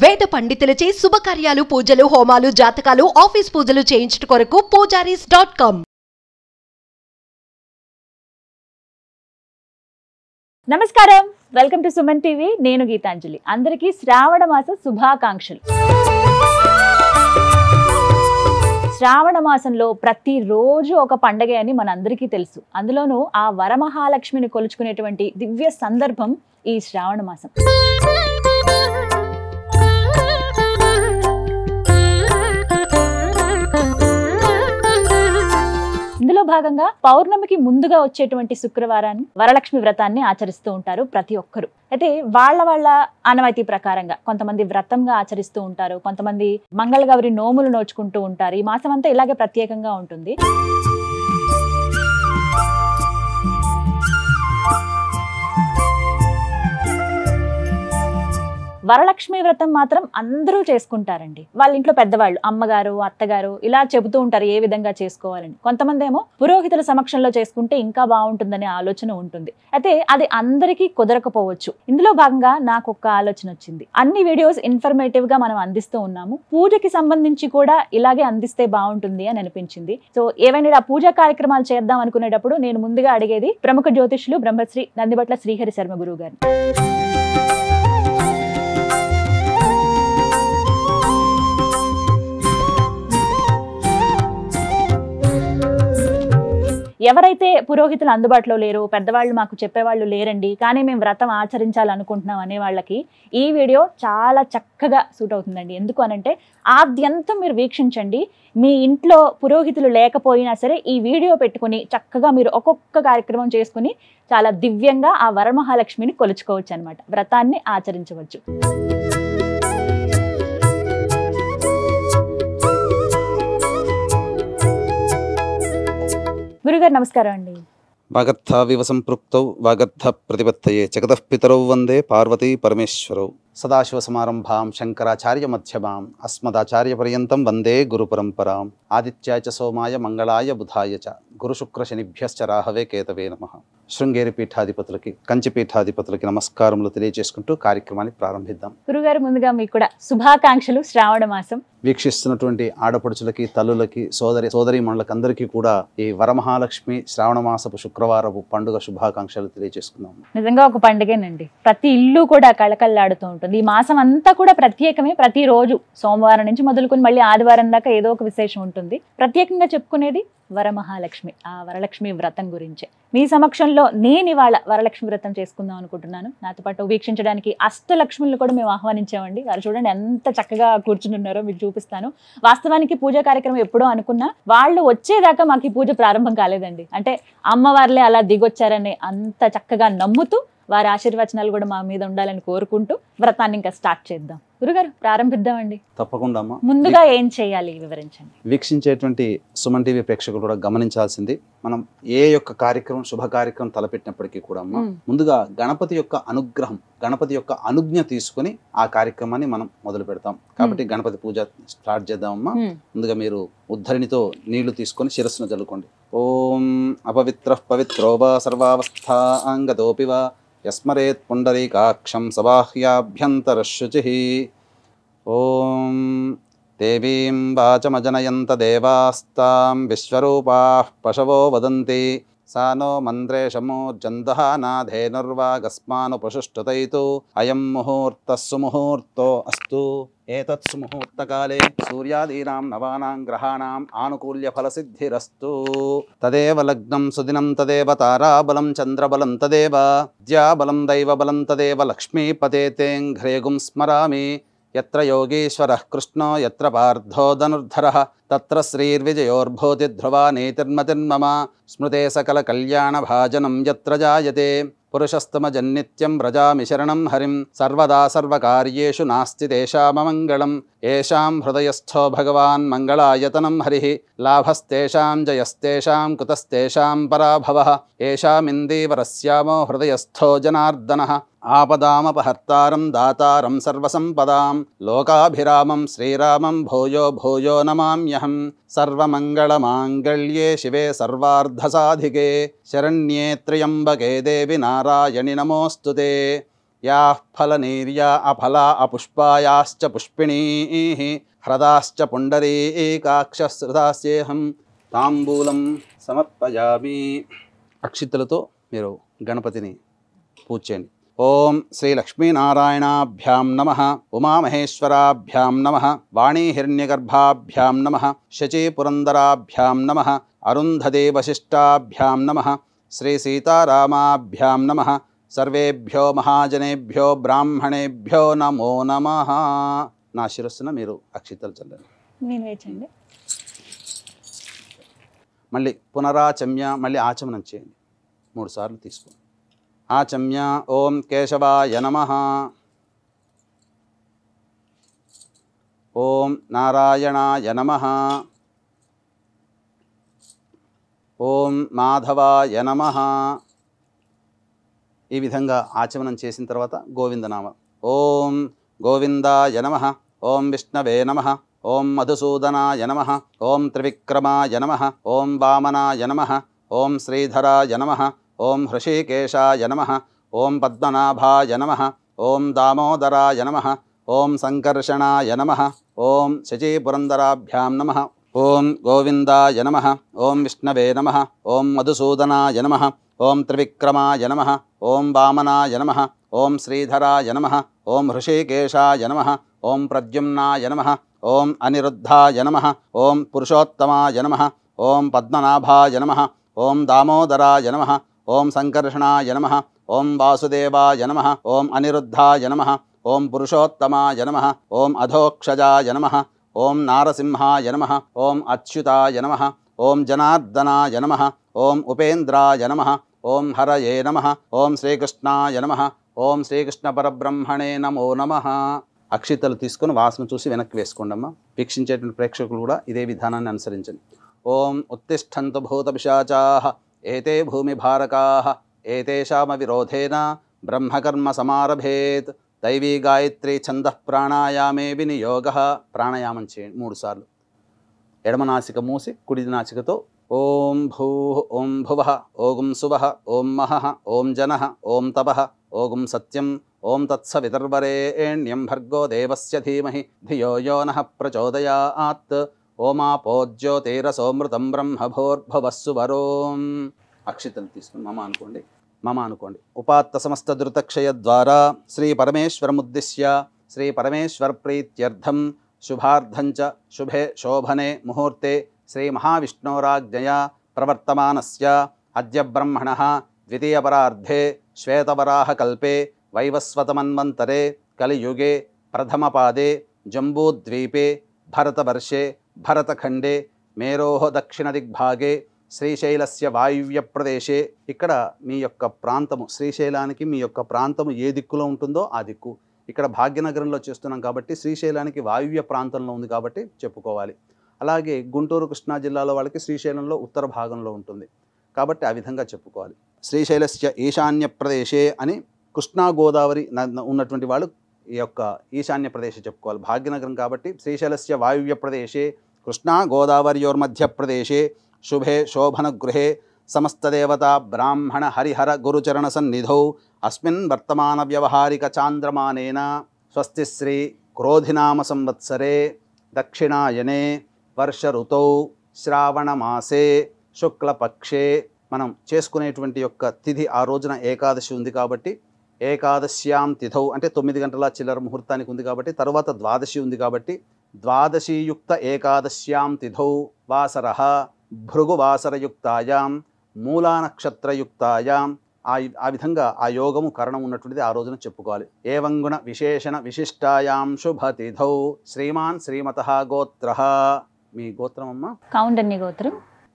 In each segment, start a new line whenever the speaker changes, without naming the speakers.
వేద పండితులచే శుభకార్యాలు, పూజలు, హోమాలు, జాతకాలు, ఆఫీస్ పూజలు చేయించుట కొరకు పూజారీస్.com.
నమస్కారం, వెల్కమ్ టు సుమన్ టీవీ. నేను గీతాంజలి. అందరికీ శ్రావణ మాస శుభాకాంక్షలు. శ్రావణ మాసంలో ప్రతిరోజు ఒక పండగ అని మనందరికీ తెలుసు. అందులోనూ ఆ వరమహాలక్ష్మిని కొలుచుకునేటువంటి దివ్య సందర్భం ఈ శ్రావణ మాసం. ఇందులో భాగంగా పౌర్ణమికి ముందుగా వచ్చేటువంటి శుక్రవారాన్ని వరలక్ష్మి వ్రతాన్ని ఆచరిస్తూ ఉంటారు ప్రతి ఒక్కరు. అయితే వాళ్ళ ఆనవాయితీ ప్రకారంగా కొంతమంది వ్రతంగా ఆచరిస్తూ ఉంటారు, కొంతమంది మంగళగౌరి నోములు నోచుకుంటూ ఉంటారు. ఈ మాసం అంతా ఇలాగే ప్రత్యేకంగా ఉంటుంది. వరలక్ష్మి వ్రతం మాత్రం అందరూ చేసుకుంటారండి. వాళ్ళ ఇంట్లో పెద్దవాళ్ళు, అమ్మగారు, అత్తగారు ఇలా చెబుతూ ఉంటారు ఏ విధంగా చేసుకోవాలని. కొంతమంది ఏమో పురోహితుల సమక్షంలో చేసుకుంటే ఇంకా బాగుంటుందనే ఆలోచన ఉంటుంది. అయితే అది అందరికీ కుదరకపోవచ్చు. ఇందులో భాగంగా నాకు ఒక ఆలోచన వచ్చింది. అన్ని వీడియోస్ ఇన్ఫర్మేటివ్ గా మనం అందిస్తూ ఉన్నాము, పూజకి సంబంధించి కూడా ఇలాగే అందిస్తే బాగుంటుంది అని అనిపించింది. సో ఏవైనా పూజా కార్యక్రమాలు చేద్దాం అనుకునేటప్పుడు నేను ముందుగా అడిగేది ప్రముఖ జ్యోతిష్యులు బ్రహ్మశ్రీ నందిబట్ల శ్రీహరి శర్మ గురువు గారు. ఎవరైతే పురోహితులు అందుబాటులో లేరు, పెద్దవాళ్ళు మాకు చెప్పేవాళ్ళు లేరండి, కానీ మేము వ్రతం ఆచరించాలనుకుంటున్నాం అనే వాళ్ళకి ఈ వీడియో చాలా చక్కగా సూట్ అవుతుందండి. ఎందుకు అనంటే ఆద్యంతం మీరు వీక్షించండి. మీ ఇంట్లో పురోహితులు లేకపోయినా సరే ఈ వీడియో పెట్టుకుని చక్కగా మీరు ఒక్కొక్క కార్యక్రమం చేసుకుని చాలా దివ్యంగా ఆ వరమహాలక్ష్మిని కొలుచుకోవచ్చు అనమాట, వ్రతాన్ని ఆచరించవచ్చు. గురుగారు నమస్కారం అండి.
వాగర్థ వివసంపృక్తౌ వాగర్థ ప్రతిపత్తయే జగతః పితరౌ వందే పార్వతీ పరమేశ్వరౌ. సదాశివ సమారంభాం శంకరాచార్య మధ్యమాం అస్మదాచార్య పర్యంతం వందే గురు పరంపరాం. ఆదిత్యాయ చ సోమాయ మంగళాయ బుధాయ చ గురు శుక్ర శనిభ్యశ్చ రాహవే కేతవే నమః. శృంగేరి పీఠాధిపతులకి, కంచి పీఠాధిపతులకి నమస్కారములు తెలియజేసుకుంటూ కార్యక్రమాన్ని ప్రారంభిద్దాం.
గురుగారు ముందుగా మీకు కూడా శుభాకాంక్షలు. శ్రావణ మాసం
వీక్షిస్తున్నటువంటి ఆడపడుచులకి, తల్లులకి, సోదరీమణులకి అందరికీ కూడా ఈ వరమహాలక్ష్మి శ్రావణ మాసపు శుక్రవారపు పండుగ శుభాకాంక్షలు తెలియజేసుకుందాం.
నిజంగా ఒక పండుగేనండి. ప్రతి ఇల్లు కూడా కళకళలాడుతూ ఉంటుంది. ఈ మాసం అంతా కూడా ప్రత్యేకమే. ప్రతిరోజు సోమవారం నుంచి మొదలుకొని మళ్ళీ ఆదివారం దాకా ఏదో ఒక విశేషం ఉంటుంది. ప్రత్యేకంగా చెప్పుకునేది వరమహాలక్ష్మి, ఆ వరలక్ష్మి వ్రతం గురించే. మీ సమక్షంలో నేను ఇవాళ వరలక్ష్మి వ్రతం చేసుకుందాం అనుకుంటున్నాను. నాతో పాటు వీక్షించడానికి అష్టలక్ష్ములను కూడా మేము ఆహ్వానించామండి. వారు చూడండి ఎంత చక్కగా కూర్చుని ఉన్నారో, మీకు చూపిస్తాను. వాస్తవానికి పూజా కార్యక్రమం ఎప్పుడో అనుకున్నా, వాళ్ళు వచ్చేదాకా మాకు ఈ పూజ ప్రారంభం కాలేదండి. అంటే అమ్మవార్లే అలా దిగొచ్చారని అంత చక్కగా నమ్ముతూ వారి ఆశీర్వచనాలు కూడా మా మీద ఉండాలని కోరుకుంటూ వ్రతాన్ని ఇంకా స్టార్ట్ చేద్దాం. గురుగారు ప్రారంభిద్దామండి.
తప్పకుండా అమ్మా.
ముందుగా ఏం చేయాలి వివరించండి.
వీక్షించేటువంటి సుమన్ టీవీ ప్రేక్షకులు కూడా గమనించాల్సింది, మనం ఏ యొక్క కార్యక్రమం, శుభ కార్యక్రమం తలపెట్టినప్పటికీ కూడా అమ్మా ముందుగా గణపతి యొక్క అనుగ్రహం, గణపతి యొక్క అనుజ్ఞ తీసుకుని ఆ కార్యక్రమాన్ని మనం మొదలు పెడతాం. కాబట్టి గణపతి పూజ స్టార్ట్ చేద్దామమ్మా. ముందుగా మీరు ఉద్ధరిణితో నీళ్లు తీసుకొని శిరస్సును చల్లుకోండి. ఓం అపవిత్ర పవిత్రో వా సర్వావస్థాంగతోపి వా యస్మరేత్ పుండరీకాక్షం సబాహ్యాభ్యంతరశుచిః. ఓం దేవీం వాచమజనయంత దేవాస్తాం విశ్వరూపాః పశవో వదంతి సా నో మంత్రేషమూర్జందహానాధేనుర్వాగస్మానుపశుష్టుతైతు అయం ముహూర్తః సుముహూర్తో అస్తు. ఏతత్ సుముహూర్తకాలే సూర్యాదీనాం నవానాం గ్రహాణాం ఆనుకూల్య ఫలసిద్ధిరస్తు. తదేవ లగ్నం సుదినం తదేవ తారాబలం చంద్రబలం తదేవ విద్యాబలం దైవబలం తదేవ లక్ష్మీపతే తేంఘ్రేగుం స్మరామి. యత్ర యోగీశ్వరః కృష్ణో యత్ర పార్థో ధనుర్ధరః తత్ర శ్రీర్విజయోర్భూతి ధ్రువా నీతిర్మతిర్మమ. స్మృతే సకల కళ్యాణ భాజనం యత్ర జాయతే పురుషస్తమజన్నిత్యం వ్రజామి శరణం హరిం. సర్వదా సర్వకార్యేషు నాస్తి తేషామమంగళం. ఏషాం హృదయస్థో భగవాన్ మంగళాయతనం హరిః. లాభస్తేషాం జయస్తేషాం కుతస్తేషాం పరాభవః. ఏషామిందీవరస్యామో హృదయస్థో జనార్దనః. ఆపదామపహర్తారం దాతారం సర్వసంపదాం. లోకాభిరామం శ్రీరామం భూయో భూయో నమామ్యహం. సర్వమంగళమాంగళ్యే శివే సర్వార్ధసాధికే శరణ్యే త్ర్యంబకే దేవి నారాయణి నమోస్తుతే. యాః ఫలనీర్యా అఫలా అపుష్పాయాశ్చ పుష్పిణీః హ్రదాశ్చ పుండరీకాక్షశ్రుతాస్యేహం తాంబూలం సమర్పయామి. అక్షితులతో మీరు గణపతిని పూజ చేయండి. ఓం శ్రీ లక్ష్మీనారాయణాభ్యాం నమః, ఉమామహేశ్వరాభ్యాం నమః, వాణీహిరణ్యగర్భాభ్యాం నమః, శచీపురందరాభ్యాం నమః, అరుంధదే వశిష్టాభ్యాం నమః, శ్రీ సీతారామాభ్యాం నమః. సర్వేభ్యో మహాజనేభ్యో బ్రాహ్మణేభ్యో నమో నమః. నా శిరస్సున మీరు అక్షితలు చల్లండి.
నేను వేచండి.
మళ్ళీ పునరాచమ్య, మళ్ళీ ఆచమనం చేయండి. 3 సార్లు తీసుకోండి. ఆచమ్య. ఓం కేశవాయ నమః. ఓం నారాయణాయ నమః. ఓం మాధవాయ నమః. ఈ విధంగా ఆచమనం చేసిన తర్వాత గోవిందనామ. ఓం గోవిందాయ నమః. ఓం విష్ణవే నమః. ఓం మధుసూదనాయ నమః. ఓం త్రివిక్రమాయ నమః. ఓం వామనాయ నమః. ఓం శ్రీధరాయ నమః. ఓం హృషీకేశాయ నమః. ఓం పద్మనాభాయ నమః. ఓం దామోదరాయ నమః. ఓం సంకర్షణాయ నమః. ఓం శచీపురందరాభ్యాం నమః. ఓం గోవిందాయ నమః. ఓం విష్ణవే నమః. ఓం మధుసూదనాయ నమః. ఓం త్రివిక్రమాయ నమః. ఓం వామనాయ నమః. ఓం శ్రీధరాయ నమః. ఓం హృషీకేశాయ నమః. ఓం ప్రద్యుమ్నాయ నమః. ఓం అనిరుద్ధాయ నమః. ఓం పురుషోత్తమాయ నమః. ఓం పద్మనాభాయ నమః. ఓం దామోదరాయ నమః. ఓం సంకర్షణాయ నమః. ఓం వాసుదేవాయ నమః. ఓం అనిరుద్ధాయ నమః. ఓం పురుషోత్తమాయ నమః. ఓం అధోక్షజాయ నమః. ఓం నారసింహాయ నమః. ఓం అచ్యుతాయ నమః. ఓం జనార్దనాయ నమః. ఓం ఉపేంద్రాయ నమః. ఓం హరయే నమః. ఓం శ్రీకృష్ణాయ నమః. ఓం శ్రీకృష్ణ పరబ్రహ్మణే నమో నమః. అక్షితలు తీసుకొని వాసన చూసి వెనక్కి వేసుకోండి అమ్మా. వీక్షించేటువంటి ప్రేక్షకులు కూడా ఇదే విధానాన్ని అనుసరించండి. ఓం ఉత్తిష్టంతు భూత పిశాచాః ఏతే భూమి భారకాః ఏతేషామ విరోధేన బ్రహ్మకర్మ సమారభేత్. దైవీ గాయత్రీ ఛందః ప్రాణాయామే వినియోగః. ప్రాణాయామం చేయండి 3 సార్లు. ఎడమ నాసిక మూసి కుడి నాసికతో ఓం భూః ఓం భువః ఓం సువః ఓం మహః ఓం జనః ఓం తపః ఓం సత్యం ఓం తత్సవితుర్వరేణ్యం భర్గో దేవస్య ధీమహి ధియో యో నః ప్రచోదయాత్. ఓమాపోజ్యోతిరసోమృతం బ్రహ్మభోర్భువస్సు వరోం. అక్షితలు తీసుకుని మమ అనుకోండి. మమ అనుకోండి. ఉపాత్త సమస్త ధృతక్షయ ద్వారా శ్రీ పరమేశ్వరముద్దిశ్య శ్రీ పరమేశ్వర ప్రీత్యర్థం శుభార్థంచ శుభే శోభనే ముహూర్తే శ్రీ మహావిష్ణోరాజ్ఞయా ప్రవర్తమానస్య అద్య బ్రహ్మణః ద్వితీయపరార్ధే శ్వేతవరాహకల్పే వైవస్వతమన్వంతరే కలియుగే ప్రథమపాదే జంబూద్వీపే భరతవర్షే భరతఖండే మేరోః దక్షిణదిగ్భాగే శ్రీశైలస్య వాయువ్య ప్రదేశే. ఇక్కడ మీ యొక్క ప్రాంతము, శ్రీశైలానికి మీ యొక్క ప్రాంతము ఏ దిక్కులో ఉంటుందో ఆ దిక్కు. ఇక్కడ భాగ్యనగరంలో చేస్తున్నాం కాబట్టి శ్రీశైలానికి వాయువ్య ప్రాంతంలో ఉంది కాబట్టి చెప్పుకోవాలి. అలాగే గుంటూరు కృష్ణా జిల్లాలో వాళ్ళకి శ్రీశైలంలో ఉత్తర భాగంలో ఉంటుంది కాబట్టి ఆ విధంగా చెప్పుకోవాలి. శ్రీశైలస్య ఈశాన్య ప్రదేశే అని కృష్ణా గోదావరి ఉన్నటువంటి వాళ్ళు ఈ యొక్క ఈశాన్య ప్రదేశం చెప్పుకోవాలి. భాగ్యనగరం కాబట్టి శ్రీశైలస్య వాయువ్య ప్రదేశే కృష్ణా గోదావర్యోర్మధ్య ప్రదేశే శుభే శోభన గృహే సమస్తదేవతా బ్రాహ్మణ హరిహర గురుచరణ సన్నిధౌ అస్మిన్ వర్తమాన వ్యవహారిక చాంద్రమానేన స్వస్తి శ్రీ క్రోధినామ సంవత్సరే దక్షిణాయనే వర్ష ఋతౌ శ్రావణమాసే శుక్లపక్షే. మనం చేసుకునేటువంటి యొక్క తిథి ఆ రోజున ఏకాదశి ఉంది కాబట్టి ఏకాదశ్యాం తిథౌ అంటే 9 గంటల చిల్లర ముహూర్తానికి ఉంది కాబట్టి తర్వాత ద్వాదశి ఉంది కాబట్టి ద్వాదశీయుక్త ఏకాదశ్యాం తిథౌ వాసరః భృగువాసరయుక్తాయాం మూలానక్షత్రయుక్తాయాం. ఆ విధంగా ఆ యోగము కరణం ఉన్నటువంటిది ఆ రోజున చెప్పుకోవాలి. ఏవంగుణ విశేషణ విశిష్టాయాం శుభతిథౌ శ్రీమాన్ శ్రీమతః గోత్రః. మీ గోత్రం అమ్మ?
కౌండన్య గోత్రం.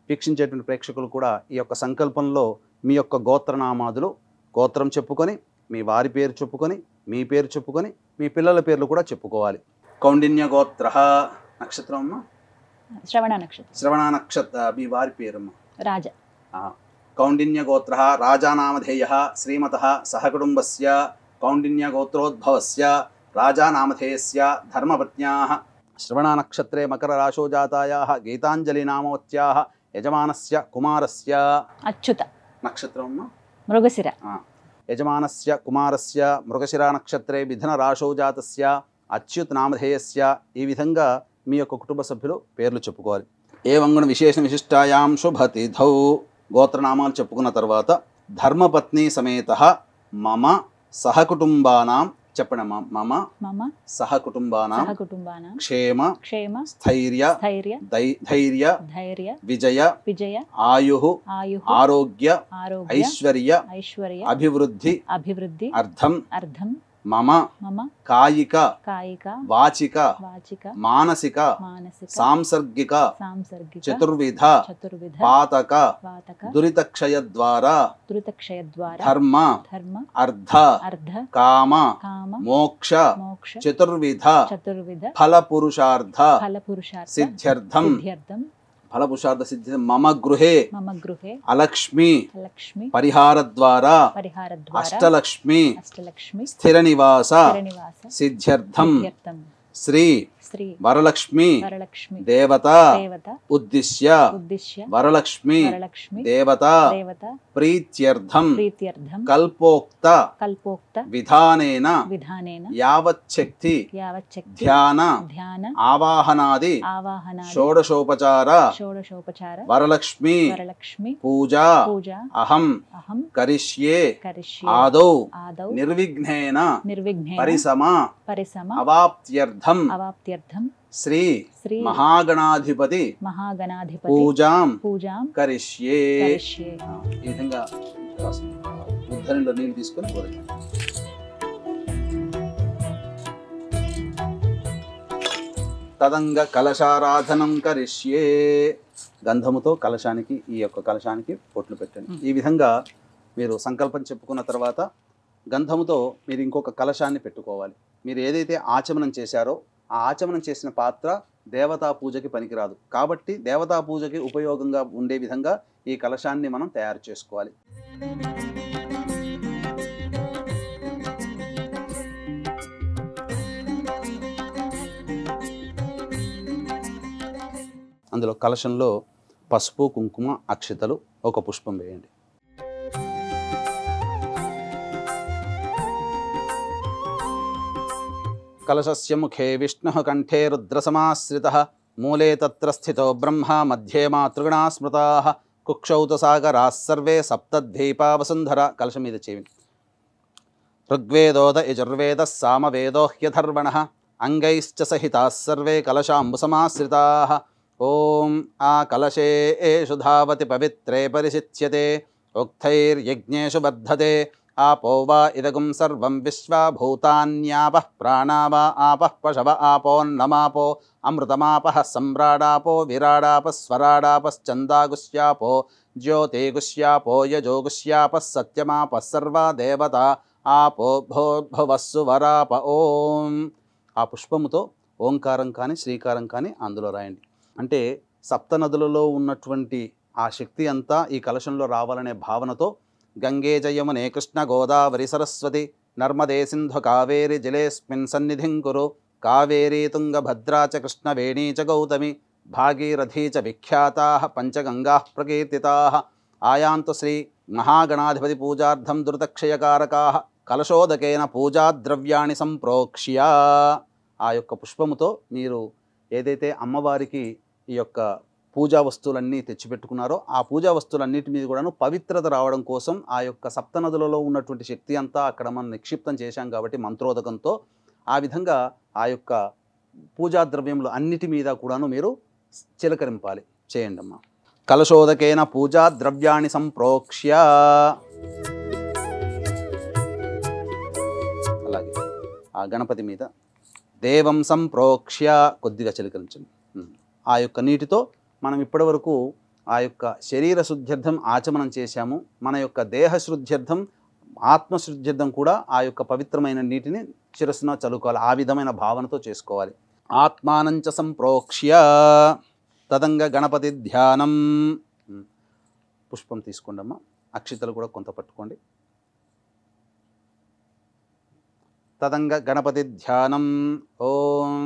వీక్షించేటువంటి ప్రేక్షకులు కూడా ఈ యొక్క సంకల్పంలో మీ యొక్క గోత్రనామాదులు గోత్రం చెప్పుకొని మీ వారి పేరు చెప్పుకొని మీ పేరు చెప్పుకొని మీ పిల్లల పేర్లు కూడా చెప్పుకోవాలి. కౌండిన్య గోత్రః. నక్షత్రం అమ్మ?
శ్రవణ నక్షత్రం.
శ్రవణ నక్షత్ర. మీ వారి పేరమ్మ?
రాజ.
కౌండిన్య గోత్రః రాజానామధేయః శ్రీమతః సహకుటుంబస్య కౌండిన్య గోత్రోద్భవస్య రాజానామధేయస్య ధర్మపత్న్యాః శ్రవణ నక్షత్రే మకర రాశో జాతాయాః గీతాంజలి నామవత్యాః యజమానస్య కుమారస్య.
అచ్యుత.
నక్షత్రం
మృగశిర.
యజమానస్య కుమారస్య మృగశిరా నక్షత్రే మిథున రాశౌ జాతస్య అచ్యుత్ నామధేయస్య, ఈ విధంగా మీ యొక్క కుటుంబ సభ్యులు పేర్లు చెప్పుకోవాలి. ఏవంగుణ విశేష విశిష్టాయాం శుభతిథౌ గోత్రనామాలు చెప్పుకున్న తర్వాత ధర్మపత్ని సమేత మమ సహకుటుంబానాం చెప్పండి అమ్మా. మమ
మమ
సహకుటుంబానాం
సహకుటుంబానాం
క్షేమ
క్షేమ
స్థైర్య
స్థైర్య
ధైర్య
ధైర్య
విజయ
విజయ
ఆయు
ఆయు
ఆరోగ్య
ఆరోగ్య
ఐశ్వర్య
ఐశ్వర్య
అభివృద్ధి
అభివృద్ధి
అర్థం
అర్థం
మమ
మమ
కాయిక
కాయిక
వాచిక
వాచిక
మానసిక
మానసిక
సాంసర్గిక
సాంసర్గిక
చతుర్విధ
చతుర్విధ
పాతక
వాతక
దురితక్షయ ద్వారా
దురితక్షయ ద్వారా
ధర్మ
ధర్మ
అర్థ
అర్ధ
కామ
కామ
మోక్ష
మోక్ష
చతుర్విధ
చతుర్విధ
ఫల పురుషార్థ
ఫల పురుషార్థ
సిద్ధ్యర్థం
సిద్ధ్యర్థం
ఫల పురుషార్థ సిద్ధి మమ గృహే
మమ గృహే
అలక్ష్మి
లక్ష్మి
పరిహార ద్వారా
పరిహార ద్వారా
అష్టలక్ష్మి
అష్టలక్ష్మి
స్థిర నివాస
నివాస
సిద్ధ్యర్థం
సిద్ధ్యర్థం
శ్రీ
శ్రీ
వరలక్ష్మి
వరలక్ష్మి
దేవత
దేవత
ఉద్దిశ్య
ఉద్దిశ్య
వరలక్ష్మి
వరలక్ష్మి
దేవత
దేవత
ప్రీత్యర్థం
ప్రీత్యర్థం
కల్పోక్త
కల్పోక్త
విధానేన
విధానేన
యావచ్చక్తి
యావచ్చక్తి
ధ్యాన
ధ్యాన
ఆవాహనాది
ఆవాహనాది
షోడశోపచార
షోడశోపచార
వరలక్ష్మి
వరలక్ష్మి
పూజా
పూజ
అహం
అహం
కరిష్యే
కరిష్యే
ఆదౌ
ఆదౌ
నిర్విఘ్నేన
నిర్విఘ్నేన
పరిసమ
పరిసమ
అవాప్త్యర్థం
అవాప్త్యర్థం
శ్రీ
శ్రీ
మహాగణాధిపతి
మహాగణాధిపతి
పూజాం
పూజాం
కరిష్యే.
కరిష్యే.
ఈ విధంగా ఉద్ధరణలో నీళ్ళు తీసుకొని పోరండి. తదంగ కలశారాధనం కరిష్యే. గంధముతో కలశానికి ఈ యొక్క కలశానికి పొట్లు పెట్టండి. ఈ విధంగా మీరు సంకల్పం చెప్పుకున్న తర్వాత గంధముతో మీరు ఇంకొక కలశాన్ని పెట్టుకోవాలి. మీరు ఏదైతే ఆచమనం చేశారో ఆ ఆచమనం చేసిన పాత్ర దేవతా పూజకి పనికిరాదు కాబట్టి దేవతా పూజకి ఉపయోగంగా ఉండే విధంగా ఈ కలశాన్ని మనం తయారు చేసుకోవాలి. అందులో కలశంలో పసుపు కుంకుమ అక్షతలు ఒక పుష్పం వేయండి. కలశస్య ముఖే విష్ణుః కంఠే రుద్రసమాశ్రితః మూలే తత్ర స్థితో బ్రహ్మ మధ్యే మాతృగణా స్మృతాః కుక్షౌ సాగరాः సర్వే సప్తద్వీపా వసుంధర. కలశం మీద చేయండి. ఋగ్వేదోద యజుర్వేదः సామవేదో హ్యథర్వణः అంగైశ్చ సహితాः సర్వే కలశాంబుసమాశ్రితాः. ఓం ఆ కలశేషు ధావతి పవిత్రే పరిశిచ్యతే ఉక్తైర్యజ్ఞేషు వర్ధతే आपो वा इदगुं सर्वं विश्वा भूतान्यापः प्राणा वा आपः पशव आपोन्नमापो अमृतमापः सम्राडापो विराडापः स्वराडापश्चन्दागुष्यापो ज्योतिगुष्यापो यजोगुष्यापः सत्यमापः सर्वा देवता आपो भोर्भुवस्सु वराप. ఓం. ఆ పుష్పముతో ఓంకారం కానీ శ్రీకారం కానీ అందులో రాయండి. అంటే సప్త నదులలో ఉన్నటువంటి ఆ శక్తి అంతా ఈ కలశంలో రావాలనే భావనతో గంగే జయమునే కృష్ణ గోదావరి సరస్వతి నర్మదే సింధు కావేరి జలేస్మిన్ సన్నిధిం కురు కావేరీ తుంగభద్రా చ కృష్ణవేణీ చ గౌతమి భాగీరథీ చ విఖ్యాతాః పంచగంగాః ప్రకీర్తితాః. ఆయాంతు శ్రీ మహాగణాధిపతి పూజార్థం దురితక్షయకారకాః కలశోదకేన పూజాద్రవ్యాణి సంప్రోక్ష్య. ఆ యొక్క పుష్పముతో మీరు ఏదైతే అమ్మవారికి ఈ యొక్క పూజా వస్తువులన్నీ తెచ్చిపెట్టుకున్నారో ఆ పూజా వస్తువులన్నిటి మీద కూడాను పవిత్రత రావడం కోసం ఆ యొక్క సప్తనదులలో ఉన్నటువంటి శక్తి అంతా అక్కడ మనం నిక్షిప్తం చేశాం కాబట్టి మంత్రోదకంతో ఆ విధంగా ఆ యొక్క పూజా ద్రవ్యములు అన్నిటి మీద కూడాను మీరు చిలకరింపాలి. చేయండి అమ్మా. కలశోదకేన పూజా ద్రవ్యాన్ని సంప్రోక్ష్య. అలాగే ఆ గణపతి మీద దేవం సంప్రోక్ష్య కొద్దిగా చిలకరించండి. ఆ యొక్క నీటితో మనం ఇప్పటివరకు ఆ యొక్క శరీర శుద్ధ్యర్థం ఆచమనం చేశాము. మన యొక్క దేహ శుద్ధ్యర్థం ఆత్మశుద్ధ్యర్థం కూడా ఆ యొక్క పవిత్రమైన నీటిని శిరస్సున చల్లుకోవాలి. ఆ విధమైన భావనతో చేసుకోవాలి. ఆత్మానంచ సంప్రోక్ష్య తదంగ గణపతి ధ్యానం. పుష్పం తీసుకోండి అమ్మా. అక్షితలు కూడా కొంత పట్టుకోండి. తదంగ గణపతి ధ్యానం. ఓం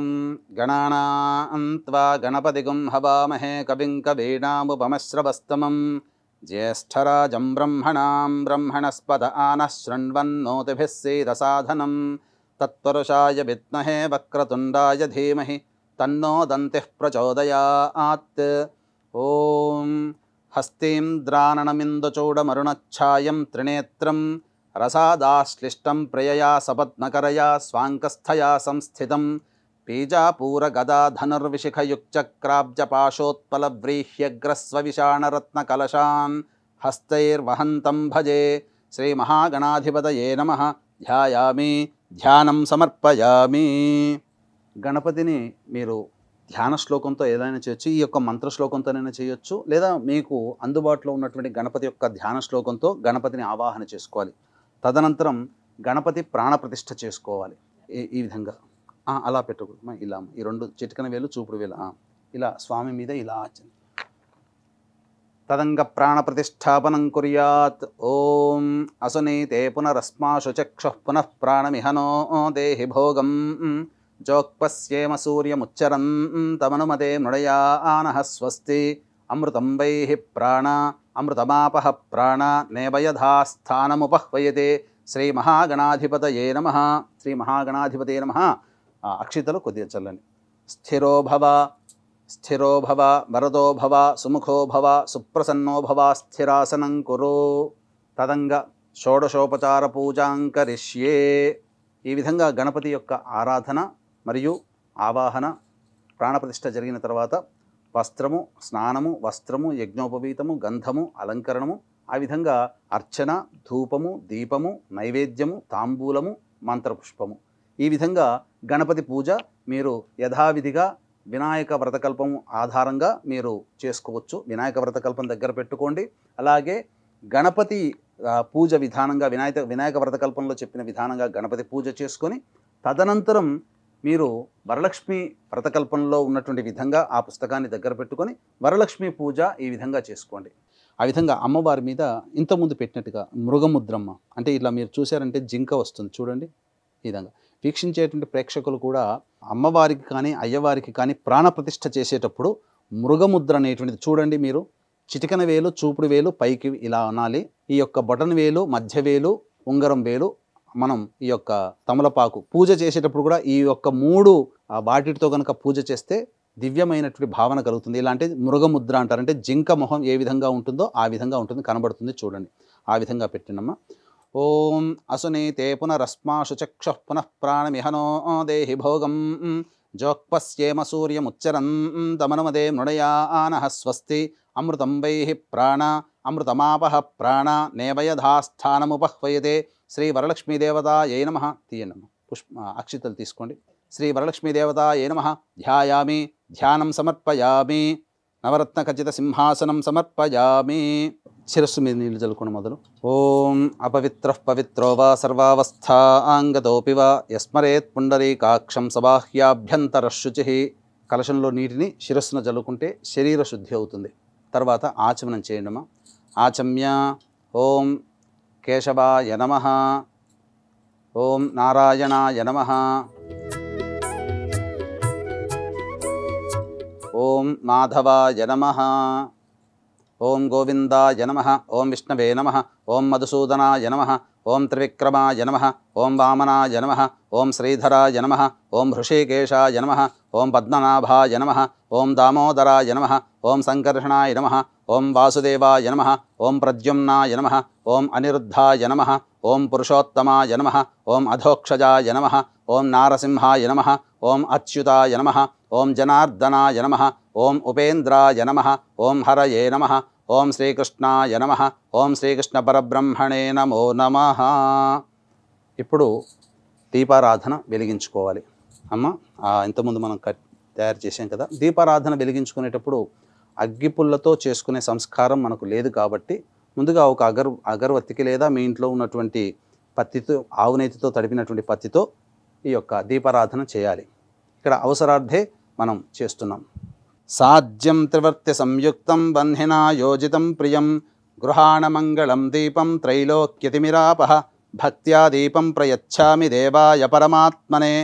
గణానాం త్వా గణపతిగుం హవామహే కవిం కవీనాముపమశ్రవస్తమం జ్యేష్ఠరాజం బ్రహ్మణాం బ్రహ్మణస్పద ఆనః శృణ్వన్నోతిభిः सीदसाधनं तत्पुरुषाय विद्महे वक्रतुण्डाय धीमहि तन्नो दन्तिः प्रचोदयात्। ॐ हस्तीन्द्राननमिन्दुचूडमरुणच्छायं त्रिनेत्रं रसादाश्लिष्टं प्रियया सपत्नकरया स्वाङ्कस्थया संस्थितं बीजापूरगदाधनुर्विशिखयुक्चक्राब्जपाशोत्पलव्रीह्यग्रस्वविषाणरत्नकलशान् हस्तैर्वहन्तं भजे। श्रीमहागणाधिपतये नमः। ధ్యాయామి ధ్యానం సమర్పయామి। గణపతిని మీరు ధ్యాన శ్లోకంతో ఏదైనా చేయొచ్చు, ఈ యొక్క మంత్ర శ్లోకంతోనైనా చేయొచ్చు, లేదా మీకు అందుబాటులో ఉన్నటువంటి గణపతి యొక్క ధ్యాన శ్లోకంతో గణపతిని ఆవాహన చేసుకోవాలి। తదనంతరం గణపతి ప్రాణప్రతిష్ఠ చేసుకోవాలి। ఈ విధంగా అలా పెట్టకూడదు, ఇలా ఈ రెండు చిటికన వేలు చూపుడు వేలు ఇలా స్వామి మీద ఇలా తదంగ ప్రాణప్రతిష్టాపనం కుర్యాత్। ఓం అసునీతే పునరస్మాశు చక్షుః పునః ప్రాణమిహనో దేహి భోగం జోక్పశ్యేమ సూర్యముచ్చరన్ తమనుమతే మృడయానః స్వస్తి అమృతం వైః ప్రాణ అమృతమాపః ప్రాణ నేవయధాస్థానముపహ్వయతే। శ్రీ మహాగణాధిపతయే నమః। శ్రీ మహాగణాధిపతయే నమః। అక్షితలు కొద్దిగా చల్లండి। స్థిరో భవ స్థిరో భవ వరదో భవ సుముఖో భవ సుప్రసన్నో భవ స్థిరాసనం కురు। తదంగ షోడశోపచార పూజాం కరిష్యే। ఈ విధంగా గణపతి యొక్క ఆరాధన మరియు ఆవాహన ప్రాణప్రతిష్ఠ జరిగిన తర్వాత వస్త్రము, స్నానము, వస్త్రము, యజ్ఞోపవీతము, గంధము, అలంకరణము, ఆ విధంగా అర్చన, ధూపము, దీపము, నైవేద్యము, తాంబూలము, మంత్రపుష్పము, ఈ విధంగా గణపతి పూజ మీరు యథావిధిగా వినాయక వ్రతకల్పం ఆధారంగా మీరు చేసుకోవచ్చు। వినాయక వ్రతకల్పం దగ్గర పెట్టుకోండి। అలాగే గణపతి పూజ విధానంగా వినాయక వ్రతకల్పంలో చెప్పిన విధానంగా గణపతి పూజ చేసుకొని తదనంతరం మీరు వరలక్ష్మి వ్రతకల్పంలో ఉన్నటువంటి విధంగా ఆ పుస్తకాన్ని దగ్గర పెట్టుకొని వరలక్ష్మి పూజ ఈ విధంగా చేసుకోండి। ఆ విధంగా అమ్మవారి మీద ఇంతకుముందు పెట్టినట్టుగా మృగముద్రమ్మ అంటే ఇట్లా మీరు చూశారంటే జింక వస్తుంది చూడండి। ఈ విధంగా వీక్షించేటువంటి ప్రేక్షకులు కూడా అమ్మవారికి కానీ అయ్యవారికి కానీ ప్రాణప్రతిష్ఠ చేసేటప్పుడు మృగముద్ర అనేటువంటిది చూడండి। మీరు చిటికన వేలు, చూపుడు వేలు పైకి ఇలా అనాలి। ఈ యొక్క బొటన వేలు, మధ్య వేలు, ఉంగరం వేలు మనం ఈ యొక్క తమలపాకు పూజ చేసేటప్పుడు కూడా ఈ యొక్క మూడు వాటితో కనుక పూజ చేస్తే దివ్యమైనటువంటి భావన కలుగుతుంది। ఇలాంటి మృగముద్ర అంటారు, అంటే జింక మొహం ఏ విధంగా ఉంటుందో ఆ విధంగా ఉంటుంది, కనబడుతుంది చూడండి। ఆ విధంగా పెట్టినమ్మా। ఓం అసునీతే పునరస్మాశు చక్షుః పునః ప్రాణమిహనో దేహి భోగం జోక్పశ్యేమ సూర్యముచ్చరన్ తమనుమతే మృడయానః స్వస్తి అమృతం వైః ప్రాణ అమృతమాపః ప్రాణ నేవయధాస్థానముపహ్వయతే। శ్రీ వరలక్ష్మీదేవతాయై నమః। తీయనమ్మ అక్షితలు తీసుకోండి। శ్రీ వరలక్ష్మీదేవతాయై నమః। ధ్యాయామి ధ్యానం సమర్పయామి నవరత్న ఖచ్చిత సింహాసనం సమర్పయామి। శిరస్సు మీద నీళ్ళు చల్లుకోండి మొదలు। ఓం అపవిత్రః పవిత్రో వా సర్వావస్థాంగతోపి వా యస్మరేత్ పుండరీకాక్షం సబాహ్యాభ్యంతరః శుచిః। కలశంలో నీటిని శిరస్సును చల్లుకుంటే శరీర శుద్ధి అవుతుంది। తర్వాత ఆచమనం చేయండమ్మా। ఆచమ్య ఓం కేశవాయ నమః, ఓం నారాయణాయ నమః, ఓం మాధవాయ నమః, ఓం గోవిందాయ నమః, ఓం విష్ణవే నమః, ఓం మధుసూదనాయ నమః, ఓం త్రివిక్రమాయ నమః, ఓం వామనాయ నమః, ఓం శ్రీధరాయ నమః, ఓం హృషీకేశాయ నమః, ఓం పద్మనాభాయ నమః, ఓం దామోదరాయ నమః, ఓం సంకర్షణాయ నమః, ఓం వాసుదేవాయ నమః, ఓం ప్రద్యుమ్నాయ నమః, ఓం అనిరుద్ధాయ నమః, ఓం పురుషోత్తమాయ నమః, ఓం అధోక్షజాయ నమః, ఓం నారసింహాయ నమః, ఓం అచ్యుతాయ నమః, ఓం జనార్దనాయ నమః, ఓం ఉపేంద్రాయ నమః, ఓం హరయే నమః, ఓం శ్రీకృష్ణాయ నమః, ఓం శ్రీకృష్ణ పరబ్రహ్మణే నమో నమః। ఇప్పుడు దీపారాధన వెలిగించుకోవాలి అమ్మ। ఇంతకుముందు మనం తయారు చేసాం కదా, దీపారాధన వెలిగించుకునేటప్పుడు అగ్గిపుల్లతో చేసుకునే సంస్కారం మనకు లేదు కాబట్టి ముందుగా ఒక అగరవత్తికి లేదా మీ ఇంట్లో ఉన్నటువంటి పత్తితో, ఆవునేతితో తడిపినటువంటి పత్తితో ఈ యొక్క దీపారాధన చేయాలి। ఇక్కడ అవసరార్థే మనం చేస్తున్నాం। సాధ్యం త్రివర్త్య సంయుక్తం బంధినా యోజితం ప్రియం గృహాణమంగళం దీపం త్రైలోక్యతిమిరాపః భక్త్యా దీపం ప్రయచ్ఛామి దేవాయ పరమాత్మనే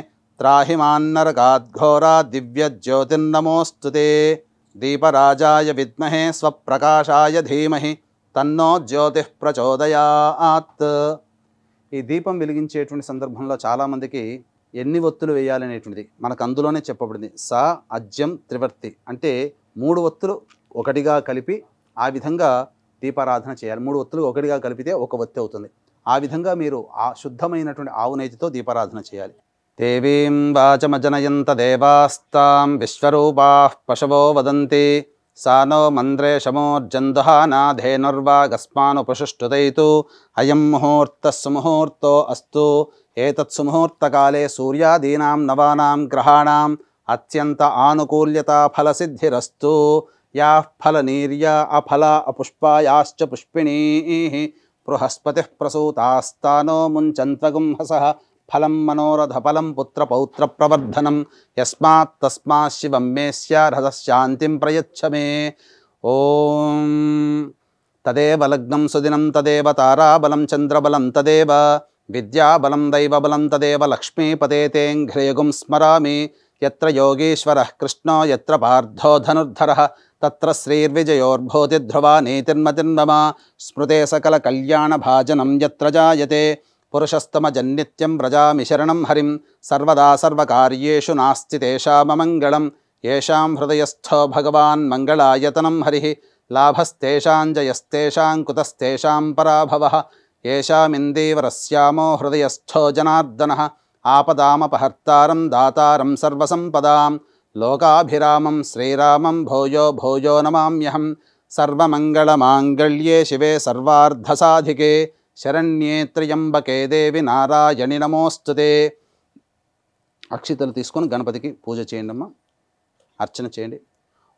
త్రాహి మాన్నరకాద్ఘోరా దివ్యజ్యోతిర్నమోస్తుతే దీపరాజాయ విద్మహే స్వప్రకాశాయ ధీమహి తన్నో జ్యోతిః ప్రచోదయాత్. ఈ దీపం వెలిగించేటువంటి సందర్భంలో చాలామందికి ఎన్ని ఒత్తులు వేయాలనేటువంటిది మనకు అందులోనే చెప్పబడింది. సా అజ్యం త్రివర్తి అంటే 3 ఒత్తులు ఒకటిగా కలిపి ఆ విధంగా దీపారాధన చేయాలి. 3 ఒత్తులు ఒకటిగా కలిపితే ఒక ఒత్తి అవుతుంది. ఆ విధంగా మీరు ఆ శుద్ధమైనటువంటి ఆవు నెయ్యితో దీపారాధన చేయాలి. దేవీం వాచమజనయంత దేవాస్తాం విశ్వరూపాః పశవో వదంతి సానో మంద్రే శమోర్జందుహానాధేనుర్వాగస్మానుపశుష్టుతైతు అయం ముహూర్తః సుముహూర్తో అస్తు. ఏతత్ సుముహూర్తకాలే సూర్యాదీనాం నవానాం గ్రహాణాం అత్యంత ఆనుకూల్యతా ఫలసిద్ధిరస్తు. యాః ఫలనీర్యా అఫలా అపుష్పాయాశ్చ పుష్పిణీః బృహస్పతిః ప్రసూతాస్తానో ముంచన్త్వగుంహసః ఫలం మనోరథ ఫలం పుత్ర పౌత్ర ప్రవర్ధనం యస్మాత్ తస్మాత్ శివం మే స్యార్హశాంతిం ప్రయచ్చ మే. ఓం తదేవ లగ్నం సుదినం తదేవ తారాబలం చంద్రబలం తదేవ విద్యాబలం దైవబలం తదేవ లక్ష్మీపతే తేంఘ్రేయుగం స్మరామి. యత్ర యోగీశ్వరః కృష్ణో యత్ర పార్థో ధనుర్ధరః తత్ర శ్రీర్విజయోర్భూతిధ్రువా నీతిర్మతిర్మమ. స్మృతే సకల కళ్యాణ భాజనం యత్ర జాయతే పురుషస్తమజన్నిత్యం వ్రజామి శరణం హరిం. సర్వదా సర్వకార్యేషు నాస్తి తేషామమంగళం. యేషాం హృదయస్థో భగవాన్ మంగళాయతనం హరిః. లాభస్తేషాం జయస్తేషాం కుతస్తేషాం పరాభవః. యేషామిందీవరస్యామో హృదయస్థో జనార్దనః. ఆపదామపహర్తారం దాతారం సర్వసంపదాం. లోకాభిరామం శ్రీరామం భూయో భూయో నమామ్యహం. సర్వమంగళమాంగళ్యే శివే సర్వార్ధసాధికే శరణ్యే త్ర్యంబకే దేవి నారాయణి నమోస్తుతే. అక్షితలు తీసుకొని గణపతికి పూజ చేయండి అమ్మా, అర్చన చేయండి.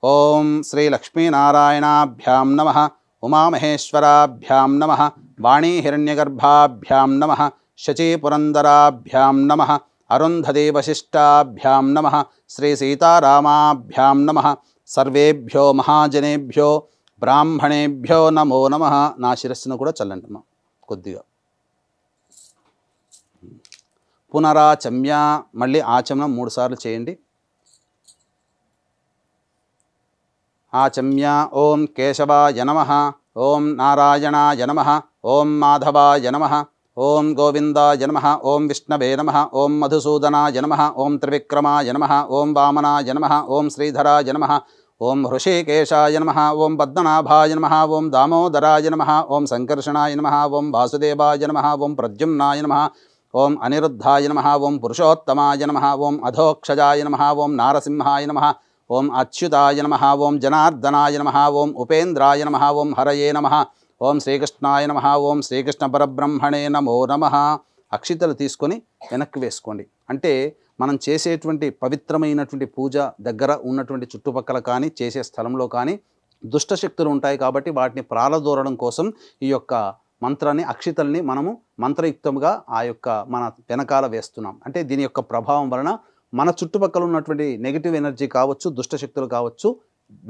ఓం శ్రీ లక్ష్మీనారాయణాభ్యాం నమః. ఉమామహేశ్వరాభ్యాం నమః. వాణీ హిరణ్యగర్భాభ్యాం నమః. శచీపురందరాభ్యాం నమః. అరుంధతీ వశిష్టాభ్యాం నమః. శ్రీ సీతారామాభ్యాం నమః. సర్వేభ్యో మహాజనేభ్యో బ్రాహ్మణేభ్యో నమో నమః. నా శిరస్సును కూడా చల్లంటమ్మా కొద్దిగా. పునరాచమ్య, మళ్ళీ ఆచమనం 3 సార్లు చేయండి. ఆచమ్య. ఓం కేశవాయ నమః. ఓం నారాయణాయ నమః. ఓం మాధవాయ నమః. ఓం గోవిందాయ నమః. ఓం విష్ణవే నమః. ఓం మధుసూదనాయ నమః. ఓం త్రివిక్రమాయ నమః. ఓం వామనాయ నమః. ఓం శ్రీధరాయ నమః. ఓం హృషికేశాయ నమః. ఓం పద్మనాభాయ నమః. ఓం దామోదరాయ నమః. ఓం సంకర్షణాయ నమః. ఓం వాసుదేవాయ నమః. ఓం ప్రద్యుమ్నాయ నమః. ఓం అనిరుద్ధాయ నమః. ఓం పురుషోత్తమాయ నమః. ఓం అధోక్షజాయ నమః. ఓం నారసింహాయ నమః. ఓం అచ్యుతాయ నమః. ఓం జనార్దనాయ నమః. ఓం ఉపేంద్రాయ నమః. ఓం హరయే నమః. ఓం శ్రీకృష్ణాయ నమః. ఓం శ్రీకృష్ణ పరబ్రహ్మణే నమో నమః. అక్షితలు తీసుకొని వెనక్కి వేసుకోండి. అంటే మనం చేసేటువంటి పవిత్రమైనటువంటి పూజ దగ్గర ఉన్నటువంటి చుట్టుపక్కల కానీ చేసే స్థలంలో కానీ దుష్టశక్తులు ఉంటాయి కాబట్టి వాటిని ప్రాలదూరడం కోసం ఈ యొక్క మంత్రాన్ని, అక్షితల్ని మనము మంత్రయుక్తంగా ఆ యొక్క మన వెనకాల వేస్తున్నాం. అంటే దీని యొక్క ప్రభావం వలన మన చుట్టుపక్కల ఉన్నటువంటి నెగిటివ్ ఎనర్జీ కావచ్చు, దుష్టశక్తులు కావచ్చు,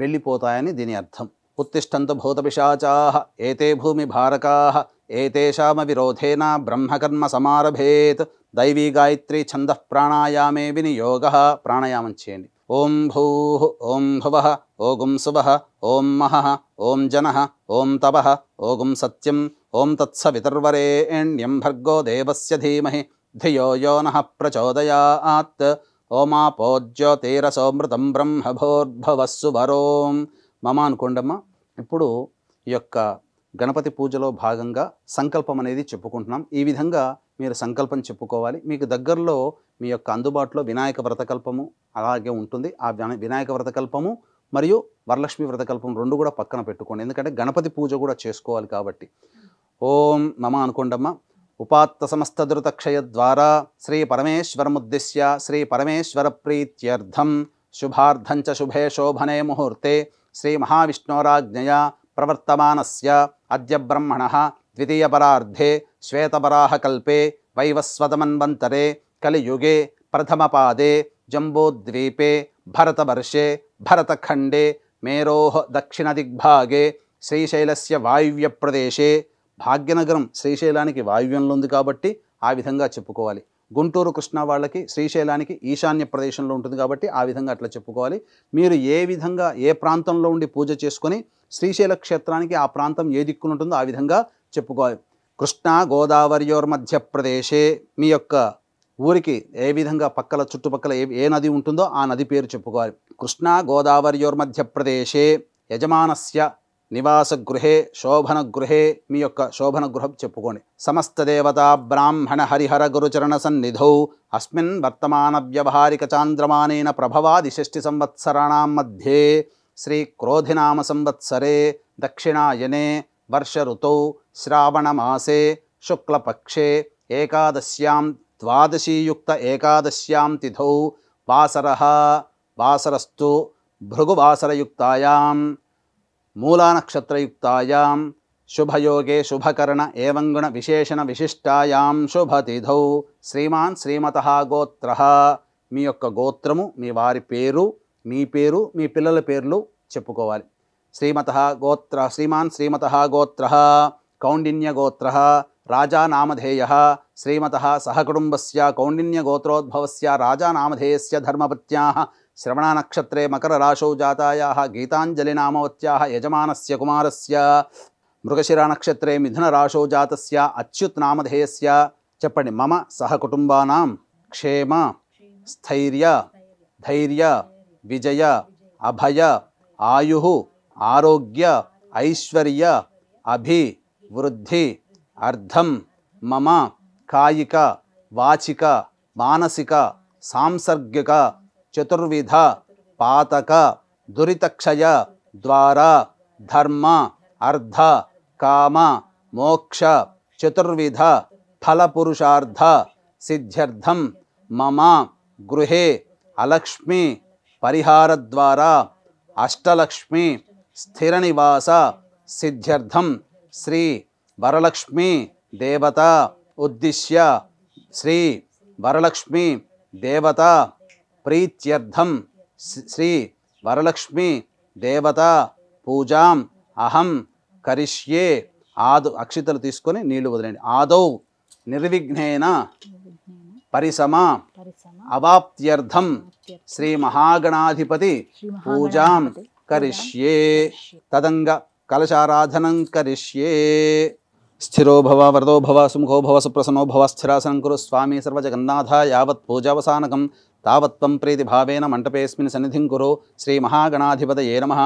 వెళ్ళిపోతాయని దీని అర్థం. ఉత్తిష్టంతు భూతపిశాచాః ఏతే భూమి భారకాః ఏతేషామ విరోధేన బ్రహ్మకర్మ సమారభేత్. దైవీ గాయత్రి ఛందః ప్రాణాయామే వినియోగః. ప్రాణాయామం చేయండి. ఓం భూః ఓం భువః ఓం సువః ఓం మహః ఓం జనః ఓం తపః ఓం సత్యం ఓం తత్సవితుర్వరేణ్యం భర్గో దేవస్య ధీమహి ధియో యో నః ప్రచోదయాత్. ఓమాపో జ్యోతిరసోమృతం బ్రహ్మభోర్భవస్సు వరోం మమ అనుకోండమ్మా. ఇప్పుడు ఈ యొక్క గణపతి పూజలో భాగంగా సంకల్పం అనేది చెప్పుకుంటున్నాం. ఈ విధంగా మీరు సంకల్పం చెప్పుకోవాలి. మీకు దగ్గరలో మీ యొక్క అందుబాటులో వినాయక వ్రతకల్పము అలాగే ఉంటుంది. ఆ వినాయక వ్రతకల్పము మరియు వరలక్ష్మి వ్రతకల్పం 2 కూడా పక్కన పెట్టుకోండి. ఎందుకంటే గణపతి పూజ కూడా చేసుకోవాలి కాబట్టి. ఓం మమ అనుకోండమ్మా. ఉపాత్త సమస్త ధృతక్షయ ద్వారా శ్రీ పరమేశ్వరముద్దిశ్య శ్రీ పరమేశ్వర ప్రీత్యర్థం శుభార్థంచ శుభే శోభనే ముహూర్తే శ్రీ మహావిష్ణోరాజ్ఞయా ప్రవర్తమానస్య అద్య బ్రహ్మణః ద్వితీయపరార్ధే శ్వేతవరాహకల్పే వైవస్వతమన్వంతరే కలియుగే ప్రథమపాదే జంబూద్వీపే భరతవర్షే భరతఖండే మేరోః దక్షిణదిగ్భాగే శ్రీశైలస్య వాయువ్య ప్రదేశే. భాగ్యనగరం శ్రీశైలానికి వాయువ్యంలో ఉంది కాబట్టి ఆ విధంగా చెప్పుకోవాలి. గుంటూరు కృష్ణా వాళ్ళకి శ్రీశైలానికి ఈశాన్య ప్రదేశంలో ఉంటుంది కాబట్టి ఆ విధంగా అట్లా చెప్పుకోవాలి. మీరు ఏ విధంగా ఏ ప్రాంతంలో ఉండి పూజ చేసుకొని శ్రీశైల క్షేత్రానికి ఆ ప్రాంతం ఏ దిక్కున ఉంటుందో ఆ విధంగా చెప్పుకోవాలి. కృష్ణా గోదావరియోర్ మధ్యప్రదేశే, మీ యొక్క ఊరికి ఏ విధంగా పక్కల చుట్టుపక్కల ఏ నది ఉంటుందో ఆ నది పేరు చెప్పుకోవాలి. కృష్ణా గోదావరియోర్ మధ్యప్రదేశే యజమానస్య నివాసగృహే శోభనగృహే, మీ యొక్క శోభన గృహం చెప్పుకోండి. సమస్త దేవతా బ్రాహ్మణ హరిహర గురుచరణ సన్నిధౌ అస్మిన్ వర్తమాన వ్యవహారిక చాంద్రమానేన ప్రభవాది షష్ఠి సంవత్సరాణం మధ్యే శ్రీ క్రోధినామ సంవత్సరే దక్షిణాయనే వర్ష ఋతౌ శ్రావణమాసే శుక్లపక్షే ఏకాదశ్యాం ద్వాదశీయుక్త ఏకాదశ్యాం తిథౌ వాసరస్తు భృగువాసరయుక్తాయాం మూలానక్షత్రయుక్తాయాం శుభయోగే శుభకరణ ఏవంగుణ విశేషణ విశిష్టాయాం శుభతిథౌ శ్రీమాన్ శ్రీమతః గోత్రః, మీ యొక్క గోత్రము, మీ వారి పేరు, మీ పేరు, మీ పిల్లల పేర్లు చెప్పుకోవాలి. శ్రీమాన్ శ్రీమతః గోత్రః కౌండిన్య గోత్రః రాజానామధేయః శ్రీమతః సహకుటుంబస్య కౌండిన్యగోత్రోద్భవస్య రాజానామధేయస్య ధర్మపత్న్యాః శ్రవణనక్షత్రే మకరరాశౌ జాతాయాः గీతాంజలినామవత్యాः యజమానస్య కుమారస్య మృగశిరానక్షత్రే మిథునరాశౌ జాతస్య అచ్యుత్ నామధేయస్య. చెప్పండి. మమ సహకుటుంబానాం క్షేమ స్థైర్య ధైర్య విజయ అభయ ఆయుః ఆరోగ్య ఐశ్వర్య అభివృద్ధి అర్థం మమ కాయిక వాచిక మానసిక సాంసర్గిక చతుర్విధ పాతక దురితక్షయ ద్వారా ధర్మ అర్థ కామ మోక్ష చతుర్విధ ఫలపురుషార్థ సిద్ధ్యర్థం మమ గృహే అలక్ష్మి పరిహార ద్వారా అష్టలక్ష్మి స్థిర నివాస సిద్ధ్యర్థం శ్రీ వరలక్ష్మి దేవత ఉద్దిశ్య శ్రీ వరలక్ష్మి దేవత ప్రీత్యర్థం శ్రీ వరలక్ష్మి దేవత పూజాం అహం కరిష్యే. అక్షితలు తీసుకొని నీళ్లు వదిలేండి. ఆదౌ నిర్విఘ్నేన పరిసమ అవాప్త్యర్థం శ్రీ మహాగణాధిపతి పూజాం కరిష్యే. తదంగ కలశారాధనం కరిష్యే. స్థిరో భవ వరదో భవ సుముఖో భవ సుప్రసన్నో భవ స్థిరాసనం కురు స్వామి సర్వజగన్నాథ యావత్ పూజావసానకం తావత్వం ప్రీతిభావేన మంటపేస్మిన్ సన్నిధిం కురు శ్రీ మహాగణాధిపతయే నమః.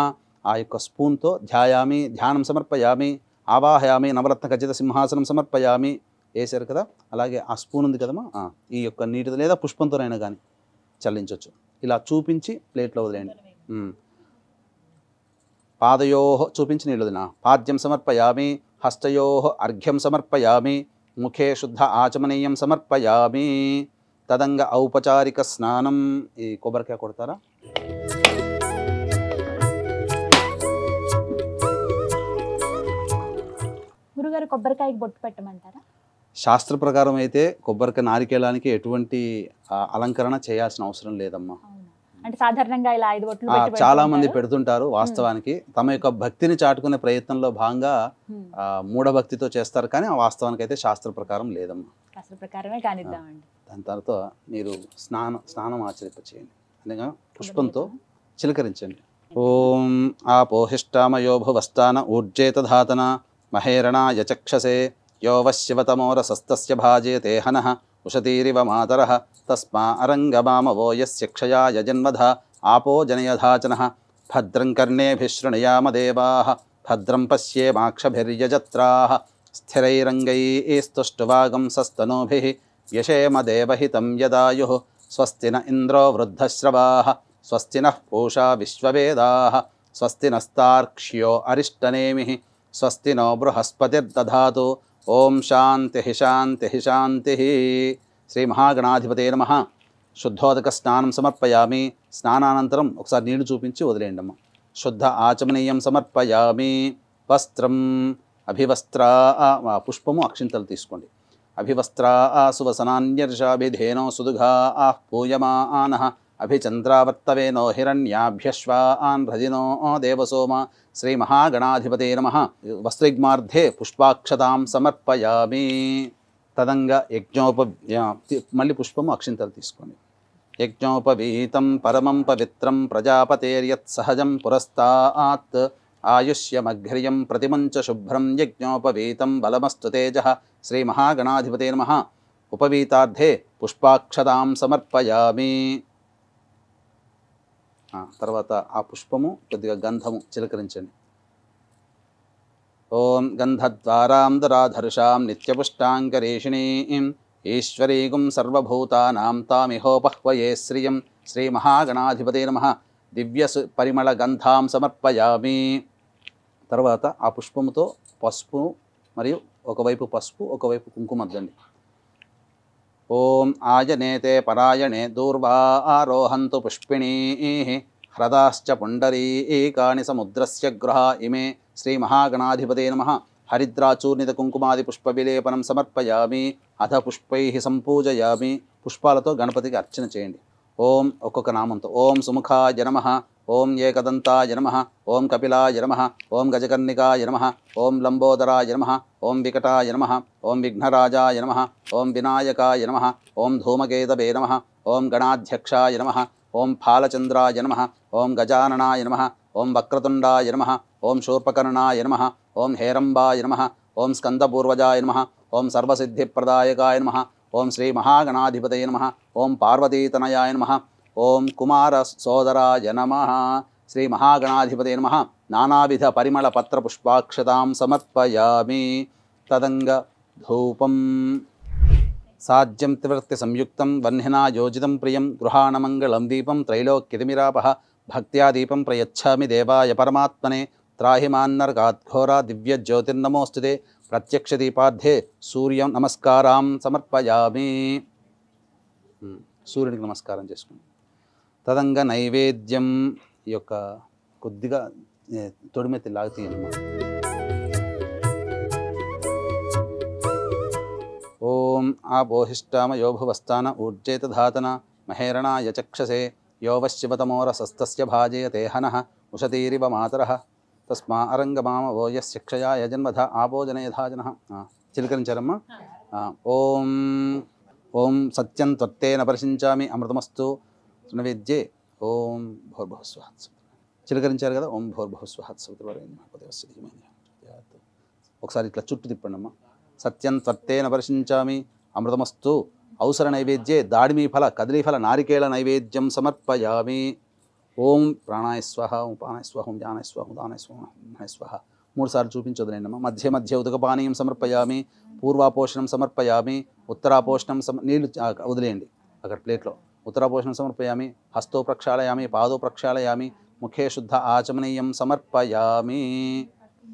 ఆ యొక్క స్పూన్తో ధ్యానం సమర్పయామి, ఆవాహయామి, నవరత్న ఖచ్చిత సింహాసనం సమర్పయామి. వేసారు కదా, అలాగే ఆ స్పూన్ ఉంది కదమ్మా, ఈ యొక్క నీటితో లేదా పుష్పంతోనైనా కానీ చల్లించవచ్చు. ఇలా చూపించి ప్లేట్లో వదిలేయండి. పాదయోః చూపించి నీళ్ళు వదిలిన పాద్యం సమర్పయామి, హస్తయోః అర్ఘ్యం సమర్పయామి, ముఖే శుద్ధ ఆచమనీయం సమర్పయామి. తదంగ ఔపచారిక స్నానం. ఈ కొబ్బరికాయ కొడతారా?
గురుగారు కొబ్బరికాయకి బొట్టు పెట్టమంటారా?
శాస్త్ర ప్రకారం అయితే కొబ్బరికాయ నారికేలానికి ఎటువంటి అలంకరణ చేయాల్సిన అవసరం లేదమ్మా.
అంటే సాధారణంగా ఇలా 5 బొట్లు
చాలా మంది పెడుతుంటారు. వాస్తవానికి తమ యొక్క భక్తిని చాటుకునే ప్రయత్నంలో భాగంగా మూఢభక్తితో చేస్తారు, కానీ వాస్తవానికి అయితే శాస్త్ర ప్రకారం లేదమ్మా.
శాస్త్ర ప్రకారమే కానిద్దామండి.
దాని తర్వాత మీరు స్నానం ఆచరింపచేయండి. అనగా పుష్పంతో చిలకరించండి. ఓం ఆపోహిష్టామయో భువస్థాన ఊర్జేత ధాతన మహేరణాయ చక్షసే యో వశ్యవతమోరసస్తస్య భాజేతే హనః ఉషతీరివ మాతరః తస్మా అరంగమామవో యస్య క్షయాయ జన్మధ ఆపో జనయధాచనః భద్రం కర్ణేభిः శృణుయామ దేవాः భద్రం పశ్యేమాక్షభిర్యజత్రాः స్థిరైరంగైస్తుష్టువాగంసస్తనూభిः వ్యశేమ దేవహితం యదాయుః స్వస్తి న ఇంద్రో వృద్ధశ్రవాः స్వస్తి నః పూషా విశ్వవేదాः స్వస్తి నస్తార్క్ష్యో అరిష్టనేమిః స్వస్తి నో బృహస్పతిర్దధాతు. ఓం శాంతి శాంతి శాంతి. శ్రీ మహాగణాధిపతే నమః. శుద్ధోదక స్నానం సమర్పయామి. స్నానానంతరం ఒకసారి నీళ్లు చూపించి వదిలేయండి అమ్మ. శుద్ధ ఆచమనీయం సమర్పయామి. వస్త్రం అభివస్త్రా పుష్పము అక్షింతలు తీసుకోండి. అభివస్త్రా సువసనాన్యర్షాభిధేనో సుదుఘా పూయమానః అభిచంద్రావర్తవేనో హిరణ్యాభ్యశ్వాన్ భ్రజినో దేవసోమ. శ్రీ మహాగణాధిపతే నమః. వస్త్రిగ్మార్ధే పుష్పాక్షతాం సమర్పయామి. తదంగా మళ్ళీ పుష్పము అక్షింతలు తీసుకోండి. యజ్ఞోపవీతం పరమం పవిత్రం ప్రజాపతేర్యత్ సహజం పురస్తాత్ ఆయుష్యమఘ్రియం ప్రతిమంచ శుభ్రం యజ్ఞోపవీతం బలమస్తు తేజః శ్రీ మహాగణాధిపతే నమః. ఉపవీతార్థే పుష్పాక్షతాం సమర్పయామి. తర్వాత ఆ పుష్పము కొద్దిగా గంధము చిలకరించండి. ఓం గంధద్వారాం దరాధర్షాం నిత్యపుష్టాంకరేషిణీం ఈశ్వరీగుం సర్వభూతానాం తామిహోపహ్వయే శ్రియం శ్రీ మహాగణాధిపతే నమః. దివ్య పరిమళ గంధాం సమర్పయామి. తర్వాత ఆ పుష్పముతో పసుపు మరియు ఒకవైపు పసుపు ఒకవైపు కుంకుమ అద్దండి. ఓం ఆయనేతే పరాయణే దూర్వా ఆరోహంతు పుష్పిణీ హ్రదాశ్చ పుండరీకాని సముద్రస్య గృహ ఇమే శ్రీ మహాగణాధిపతే నమః. హరిద్రాచూర్ణిత కుంకుమాది పుష్ప విలేపనం సమర్పయామి. అథ పుష్పై సంపూజయామి. పుష్పాలతో గణపతికి అర్చన చేయండి. ఓం ఒక్కొక్క నామంతో ఓం సుముఖాయ నమః, ఓం ఏకదంతాయ నమః, ఓం కపిలాయ నమః, ఓం గజకర్ణికాయ నమః, ఓం లంబోదరాయ నమః, ఓం వికటాయ నమః, ఓం విఘ్నరాజాయ నమః, ఓం వినాయకాయ నమః, ఓం ధూమకేతవే నమః, ఓం గణాధ్యక్షాయ నమః, ఓం ఫాలచంద్రాయ నమః, ఓం గజాననాయ నమః, ఓం వక్రతుండాయ నమః, ఓం శూర్పకర్ణాయ నమః, ఓం హేరంబాయ నమః, ఓం స్కందపూర్వజాయ నమః, ఓం సర్వసిద్ధిప్రదాయకాయ నమః, ఓం శ్రీ మహాగణాధిపతయ నమః, ఓం పార్వతీతనయాయ నమః, ఓం కుమార సోదరాయ నమః. శ్రీ మహాగణాధిపతయ నమః. నానావిధ పరిమళ పత్ర పుష్పాక్షతాం సమర్పయామి. తదంగ ధూపం సాజ్యం త్రివృత్తి సంయుక్తం వహ్నినా యోజితం ప్రియం గృహాణమంగళం దీపం త్రైలోక్యతిమిరాపః భక్త్యా దీపం ప్రయచ్ఛామి దేవాయ పరమాత్మనే. త్రాహి మాన్నర్గాద్ఘోరా దివ్య జ్యోతిర్నమోస్తుతే. ప్రత్యక్ష దీపార్థే సూర్యం నమస్కారం సమర్పయామి. సూర్యునికి నమస్కారం చేసుకోండి. తదంగా నైవేద్యం ఈ యొక్క కొద్దిగా తొడిమెత్తి లాగుతీయమ్మా. ఓం ఆపోహిష్టామ యోభువస్థాన ఊర్జేత ధాతన మహేరణాయ చక్షసే యోవశివతమోరసస్తస్య భాజయతే హనః ఉషతీరివ మాతరః తస్మా అరంగమామ ఓయస్య క్షయాయ జన్మధ ఆపోజనయధా జనః. చిలకరించారమ్మా. ఓం ఓం సత్యం త్వత్తేన పరిశించామి అమృతమస్తు నైవేద్యే. ఓం భోర్భువస్వః. చిలకరించారు కదా. ఓం భోర్భువస్వః. ఒకసారి ఇట్లా చుట్టూ తిప్పండి అమ్మా. సత్యం త్వత్తేన పరిశించామి అమృతమస్తు. అవసర నైవేద్యే దాడిమీ ఫల కదలీ ఫల నారికేళ నైవేద్యం సమర్పయామి. ఓం ప్రాణాయ స్వహ, ఓం ప్రాణాయ స్వహ, ఓం జ్ఞానాయ స్వహ, ఓం దానాయ స్వహ, ఓం స్వహ. 3 సార్లు చూపించొద్దులేండమ్మా. మధ్య మధ్య ఉదకపానీయం సమర్పయామి. పూర్వాపోషణం సమర్పయామి. ఉత్తరాపోషణం నీళ్లు వదిలేయండి అక్కడ ప్లేట్లో. ఉత్తరాపోషణం సమర్పయామి. హస్తో ప్రక్షాళయామి, పాదో ప్రక్షాళయామి, ముఖే శుద్ధ ఆచమనీయం సమర్పయామి.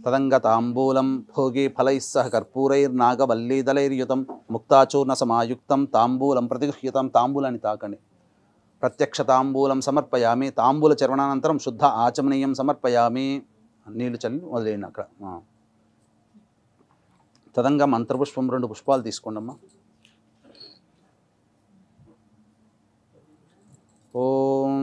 తదంగ తాంబూలం భోగి ఫలైః సహ కర్పూరైర్నాగవల్లీదళైర్యుతం ముక్తాచూర్ణ సమాయుక్తం తాంబూలం ప్రతిగృహ్యతం. తాంబూలాన్ని తాకండి. ప్రత్యక్ష తాంబూలం సమర్పయామి. తాంబూల చర్వణానంతరం శుద్ధ ఆచమనీయం సమర్పయామి. నీళ్లు చల్లి వదిలేయండి అక్కడ. తదంగా మంత్రపుష్పం 2 పుష్పాలు తీసుకోండమ్మా. ఓం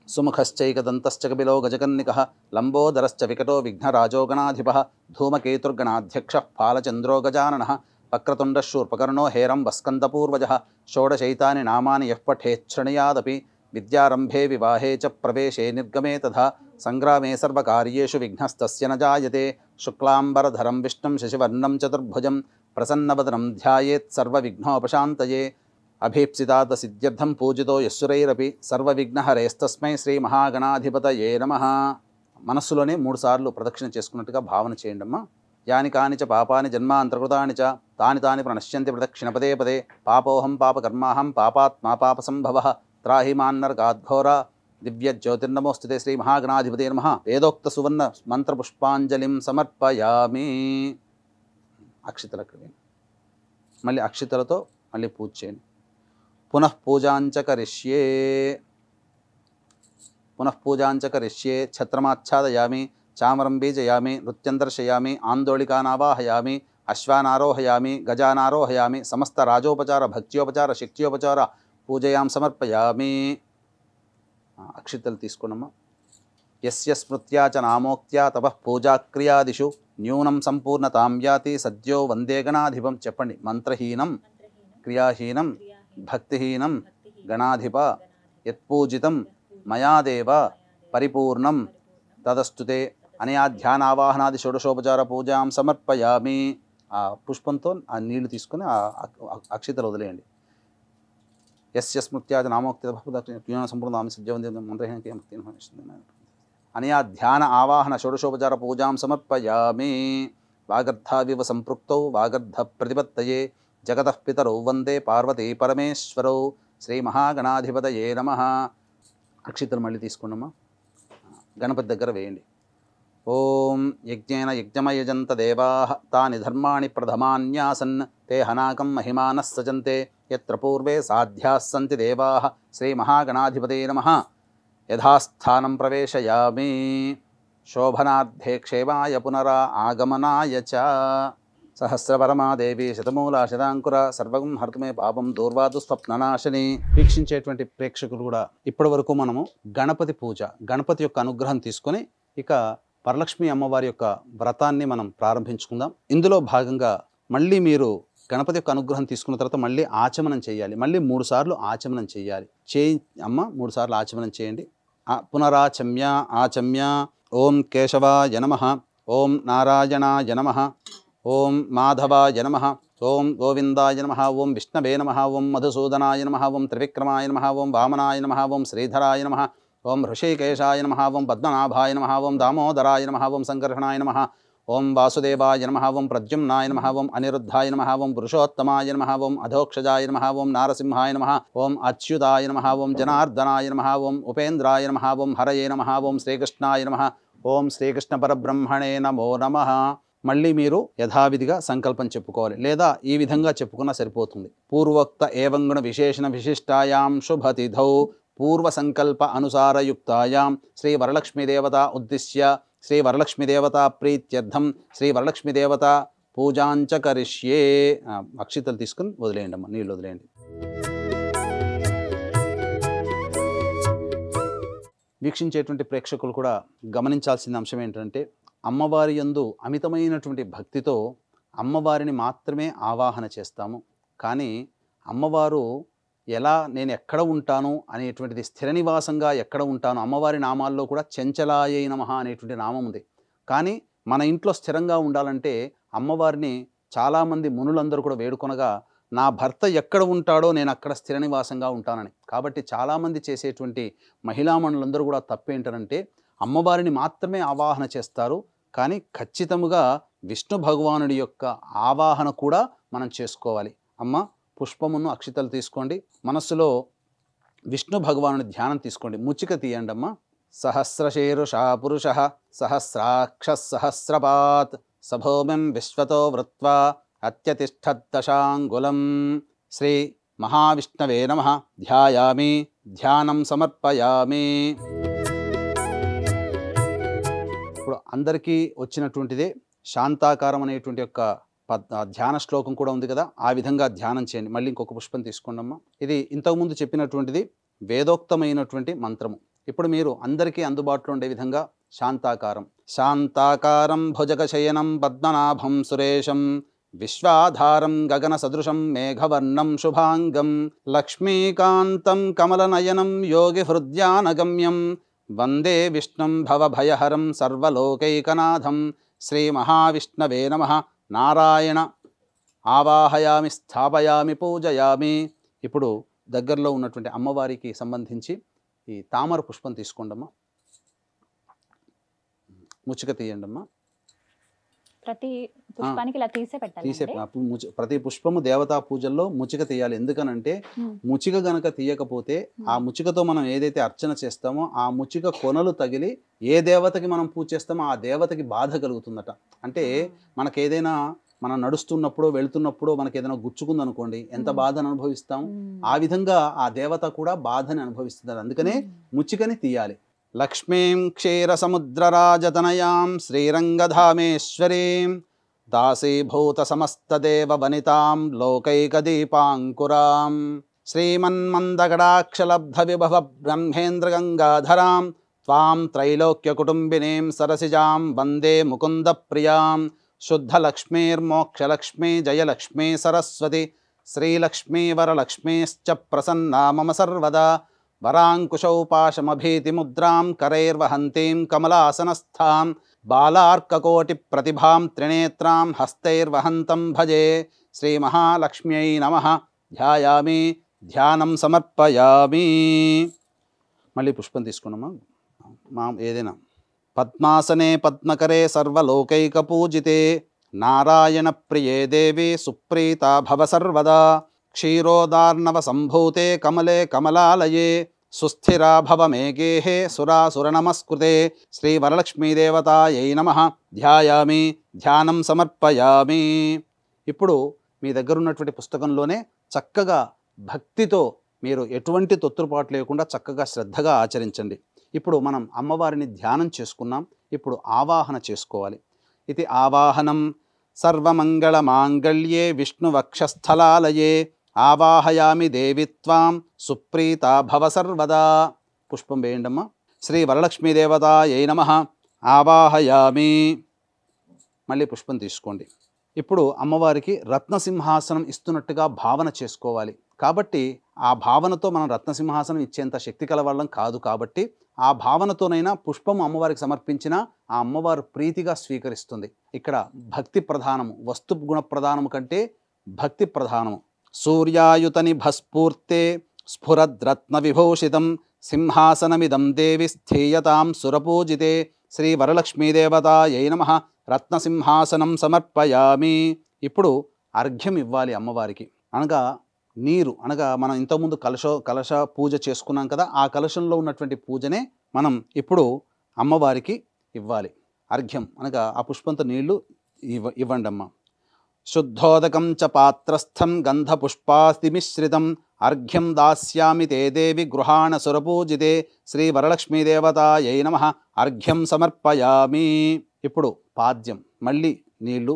సుముఖశ్చైకదంతశ్చ కపిలో గజకర్ణికః లంబోదరశ్చ వికటో విఘ్నరాజో గణాధిపః ధూమకేతుర్గణాధ్యక్షः ఫాలచంద్రో గజాననः వక్రతుండः శూర్పకర్ణో హేరం వస్కందపూర్వజः షోడశైతాని నామాని యః పఠేచ్ఛృణయాదపి విద్యారంభే వివాహే చ ప్రవేశే నిర్గమే తథా సంగ్రామే సర్వకార్యేషు విఘ్నస్తస్య న జాయతే. శుక్లాంబరధరం విష్ణుం శశివర్ణం చతుర్భుజం ప్రసన్నవదనం ధ్యాయేత్ సర్వవిఘ్నోపశాంతయే. అభీప్సితార్థ సిద్ధ్యర్థం పూజితో యస్సురైరపి సర్వవిఘ్నహరేస్తస్మై శ్రీ మహాగణాధిపతయే నమః. మనస్సులోనే 3 సార్లు ప్రదక్షిణ చేసుకున్నట్టుగా భావన చేయండమ్మా. యాని కాని చ పాపాని జన్మాంతర్కృతాని చ తాని తాని ప్రణశ్యంతి ప్రదక్షిణ పదే పదే. పాపోహం పాపకర్మాహం పాపాత్మా పాపసంభవః త్రాహి మాన్నర్గాద్ఘోరా దివ్య జ్యోతిర్నమోస్తుతే శ్రీ మహాగణాధిపతే నమః. వేదోక్త సువర్ణ మంత్రపుష్పాంజలిం సమర్పయామి. అక్షితల క్రమేణ మళ్ళీ అక్షితలతో మళ్ళీ పూజ చేయండి. పునః పూజాంచ కరిష్యే ఛత్రమాచ్ఛాదయామి, చామరం బీజయామి, నృత్యం దర్శయామి, ఆందోళికానావాహయామి, అశ్వానారోహయామి, గజానారోహయామి, సమస్త రాజోపచార భక్త్యోపచార శక్త్యోపచార పూజయాం సమర్పయామి. అక్షితలు తీసుకోండమ్మా. యస్య స్మృత్యా చ నామోక్త్యా తపః పూజాక్రియాదిషు న్యూనం సంపూర్ణతాం యాతి సద్యో వందే గణాధిపం. చెప్పండి. మంత్రహీనం క్రియాహీనం భక్తిహీనం గణాధిప యత్పూజితం మయాదేవ పరిపూర్ణం తదస్తుతే అనయా ధ్యానావాహనాది షోడశోపచార పూజాం సమర్పయామి. ఆ పుష్పంతో ఆ నీళ్లు తీసుకొని ఆ అక్షితలు వదిలేయండి. యస్య స్మృత్యాది నామోక్తి సంపూర్ణ సజ్జవంతి మంత్రహీన అనయా ధ్యాన ఆవాహన షోడశోపచార పూజాం సమర్పయామి. వాగర్ధావివ సంపృక్తౌ వాగర్ధ ప్రతిపత్తయే జగతః పితరౌ వందే పార్వతీ పరమేశ్వరౌ. శ్రీ మహాగణాధిపతయే నమః. అక్షితలు మళ్ళీ తీసుకున్నామా, గణపతి దగ్గర వేయండి. ఓం యజ్ఞేన యజ్ఞమయజంత దేవాః తాని ధర్మాణి ప్రథమాన్యాసన్ తే హనాకం మహిమానః సజంతే యత్ర పూర్వే సాధ్యాః సంతి దేవాః. శ్రీ మహాగణాధిపతయే నమః. యథాస్థానం ప్రవేశయామి. శోభనార్థే క్షేమాయ పునరా ఆగమనాయ చ. సహస్రపరమాదేవి శతమూల శతాంకుర సర్వం హర్తుమే పాపం దూర్వాదు స్వప్ననాశని. వీక్షించేటువంటి ప్రేక్షకులు కూడా ఇప్పటి వరకు మనము గణపతి పూజ, గణపతి యొక్క అనుగ్రహం తీసుకొని ఇక వరలక్ష్మి అమ్మవారి యొక్క వ్రతాన్ని మనం ప్రారంభించుకుందాం. ఇందులో భాగంగా మళ్ళీ మీరు గణపతి యొక్క అనుగ్రహం తీసుకున్న తర్వాత మళ్ళీ ఆచమనం చేయాలి. మళ్ళీ 3 సార్లు ఆచమనం చేయాలి. అమ్మ 3 సార్లు ఆచమనం చేయండి. పునరాచమ్య ఆచమ్య. ఓం కేశవాయ నమః, ఓం నారాయణాయ నమః, ఓం మాధవాయ నమః, ఓం గోవిందాయ నమః, ఓం విష్ణవే నమః, ఓం మధుసూదనాయ నమః, ఓం త్రివిక్రమాయ నమః, ఓం వామనాయ నమః, ఓం శ్రీధరాయ నమః, ఓం హృషికేశాయ నమః, ఓం పద్మనాభాయ నమః, ఓం దామోదరాయ నమః, ఓం సంకర్షణాయ నమః, ఓం వాసుదేవాయ నమః, ఓం ప్రద్యుమ్నాయ నమః, ఓం అనిరుద్ధాయ నమః, ఓం పురుషోత్తమాయ నమః, ఓం అధోక్షజాయ నమః, ఓం నారసింహాయ నమః, ఓం అచ్యుతాయ నమః, ఓం జనార్దనాయ నమః, ఓం ఉపేంద్రాయ నమః, ఓం హరయే నమః, ఓం శ్రీకృష్ణాయ నమః, ఓం శ్రీకృష్ణ పరబ్రహ్మణే నమో నమః. మళ్ళీ మీరు యథావిధిగా సంకల్పం చెప్పుకోవాలి, లేదా ఈ విధంగా చెప్పుకున్నా సరిపోతుంది. పూర్వోక్త ఏవంగుణ విశేషణ విశిష్టాయాం శుభతిథౌ పూర్వ సంకల్ప అనుసారయుక్తాయాం శ్రీ వరలక్ష్మీదేవత ఉద్దిశ్య శ్రీ వరలక్ష్మీదేవత ప్రీత్యర్థం శ్రీ వరలక్ష్మీదేవత పూజాంచ కరిష్యే. అక్షితలు తీసుకుని వదిలేయండి అమ్మ, నీళ్ళు వదిలేయండి. వీక్షించేటువంటి ప్రేక్షకులు కూడా గమనించాల్సిన అంశం ఏంటంటే, అమ్మవారి యందు అమితమైనటువంటి భక్తితో అమ్మవారిని మాత్రమే ఆవాహన చేస్తాము. కానీ అమ్మవారు ఎలా నేను ఎక్కడ ఉంటాను అనేటువంటిది, స్థిర నివాసంగా ఎక్కడ ఉంటాను, అమ్మవారి నామాల్లో కూడా చెంచలాయై నమః అనేటువంటి నామం ఉంది. కానీ మన ఇంట్లో స్థిరంగా ఉండాలంటే అమ్మవారిని చాలామంది మునులందరూ కూడా వేడుకొనగా, నా భర్త ఎక్కడ ఉంటాడో నేను అక్కడ స్థిర నివాసంగా ఉంటానని. కాబట్టి చాలామంది చేసేటువంటి మహిళామణులందరూ కూడా తప్పేంటనంటే అమ్మవారిని మాత్రమే ఆవాహన చేస్తారు, కానీ ఖచ్చితంగా విష్ణు భగవానుడి యొక్క ఆవాహన కూడా మనం చేసుకోవాలి. అమ్మ పుష్పమును అక్షితలు తీసుకోండి, మనస్సులో విష్ణు భగవానుడి ధ్యానం తీసుకోండి. ముచ్చిక తీయండి అమ్మ. సహస్రశీరుషా పురుష సహస్రాక్ష సహస్రపాత్ సభోమిం విశ్వతో వృత్వా అత్యతిష్ఠద్దశాంగులం. శ్రీ మహావిష్ణవే నమః. ధ్యాయామి, ధ్యానం సమర్పయామి. ఇప్పుడు అందరికీ వచ్చినటువంటిదే శాంతాకారం అనేటువంటి యొక్క ధ్యాన శ్లోకం కూడా ఉంది కదా, ఆ విధంగా ధ్యానం చేయండి. మళ్ళీ ఇంకొక పుష్పం తీసుకోండమ్మా. ఇది ఇంతకుముందు చెప్పినటువంటిది వేదోక్తమైనటువంటి మంత్రము. ఇప్పుడు మీరు అందరికీ అందుబాటులో ఉండే విధంగా శాంతాకారం. శాంతాకారం భుజగశయనం పద్మనాభం సురేశం విశ్వాధారం గగన సదృశం మేఘవర్ణం శుభాంగం లక్ష్మీకాంతం కమలనయనం యోగి హృద్యానగమ్యం వందే విష్ణుం భవభయహరం సర్వలోకైకనాథం. శ్రీ మహావిష్ణవే నమః. నారాయణ ఆవాహయామి, స్థాపయామి, పూజయామి. ఇప్పుడు దగ్గరలో ఉన్నటువంటి అమ్మవారికి సంబంధించి ఈ తామర పుష్పం తీసుకోండమ్మా. ముచ్చిక తీయండమ్మా.
ప్రతి పుష్పానికి ఇలా తీసే పెట్టాలి.
ప్రతి పుష్పము దేవతా పూజల్లో ముచ్చిక తీయాలి. ఎందుకనంటే ముచ్చిక గనక తీయకపోతే ఆ ముచ్చికతో మనం ఏదైతే అర్చన చేస్తామో ఆ ముచ్చిక కొనలు తగిలి ఏ దేవతకి మనం పూజ చేస్తామో ఆ దేవతకి బాధ కలుగుతుందట. అంటే మనకేదైనా మనం నడుస్తున్నప్పుడు వెళుతున్నప్పుడు మనకి ఏదైనా గుచ్చుకుంది అనుకోండి, ఎంత బాధను అనుభవిస్తాం, ఆ విధంగా ఆ దేవత కూడా బాధని అనుభవిస్తుంది. అందుకనే ముచ్చికని తీయాలి. లక్ష్మీం క్షీరసముద్రరాజతనయాం శ్రీరంగధామేశ్వరీం దాసీభూత సమస్తదేవ వనితాం లోకైకదీపాంకురాం శ్రీమన్మందగడాక్షలబ్ధ విభవ బ్రహ్మేంద్ర గంగాధరాం త్వాం త్రైలోక్యకుటుంబినీం సరసిజాం వందే ముకుందప్రియాం శుద్ధలక్ష్మీర్మోక్షలక్ష్మీ జయలక్ష్మీ సరస్వతి శ్రీలక్ష్మీ వరలక్ష్మీశ్చ ప్రసన్నా మమ సర్వదా వరాంకుశౌ పాశమభీతిముద్రాం కరైర్వహంతీం కమలాసనస్థాం బాలార్కకోటి ప్రతిభాం త్రినేత్రాం హస్తైర్వహంతం భజే శ్రీమహాలక్ష్మ్యై నమః ధ్యాయామి ధ్యానం సమర్పయామి. మళ్ళీ పుష్పం తీసుకున్నామా ఏదైనా. పద్మాసనే పద్మకరే సర్వలోకైకపూజితే నారాయణ ప్రియే దేవి సుప్రీతా భవ సర్వదా క్షీరోదార్ణవ సంభూతే కమలే కమలాలయే సుస్థిరా భవ మే గేహే సురాసుర నమస్కృతే శ్రీవరలక్ష్మీదేవతాయై నమః ధ్యాయామి ధ్యానం సమర్పయామి. ఇప్పుడు మీ దగ్గర ఉన్నటువంటి పుస్తకంలోనే చక్కగా భక్తితో మీరు ఎటువంటి తొత్తుపాటు లేకుండా చక్కగా శ్రద్ధగా ఆచరించండి. ఇప్పుడు మనం అమ్మవారిని ధ్యానం చేసుకున్నాం. ఇప్పుడు ఆవాహన చేసుకోవాలి. ఇది ఆవాహనం సర్వమంగళ మాంగళ్యే విష్ణువక్షస్థలాలయే ఆవాహయామి దేవిత్వాం సుప్రీతా భవ సర్వదా. పుష్పం వేయండమ్మా. శ్రీ వరలక్ష్మీదేవతాయై నమః ఆవాహయామి. మళ్ళీ పుష్పం తీసుకోండి. ఇప్పుడు అమ్మవారికి రత్నసింహాసనం ఇస్తున్నట్టుగా భావన చేసుకోవాలి. కాబట్టి ఆ భావనతో మనం రత్నసింహాసనం ఇచ్చేంత శక్తి కలవాళ్ళం కాదు. కాబట్టి ఆ భావనతోనైనా పుష్పం అమ్మవారికి సమర్పించిన ఆ అమ్మవారు ప్రీతిగా స్వీకరిస్తుంది. ఇక్కడ భక్తి ప్రధానము, వస్తు గుణ ప్రధానము కంటే భక్తి ప్రధానము. సూర్యాయుతని భస్ఫూర్తే స్ఫురద్రత్న విభూషితం సింహాసనమిదం దేవి స్థీయతాం సురపూజితే శ్రీ వరలక్ష్మీదేవతాయై నమః రత్నసింహాసనం సమర్పయామి. ఇప్పుడు అర్ఘ్యం ఇవ్వాలి అమ్మవారికి. అనగా నీరు, అనగా మనం ఇంతకుముందు కలశ పూజ చేసుకున్నాం కదా, ఆ కలశంలో ఉన్నటువంటి పూజనే మనం ఇప్పుడు అమ్మవారికి ఇవ్వాలి. అర్ఘ్యం అనగా ఆ పుష్పంతో నీళ్లు ఇవ్వండి అమ్మ. శుద్ధోదకం చ పాత్రస్థం గంధపుష్పాస్తిమిశ్రితం అర్ఘ్యం దాస్యామి తే దేవి గృహాణ సురపూజితే శ్రీ వరలక్ష్మీదేవతాయై నమః అర్ఘ్యం సమర్పయామి. ఇప్పుడు పాద్యం, మళ్ళీ నీళ్లు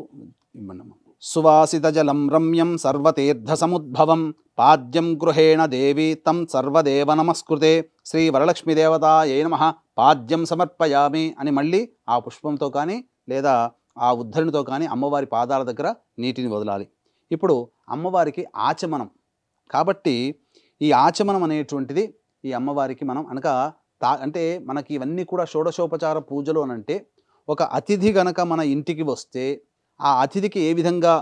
ఇవ్వండి. సువాసిత జలం రమ్యం సర్వతీర్థ సముద్భవం పాద్యం గృహేణ దేవి తం సర్వదేవ నమస్కృతే శ్రీ వరలక్ష్మీదేవతాయై నమః పాద్యం సమర్పయామి అని మళ్ళీ ఆ పుష్పంతో కానీ లేదా ఆ ఉద్ధరణితో కానీ అమ్మవారి పాదాల దగ్గర నీటిని వదలాలి. ఇప్పుడు అమ్మవారికి ఆచమనం. కాబట్టి ఈ ఆచమనం అనేటువంటిది ఈ అమ్మవారికి మనం అనగా అంటే మనకి ఇవన్నీ కూడా షోడశోపచార పూజలు అనంటే ఒక అతిథి గనక మన ఇంటికి వస్తే ఆ అతిథికి ఏ విధంగా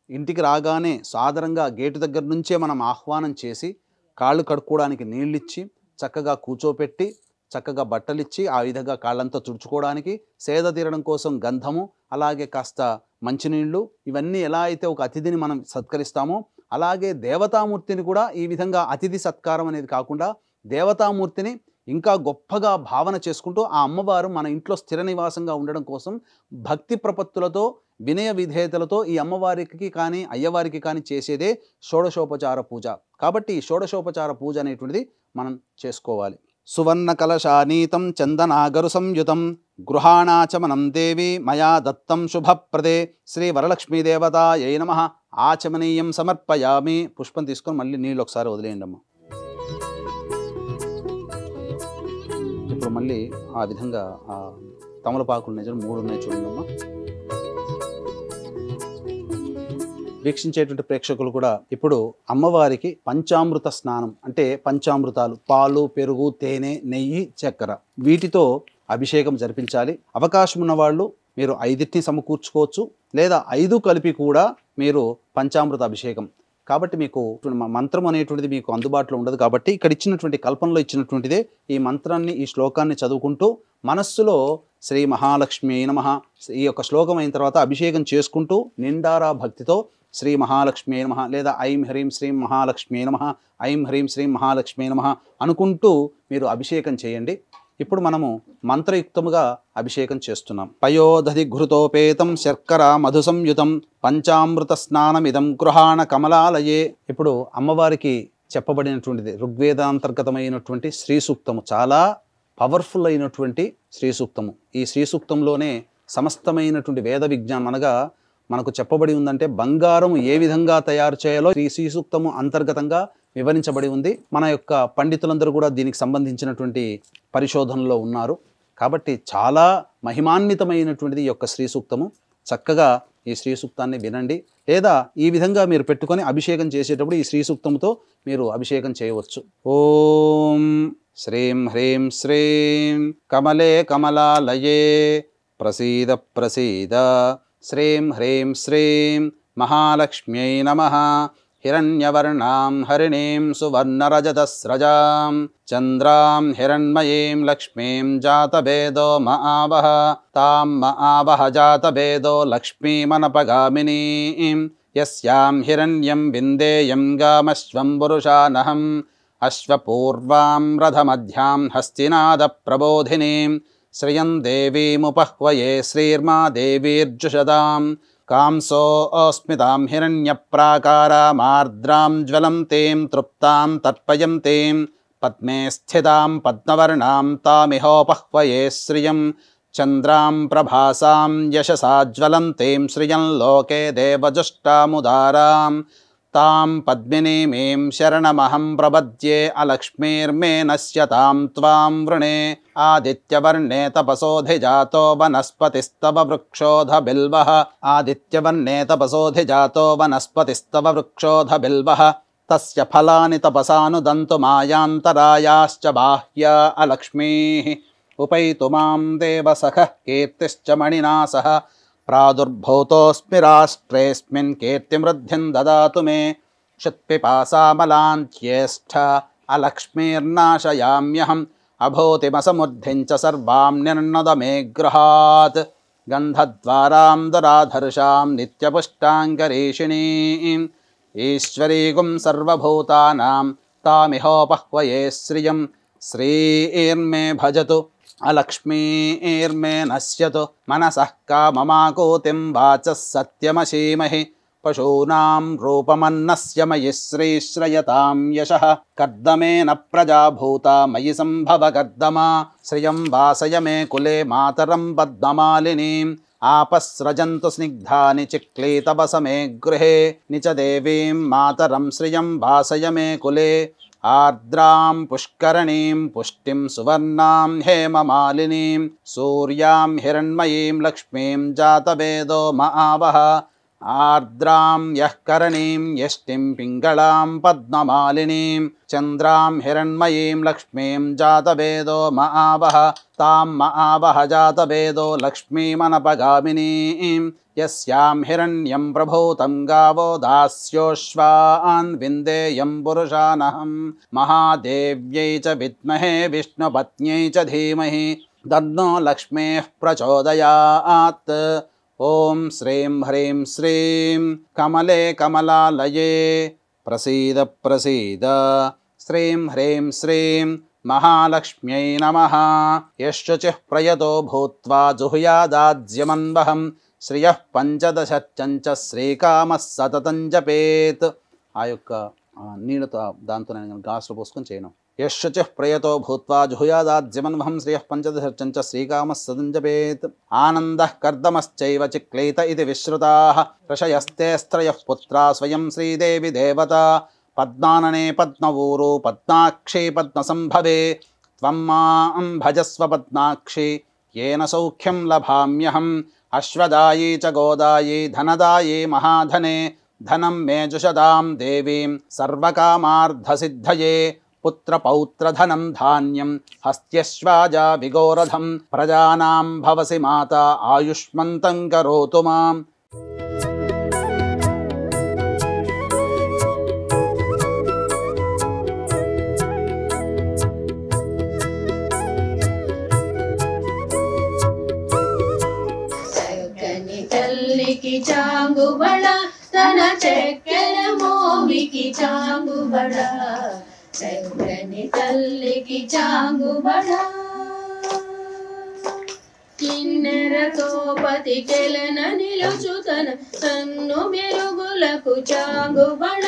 ఇంటికి రాగానే సాదరంగా గేటు దగ్గర నుంచే మనం ఆహ్వానం చేసి కాళ్ళు కడుక్కోవడానికి నీళ్ళిచ్చి చక్కగా కూర్చోపెట్టి చక్కగా బట్టలిచ్చి ఆ విధంగా కాళ్ళంతా తుడుచుకోవడానికి సేద తీరడం కోసం గంధము అలాగే కాస్త మంచినీళ్ళు ఇవన్నీ ఎలా అయితే ఒక అతిథిని మనం సత్కరిస్తామో అలాగే దేవతామూర్తిని కూడా ఈ విధంగా అతిథి సత్కారం అనేది కాకుండా దేవతామూర్తిని ఇంకా గొప్పగా భావన చేసుకుంటూ ఆ అమ్మవారు మన ఇంట్లో స్థిర నివాసంగా ఉండడం కోసం భక్తి ప్రపత్తులతో వినయ విధేయతలతో ఈ అమ్మవారికి కానీ అయ్యవారికి కానీ చేసేదే షోడశోపచార పూజ. కాబట్టి ఈ షోడశోపచార పూజ అనేటువంటిది మనం చేసుకోవాలి. సువర్ణ కలశానీతం చందనాగరు సంయుతం గృహాణాచమనం దేవి మయా దత్తం శుభప్రదే శ్రీ వరలక్ష్మీదేవతాయై నమః ఆచమనీయం సమర్పయామి. పుష్పం తీసుకొని మళ్ళీ నీళ్ళు ఒకసారి వదిలేయండి అమ్మ. ఇప్పుడు మళ్ళీ ఆ విధంగా తమలపాకులు నిజం 3 ఉన్నాయి చూడండమ్మా. వీక్షించేటువంటి ప్రేక్షకులు కూడా ఇప్పుడు అమ్మవారికి పంచామృత స్నానం అంటే పంచామృతాలు పాలు, పెరుగు, తేనె, నెయ్యి, చక్కెర వీటితో అభిషేకం జరిపించాలి. అవకాశం ఉన్న వాళ్ళు మీరు 5ని సమకూర్చుకోవచ్చు లేదా 5 కలిపి కూడా మీరు పంచామృత అభిషేకం. కాబట్టి మీకు మంత్రం అనేటువంటిది మీకు అందుబాటులో ఉండదు. కాబట్టి ఇక్కడ ఇచ్చినటువంటి కల్పనలో ఇచ్చినటువంటిదే ఈ మంత్రాన్ని ఈ శ్లోకాన్ని చదువుకుంటూ మనస్సులో శ్రీ మహాలక్ష్మి నమః ఈ యొక్క శ్లోకం అయిన తర్వాత అభిషేకం చేసుకుంటూ నిండారా భక్తితో శ్రీ మహాలక్ష్మి నమః లేదా ఐం హ్రీం శ్రీం మహాలక్ష్మి నమః ఐం హ్రీం శ్రీం మహాలక్ష్మి నమః అనుకుంటూ మీరు అభిషేకం చేయండి. ఇప్పుడు మనము మంత్రయుక్తముగా అభిషేకం చేస్తున్నాం. పయోదధి ఘృతోపేతం శర్కర మధు సంయుతం పంచామృత స్నానమిదం గృహాణ కమలాలయే. ఇప్పుడు అమ్మవారికి చెప్పబడినటువంటిది ఋగ్వేదాంతర్గతమైనటువంటి శ్రీ సూక్తము, చాలా పవర్ఫుల్ అయినటువంటి శ్రీ సూక్తము. ఈ శ్రీ సూక్తంలోనే సమస్తమైనటువంటి వేద విజ్ఞానం అనగా మనకు చెప్పబడి ఉందంటే బంగారం ఏ విధంగా తయారు చేయాలో ఈ శ్రీ సూక్తము అంతర్గతంగా వివరించబడి ఉంది. మన యొక్క పండితులందరూ కూడా దీనికి సంబంధించినటువంటి పరిశోధనలో ఉన్నారు. కాబట్టి చాలా మహిమాన్వితమైనటువంటిది ఈ యొక్క శ్రీ సూక్తము. చక్కగా ఈ శ్రీ సూక్తాన్ని వినండి, లేదా ఈ విధంగా మీరు పెట్టుకొని అభిషేకం చేసేటప్పుడు ఈ శ్రీ సూక్తంతో మీరు అభిషేకం చేయవచ్చు. ఓం శ్రీం హ్రీం శ్రీం కమలే కమలాలయే ప్రసీద ప్రసీద శ్రీం హ్రీం శ్రీం మహాలక్ష్మ్యై నమః. హిరణ్యవర్ణాం హరిణీం సువర్ణరజతస్రజాం చంద్రాం హిరణ్మయీం లక్ష్మీం జాతభేదో మఆవహ తాం మఆవహ జాతభేదో లక్ష్మీమనపగామినీం యస్యాం హిరణ్యం విందేయం గామశ్వం పురుషానహం అశ్వపూర్వాం రథమధ్యాం హస్తినాద ప్రబోధినీం శ్రియం దేవీముపహ్వయే శ్రీర్మా దేవీర్జుషదాం కాంసోऽస్మితాం హిరణ్యప్రాకారామార్ద్రాం జ్వలంతీం తృప్తాం తర్పయంతీం పద్మే స్థితాం పద్మవర్ణాం తామిహోపహ్వయే శ్రియం చంద్రాం ప్రభాసాం యశసా జ్వలంతీం శ్రియం లోకే దేవజుష్టాముదారాం తాం పద్మినీమీం శరణమహం ప్రపద్యే అలక్ష్మీర్మే నశ్యతాం త్వాం వృణే ఆదిత్యవర్ణే తపసోధిజాతో వనస్పతిస్తవ వృక్షోధ బిల్వః ఆదిత్యవర్ణే తపసోధిజాతో వనస్పతిస్తవ వృక్షోధ బిల్వః తస్య ఫలాని తపసానుదంతు మాయాంతరాయాశ్చ బాహ్యా అలక్ష్మీః ఉపైతు మాం దేవసఖః కీర్తిశ్చ మణినా సహ ప్రాదుర్భూతోస్మి రాష్ట్రేస్మిన్ కీర్తిమృద్ధిం దదాతు మే షత్పిపాసామలాంత్యేష్ఠ అలక్ష్మీర్నాశయామ్యహం అభూతిమసముద్ధం చ సర్వాం నిర్ణద మే గృహాత్ గంధద్వారాం దురాధర్షాం నిత్యపుష్టాంగరీషిణీం ఈశ్వరీగుం సర్వభూతానాం తామిహోపహ్వయే శ్రియం శ్రీర్మే భజతు అలక్ష్మీర్మే నశ్యతు మనసః కామమాకూతిం వాచः సత్యమశీమహి పశూనాం రూపమన్నస్య మయి శ్రీశ్రయతాం యశః కర్దమేన ప్రజాభూతా మయి సంభవ కర్దమా శ్రియం వాసయ మే కులే మాతరం పద్మమాలినీం ఆపస్రజంతు స్నిగ్ధాని చిక్లీతవస మే గృహే నిచ దేవీం మాతరం శ్రియం వాసయ మే కులే ఆర్ద్రాం పుష్కరణీం పుష్టిం సువర్ణాం హేమమాలినీం సూర్యాం హిరణ్మయీం లక్ష్మీం జాతభేదో మఆవహ ఆర్ద్రాం యః కరణీం యష్టిం పింగళాం పద్మమాలినీం చంద్రాం హిరణ్మయీం లక్ష్మీం జాతభేదో మఆవహ తాం మఆవహ జాతభేదో లక్ష్మీమనపగామినీం యస్యాం హిరణ్యం ప్రభూతం గావో దాస్యోశ్వాన్ విందేయం పురుషానహం మహాదేవ్యై చ విద్మహే విష్ణుపత్న్యై చ ధీమహి తన్నో లక్ష్మీః ప్రచోదయాత్. ఓం శ్రీం హ్రీం శ్రీం కమలే కమలాలయే ప్రసీద ప్రసీద శ్రీం హ్రీం శ్రీం మహాలక్ష్మ్యై నమః. యశ్శుచిః ప్రయతో భూత్వా జుహుయాదాజ్యమన్వహం శ్రియః పంచదశచ్చంచ శ్రీకామः సతతం జపేత్. ఆ యొక్క నీళ్ళతో దాంతో నేను గ్లాసులో పోసుకొని చేయను. యశ్శుచిః ప్రయతో భూత్వా జుహుయాదాజ్యమన్వహం శ్రియః పంచదశచ్చంచ శ్రీకామः సతతం జపేత్. ఆనందః కర్దమశ్చైవ చిక్లీత ఇది విశ్రుతాః ఋషయస్తే స్త్రయః పుత్రా స్వయం శ్రీదేవి దేవతా పద్మాననే పద్మవూరు పద్మాక్షి పద్మసంభవే త్వం మాం భజస్వ పద్మాక్షి येन सौख्यं लभाम्यहम् अश्वदायी च गोदायी धनदायी महाधने धनं मे जुषदां देवीं सर्वकामार्धसिद्धये पुत्रपौत्रधनं धान्यं हस्त्यश्वाजा विगोरधं प्रजानां भवसि माता आयुष्मन्तं करोतु माम्.
చాంగుబడ తన చెక్కెల మోవికి చాంగుబడ చెక్కని తల్లికి చాంగుబడ కిన్నెరతో పతికెలన నిలుచుతన తన్ను మెరుగులకు చాంగుబడ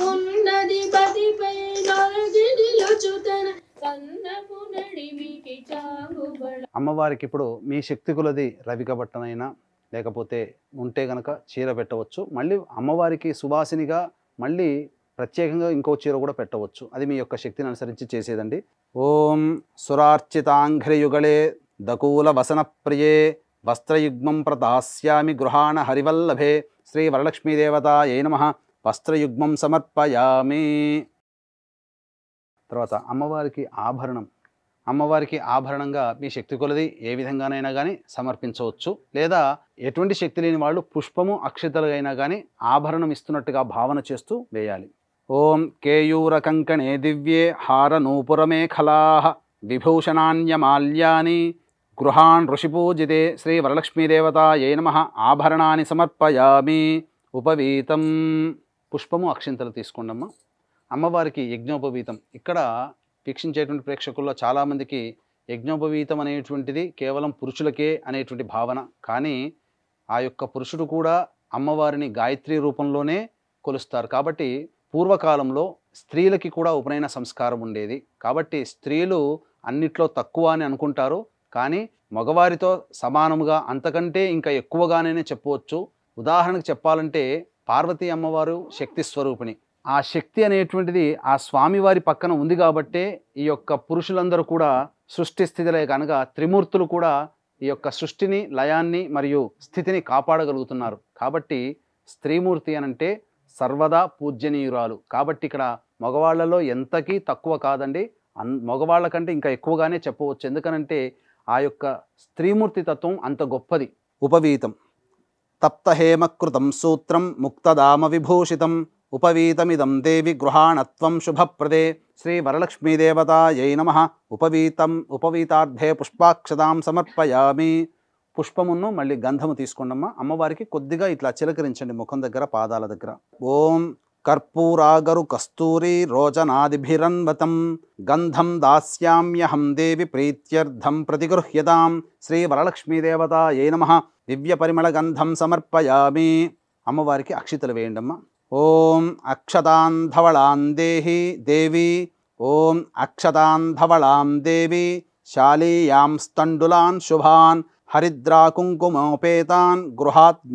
ఉన్నది పతిపై నొలగి నిలుచుతన కన్నపు నడిమికి చాంగుబడ.
అమ్మవారికి ఇప్పుడు మీ శక్తి కొలది రవిక బట్టనైనా లేకపోతే ఉంటే గనక చీర పెట్టవచ్చు. మళ్ళీ అమ్మవారికి సువాసినిగా మళ్ళీ ప్రత్యేకంగా ఇంకో చీర కూడా పెట్టవచ్చు. అది మీ యొక్క శక్తిని అనుసరించి చేసేదండి. ఓం సురార్చితాంఘ్రియుగళే దకూల వసన ప్రియే వస్త్రయుగ్మం ప్రదాస్యామి గృహాణ హరివల్లభే శ్రీ వరలక్ష్మీదేవతాయై నమః వస్త్రయుగ్మం సమర్పయామి. తర్వాత అమ్మవారికి ఆభరణంగా మీ శక్తి కొలది ఏ విధంగానైనా కానీ సమర్పించవచ్చు. లేదా ఎటువంటి శక్తి లేని వాళ్ళు పుష్పము అక్షతలు అయినా కానీ ఆభరణం ఇస్తున్నట్టుగా భావన చేస్తూ వేయాలి. ఓం కేయూర కంకణే దివ్యే హార నూపురమేఖలా విభూషణాన్యమాల్యాని గృహాన్ ఋషిపూజితే శ్రీ వరలక్ష్మీదేవతాయై నమః ఆభరణాన్ని సమర్పయామి. ఉపవీతం పుష్పము అక్షింతలు తీసుకోండమ్మా. అమ్మవారికి యజ్ఞోపవీతం. ఇక్కడ వీక్షించేటువంటి ప్రేక్షకుల్లో చాలామందికి యజ్ఞోపవీతం అనేటువంటిది కేవలం పురుషులకే అనేటువంటి భావన. కానీ ఆ యొక్క పురుషుడు కూడా అమ్మవారిని గాయత్రి రూపంలోనే కొలుస్తారు. కాబట్టి పూర్వకాలంలో స్త్రీలకి కూడా ఉపనయన సంస్కారం ఉండేది. కాబట్టి స్త్రీలు అన్నిట్లో తక్కువ అని అనుకుంటారు. కానీ మగవారితో సమానముగా అంతకంటే ఇంకా ఎక్కువగానే చెప్పవచ్చు. ఉదాహరణకు చెప్పాలంటే పార్వతీ అమ్మవారు శక్తి స్వరూపిణి. ఆ శక్తి అనేటువంటిది ఆ స్వామివారి పక్కన ఉంది కాబట్టే ఈ యొక్క పురుషులందరూ కూడా సృష్టి స్థితిలే కనుక త్రిమూర్తులు కూడా ఈ యొక్క సృష్టిని, లయాన్ని మరియు స్థితిని కాపాడగలుగుతున్నారు. కాబట్టి స్త్రీమూర్తి అనంటే సర్వదా పూజ్యనీయురాలు. కాబట్టి ఇక్కడ మగవాళ్లలో ఎంతకీ తక్కువ కాదండి, మగవాళ్ళ కంటే ఇంకా ఎక్కువగానే చెప్పవచ్చు. ఎందుకనంటే ఆ యొక్క స్త్రీమూర్తి తత్వం అంత గొప్పది. ఉపవీతం తప్తహేమకృతం సూత్రం ముక్తదామ విభూషితం ఉపవీతమిదం దేవి గృహాణత్వం శుభప్రదే శ్రీ వరలక్ష్మీదేవతాయై నమః ఉపవీతార్థే పుష్పాక్షతాం సమర్పయామి. పుష్పమును మళ్ళీ గంధము తీసుకోండమ్మా. అమ్మవారికి కొద్దిగా ఇట్లా చిలకరించండి ముఖం దగ్గర, పాదాల దగ్గర. ఓం కర్పూరాగరు కస్తూరి రోచనాదిభిరన్వతం గంధం దాస్యామ్యహం దేవి ప్రీత్యర్థం ప్రతిగృహ్యతాం శ్రీ వరలక్ష్మీదేవతాయై నమః దివ్య పరిమళ గంధం సమర్పయామి. అమ్మవారికి అక్షితలు వేయండమ్మా. ఓం అక్షతాన్ ధవళాం దేహి దేవి ఓం అక్షతాన్ ధవళాం దేవి శాలీయాం స్థండులాన్ శుభాన్ హరిద్రా కుంకుమోపేతాన్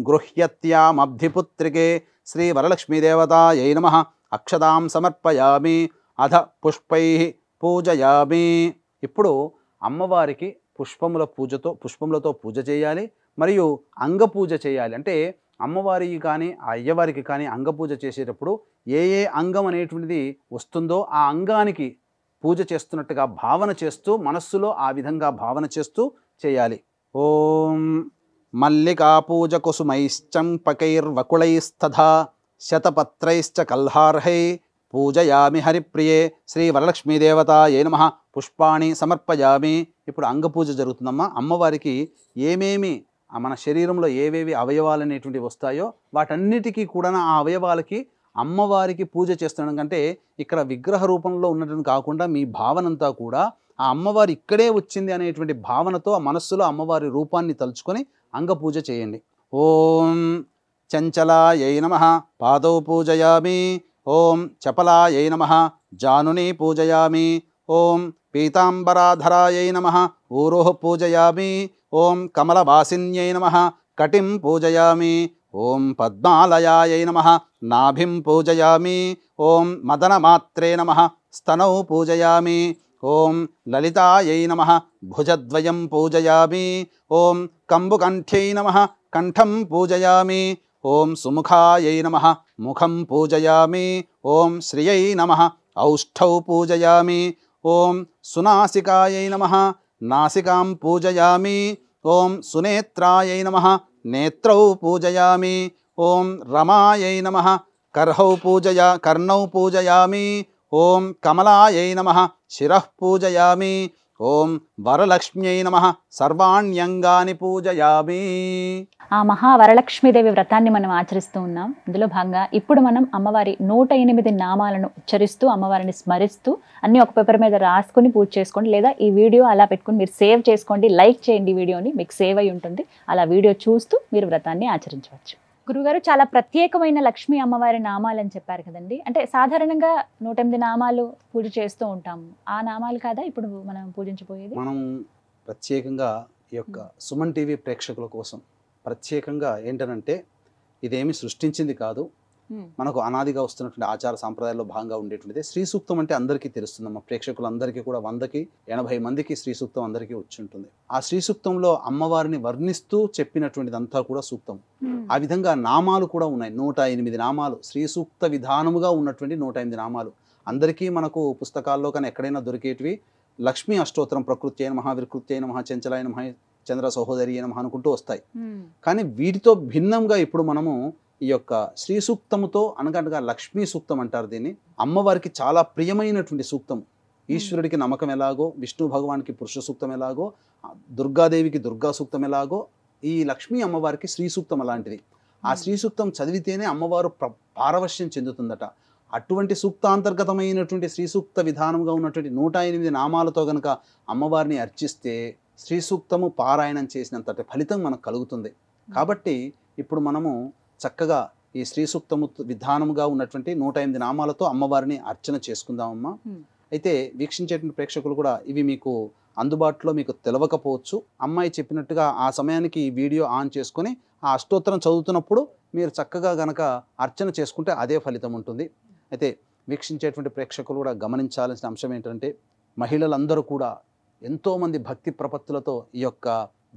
గృహ్యత్యామబ్ధిపుత్రికే శ్రీ వరలక్ష్మీదేవతాయై నమః అక్షతాం సమర్పయామి అధ పుష్పై పూజయామి. ఇప్పుడు అమ్మవారికి పుష్పములతో పూజ చేయాలి, మరియు అంగపూజ చేయాలి. అంటే అమ్మవారికి కానీ అయ్యవారికి కానీ అంగపూజ చేసేటప్పుడు ఏ అంగం అనేటువంటిది వస్తుందో ఆ అంగానికి పూజ చేస్తున్నట్టుగా భావన చేస్తూ మనస్సులో ఆ విధంగా భావన చేస్తూ చేయాలి. ఓం మల్లికా పూజ కుసుమైశ్చంపకైర్వకుళైస్తథా శతపత్రైశ్చ కల్హార్హై పూజయామి హరిప్రియే శ్రీ వరలక్ష్మీదేవతాయై నమః పుష్పాణి సమర్పయామి. ఇప్పుడు అంగపూజ జరుగుతుందమ్మా. అమ్మవారికి ఏమేమి మన శరీరంలో ఏవేవి అవయవాలు అనేటువంటివి వస్తాయో వాటన్నిటికీ కూడా ఆ అవయవాలకి అమ్మవారికి పూజ చేస్తుండడం కంటే ఇక్కడ విగ్రహ రూపంలో ఉన్నటువంటి కాకుండా మీ భావనంతా కూడా ఆ అమ్మవారి ఇక్కడే వచ్చింది అనేటువంటి భావనతో ఆ మనస్సులో అమ్మవారి రూపాన్ని తలుచుకొని అంగపూజ చేయండి. ఓం చంచలాయై నమః పాదౌ పూజయామి. ఓం చపలాయై నమః జానుని పూజయామి. ఓం పీతాంబరాధరాయై నమః ఊరోః పూజయామి. ఓం కమలవాసిన్యై నమః కటిం పూజయామి. ఓం పద్మాలయాయై నమః నాభిం పూజయామి. ఓం మదనమాత్రే నమః స్తనౌ పూజయామి. ఓం లలితాయై నమః భుజద్వయం పూజయామి. ఓం కంబుకంఠ్యై నమః కంఠం పూజయామి. ఓం సుముఖాయై నమః ముఖం పూజయామి. ఓం శ్రియై నమః ఔష్ఠౌ పూజయామి. ఓం సునాసికాయై నమః నాసికాం పూజయామి. ఓం సునేత్రాయై నమః నేత్రౌ పూజయామి. ఓం రమాయై నమః కర్ణౌ పూజయామి. ఓం కమలాయై నమః శిరః పూజయామి. ఓం వరలక్ష్మ్యై నమః సర్వాణ్యంగాని పూజయామి.
ఆ మహా వరలక్ష్మీదేవి వ్రతాన్ని మనం ఆచరిస్తూ ఉన్నాం. అందులో భాగంగా ఇప్పుడు మనం అమ్మవారి 108 నామాలను ఉచ్చరిస్తూ అమ్మవారిని స్మరిస్తూ అన్ని ఒక పేపర్ మీద రాసుకొని పూజ చేసుకోండి. లేదా ఈ వీడియో అలా పెట్టుకుని మీరు సేవ్ చేసుకోండి, లైక్ చేయండి. వీడియోని మీకు సేవ్ అయి ఉంటుంది. అలా వీడియో చూస్తూ మీరు వ్రతాన్ని ఆచరించవచ్చు. గురుగారు, చాలా ప్రత్యేకమైన లక్ష్మీ అమ్మవారి నామాలని చెప్పారు కదండి. అంటే సాధారణంగా 108 నామాలు పూజ చేస్తూ ఉంటాము. ఆ నామాలు కాదా ఇప్పుడు మనం పూజించబోయేది?
మనం ప్రత్యేకంగా ఈ యొక్క సుమన్ టీవీ ప్రేక్షకుల కోసం ప్రత్యేకంగా ఏంటనంటే ఇదేమి సృష్టించింది కాదు, మనకు అనాదిగా వస్తున్నటువంటి ఆచార సాంప్రదాయాల్లో భాగంగా ఉండేటువంటిది. శ్రీ సూక్తం అంటే అందరికీ తెలుస్తుందమ్మా, ప్రేక్షకులందరికీ కూడా 100కి 80 మందికి శ్రీ సూక్తం అందరికీ వచ్చి ఉంటుంది. ఆ శ్రీ సూక్తంలో అమ్మవారిని వర్ణిస్తూ చెప్పినటువంటిదంతా కూడా సూక్తం. ఆ విధంగా నామాలు కూడా ఉన్నాయి, 108 నామాలు, శ్రీ సూక్త విధానముగా ఉన్నటువంటి 108 నామాలు. అందరికీ మనకు పుస్తకాల్లో కానీ ఎక్కడైనా దొరికేటివి లక్ష్మీ అష్టోత్తరం, ప్రకృతి అయిన మహా, వికృతి అయిన మహా, చంచలాయన మహా, చంద్ర సహోదరి అయిన మహా అనుకుంటూ వస్తాయి. కానీ వీటితో భిన్నంగా ఇప్పుడు మనము ఈ యొక్క శ్రీ సూక్తముతో అనగా లక్ష్మీ సూక్తం అంటారు దీన్ని. అమ్మవారికి చాలా ప్రియమైనటువంటి సూక్తం. ఈశ్వరుడికి నమ్మకం ఎలాగో, విష్ణు భగవానికి పురుష సూక్తం ఎలాగో, దుర్గాదేవికి దుర్గా సూక్తం ఎలాగో, ఈ లక్ష్మీ అమ్మవారికి శ్రీ సూక్తం అలాంటిది. ఆ శ్రీ సూక్తం చదివితేనే అమ్మవారు పారవశ్యం చెందుతుందట. అటువంటి సూక్తాంతర్గతమైనటువంటి శ్రీ సూక్త విధానంగా ఉన్నటువంటి 108 నామాలతో గనక అమ్మవారిని అర్చిస్తే శ్రీ సూక్తము పారాయణం చేసినంతటి ఫలితం మనకు కలుగుతుంది. కాబట్టి ఇప్పుడు మనము చక్కగా ఈ శ్రీ సూక్తము విధానముగా ఉన్నటువంటి 108 నామాలతో అమ్మవారిని అర్చన చేసుకుందామమ్మా. అయితే వీక్షించేటువంటి ప్రేక్షకులు కూడా ఇవి మీకు అందుబాటులో మీకు తెలవకపోవచ్చు. అమ్మాయి చెప్పినట్టుగా ఆ సమయానికి ఈ వీడియో ఆన్ చేసుకొని ఆ అష్టోత్తరం చదువుతున్నప్పుడు మీరు చక్కగా గనక అర్చన చేసుకుంటే అదే ఫలితం ఉంటుంది. అయితే వీక్షించేటువంటి ప్రేక్షకులు కూడా గమనించాల్సిన అంశం ఏంటంటే, మహిళలందరూ కూడా ఎంతోమంది భక్తి ప్రపత్తులతో ఈ యొక్క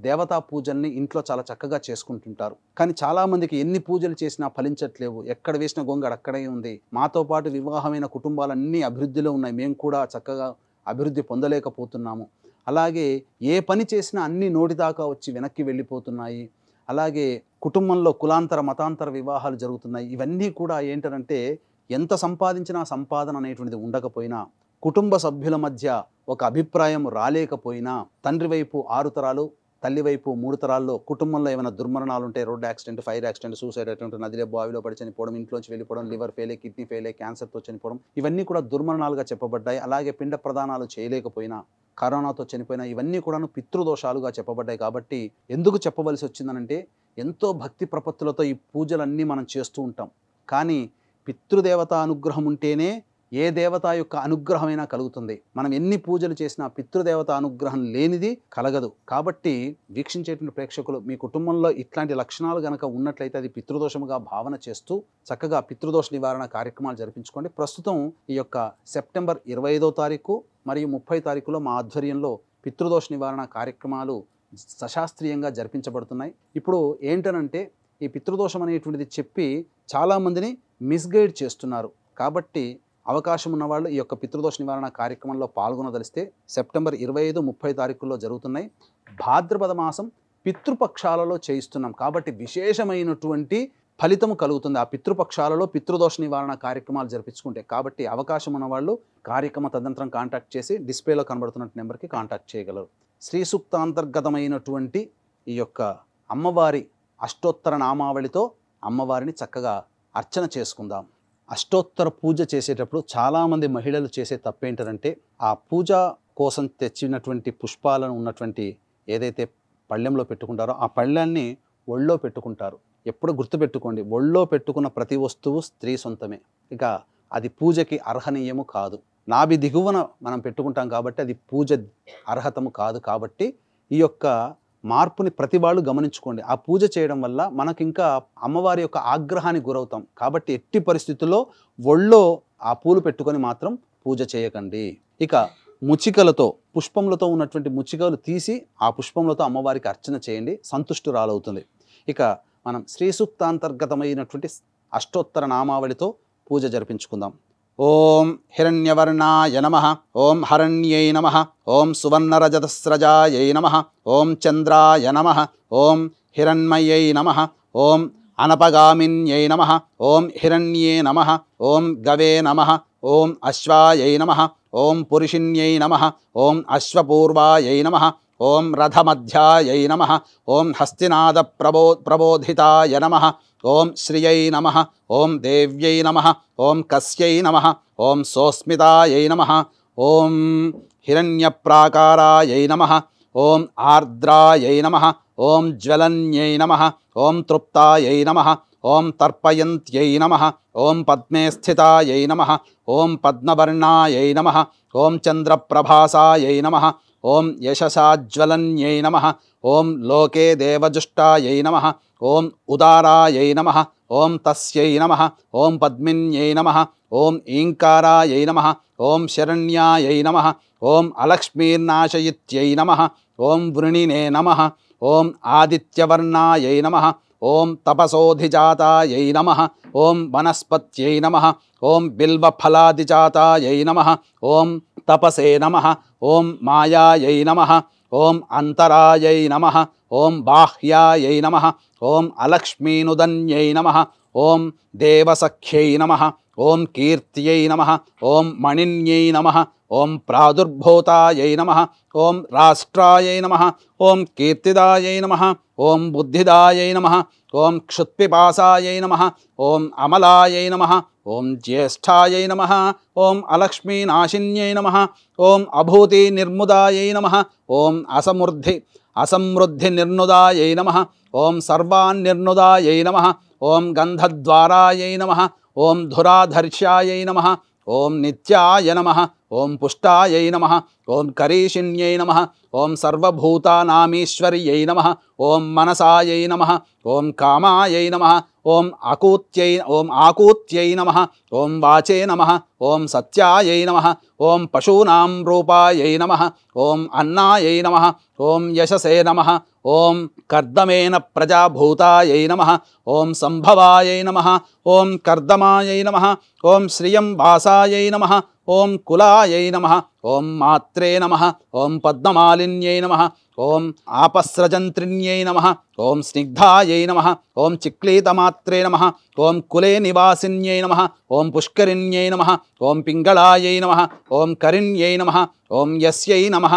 దేవతా పూజల్ని ఇంట్లో చాలా చక్కగా చేసుకుంటుంటారు. కానీ చాలామందికి ఎన్ని పూజలు చేసినా ఫలించట్లేవు. ఎక్కడ వేసిన గొంగడు అక్కడే ఉంది. మాతో పాటు వివాహమైన కుటుంబాలన్నీ అభివృద్ధిలో ఉన్నాయి, మేము కూడా చక్కగా అభివృద్ధి పొందలేకపోతున్నాము. అలాగే ఏ పని చేసినా అన్నీ నోటి దాకా వచ్చి వెనక్కి వెళ్ళిపోతున్నాయి. అలాగే కుటుంబంలో కులాంతర మతాంతర వివాహాలు జరుగుతున్నాయి. ఇవన్నీ కూడా ఏంటంటే, ఎంత సంపాదించినా సంపాదన అనేటువంటిది ఉండకపోయినా, కుటుంబ సభ్యుల మధ్య ఒక అభిప్రాయం రాలేకపోయినా, తండ్రి వైపు 6 తరాలు, తల్లి వైపు 3 తరాల్లో కుటుంబంలో ఏమైనా దుర్మరణాలు ఉంటే, road accident, fire accident, suicide attempt, నదిలో బావిలో పడి చనిపోవడం, ఇంట్లోంచి వెళ్ళిపోవడం, లివర్ ఫెయిల్, కిడ్నీ ఫెయిల్, క్యాన్సర్తో చనిపోవడం, ఇవన్నీ కూడా దుర్మరణాలుగా చెప్పబడ్డాయి. అలాగే పిండ ప్రదానాలు చేయలేకపోయినా, కరోనాతో చనిపోయినా, ఇవన్నీ కూడాను పితృదోషాలుగా చెప్పబడ్డాయి. కాబట్టి ఎందుకు చెప్పవలసి వచ్చిందనంటే, ఎంతో భక్తి ప్రపత్తులతో ఈ పూజలన్నీ మనం చేస్తూ ఉంటాం. కానీ పితృదేవత అనుగ్రహం ఉంటేనే ఏ దేవత యొక్క అనుగ్రహమైనా కలుగుతుంది. మనం ఎన్ని పూజలు చేసినా పితృదేవత అనుగ్రహం లేనిది కలగదు. కాబట్టి వీక్షించేటువంటి ప్రేక్షకులు మీ కుటుంబంలో ఇట్లాంటి లక్షణాలు గనక ఉన్నట్లయితే అది పితృదోషముగా భావన చేస్తూ చక్కగా పితృదోష నివారణ కార్యక్రమాలు జరిపించుకోండి. ప్రస్తుతం ఈ యొక్క సెప్టెంబర్ 25వ తారీఖు మరియు 30 తారీఖులో మా ఆధ్వర్యంలో పితృదోష నివారణ కార్యక్రమాలు సశాస్త్రీయంగా జరిపించబడుతున్నాయి. ఇప్పుడు ఏంటనంటే, ఈ పితృదోషం అనేటువంటిది చెప్పి చాలామందిని మిస్గైడ్ చేస్తున్నారు. కాబట్టి అవకాశం ఉన్నవాళ్ళు ఈ యొక్క పితృదోష నివారణ కార్యక్రమంలో పాల్గొనదలిస్తే సెప్టెంబర్ 25, 30 తారీఖుల్లో జరుగుతున్నాయి. భాద్రపద మాసం పితృపక్షాలలో చేయిస్తున్నాం. కాబట్టి విశేషమైనటువంటి ఫలితము కలుగుతుంది ఆ పితృపక్షాలలో పితృదోష నివారణ కార్యక్రమాలు జరిపించుకుంటే. కాబట్టి అవకాశం ఉన్నవాళ్ళు కార్యక్రమ తదనంతరం కాంటాక్ట్ చేసి డిస్ప్లేలో కనబడుతున్న నెంబర్కి కాంటాక్ట్ చేయగలరు. శ్రీ సూక్తాంతర్గతమైనటువంటి ఈ యొక్క అమ్మవారి అష్టోత్తర నామావళితో అమ్మవారిని చక్కగా అర్చన చేసుకుందాం. అష్టోత్తర పూజ చేసేటప్పుడు చాలామంది మహిళలు చేసే తప్పేంటంటే, ఆ పూజ కోసం తెచ్చినటువంటి పుష్పాలను ఉన్నటువంటి ఏదైతే పళ్ళెంలో పెట్టుకుంటారో ఆ పళ్ళాన్ని ఒళ్ళో పెట్టుకుంటారు. ఎప్పుడు గుర్తుపెట్టుకోండి, ఒళ్ళో పెట్టుకున్న ప్రతి వస్తువు స్త్రీ సొంతమే. ఇక అది పూజకి అర్హనీయము కాదు. నాభి దిగువన మనం పెట్టుకుంటాం కాబట్టి అది పూజ అర్హతము కాదు. కాబట్టి ఈ యొక్క మార్పుని ప్రతి వాళ్ళు గమనించుకోండి. ఆ పూజ చేయడం వల్ల మనకి ఇంకా అమ్మవారి యొక్క ఆగ్రహానికి గురవుతాం. కాబట్టి ఎట్టి పరిస్థితుల్లో ఒళ్ళో ఆ పూలు పెట్టుకొని మాత్రం పూజ చేయకండి. ఇక ముచికలతో, పుష్పములతో ఉన్నటువంటి ముచికలు తీసి ఆ పుష్పములతో అమ్మవారికి అర్చన చేయండి, సంతుష్టురాలవుతుంది. ఇక మనం శ్రీ సూక్తాంతర్గతమైనటువంటి అష్టోత్తర నామావళితో పూజ జరిపించుకుందాం. ఓం హిరణ్యవర్ణాయ నమః, ఓం హరణ్యై నమః, ఓం సువర్ణరజతస్రజాయై నమః, ఓం చంద్రాయ నమః, ఓం హిరణ్మయై నమః, ఓం అనపగామిన్యై నమః, ఓం హిరణ్యే నమః, ఓం గవే నమః, ఓం అశ్వాయై నమః, ఓం పురుషిణ్యై నమః, ఓం అశ్వపూర్వాయై నమః, ఓం రథమధ్యాయై నమః, ఓం హస్తినాద ప్రబోధితాయ నమః, ఓం శ్రియై నమః, ఓం దేవ్యై నమః, ఓం కస్యై నమః, ఓం సోస్మితాయై నమః, ఓం హిరణ్యప్రాకారాయై నమః, ఓం ఆర్ద్రాయై నమః, ఓం జ్వలన్యై నమః, ఓం తృప్తాయై నమః, ఓం తర్పయంత్యై నమః, ఓం పద్మే స్థితాయై నమః, ఓం పద్మవర్ణాయై నమః, ఓం చంద్రప్రభాసాయై నమః, ఓం యశసాజ్వలన్యై నమః, ఓం లోకే దేవజుష్టాయై నమః ఓం ఉదారాయై నమః ఓం తస్యై నమః ఓం పద్మిన్యై నమః ఓం ఈంకారాయై నమః ఓం శరణ్యాయై నమః ఓం అలక్ష్మీర్నాశయిత్యై నమః ఓం వృణినే నమః ఓం ఆదిత్యవర్ణాయై నమః ఓం తపసోధిజాతాయై నమః ఓం వనస్పత్యై నమః ఓం బిల్వఫలాదిజాతాయై నమః ఓం తపసే నమః ఓం మాయాయై నమః ఓం అంతరాయై నమః ఓం బాహ్యాయై నమః ఓం అలక్ష్మీనుదన్యై నమః ఓం దేవసఖ్యై నమః ఓం కీర్త్యై నమః ఓం మణిన్యై నమః ఓం ప్రాదుర్భూతాయై నమః ఓం రాష్ట్రాయై నమః ఓం కీర్తిదాయై నమః ఓం బుద్ధిదాయై నమః ఓం క్షుత్పిపాసాయై నమః ఓం అమలాయై నమః ఓం జ్యేష్ఠాయై నమః ఓం అలక్ష్మీనాశిన్యై నమః ఓం అభూతి నిర్ముదాయై నమః ఓం అసమృద్ధి నిర్నుదాయై నమః ఓం సర్వాన్నిర్నుదాయై నమః ఓం గంధద్వారాయై నమః ఓం ధురాధర్ష్యాయై నమః ఓం నిత్యాయ నమః ఓం పుష్టాయై నమః ఓం కరీషిణ్యై నమః ఓం సర్వభూతానామీశ్వర్యై నమః ఓం మనసాయై నమః ఓం కామాయై నమః ఓం ఆకూత్యై నమః ఓం వాచే నమః ఓం సత్యాయై నమః ఓం పశూనాం రూపాయై నమః ఓం అన్నాయై నమః ఓం యశసే నమః ఓం కర్దమేన ప్రజాభూతాయై నమః ఓం సంభవాయై నమః ఓం కర్దమాయై నమః ఓం శ్రియం వాసాయై నమః ఓం కులాయై నమః ఓం మాత్రే నమః ఓం పద్మమాలిన్యై నమః ఓం ఆపస్రజంత్రిణ్యై నమః ఓం స్నిగ్ధాయై నమః ఓం చిక్లీతమాత్రే నమః ఓం కులే నివాసిన్యై నమః ఓం పుష్కరిణ్యై నమః ఓం పింగళాయై నమః ఓం కరిణ్యై నమః ఓం యస్యై నమః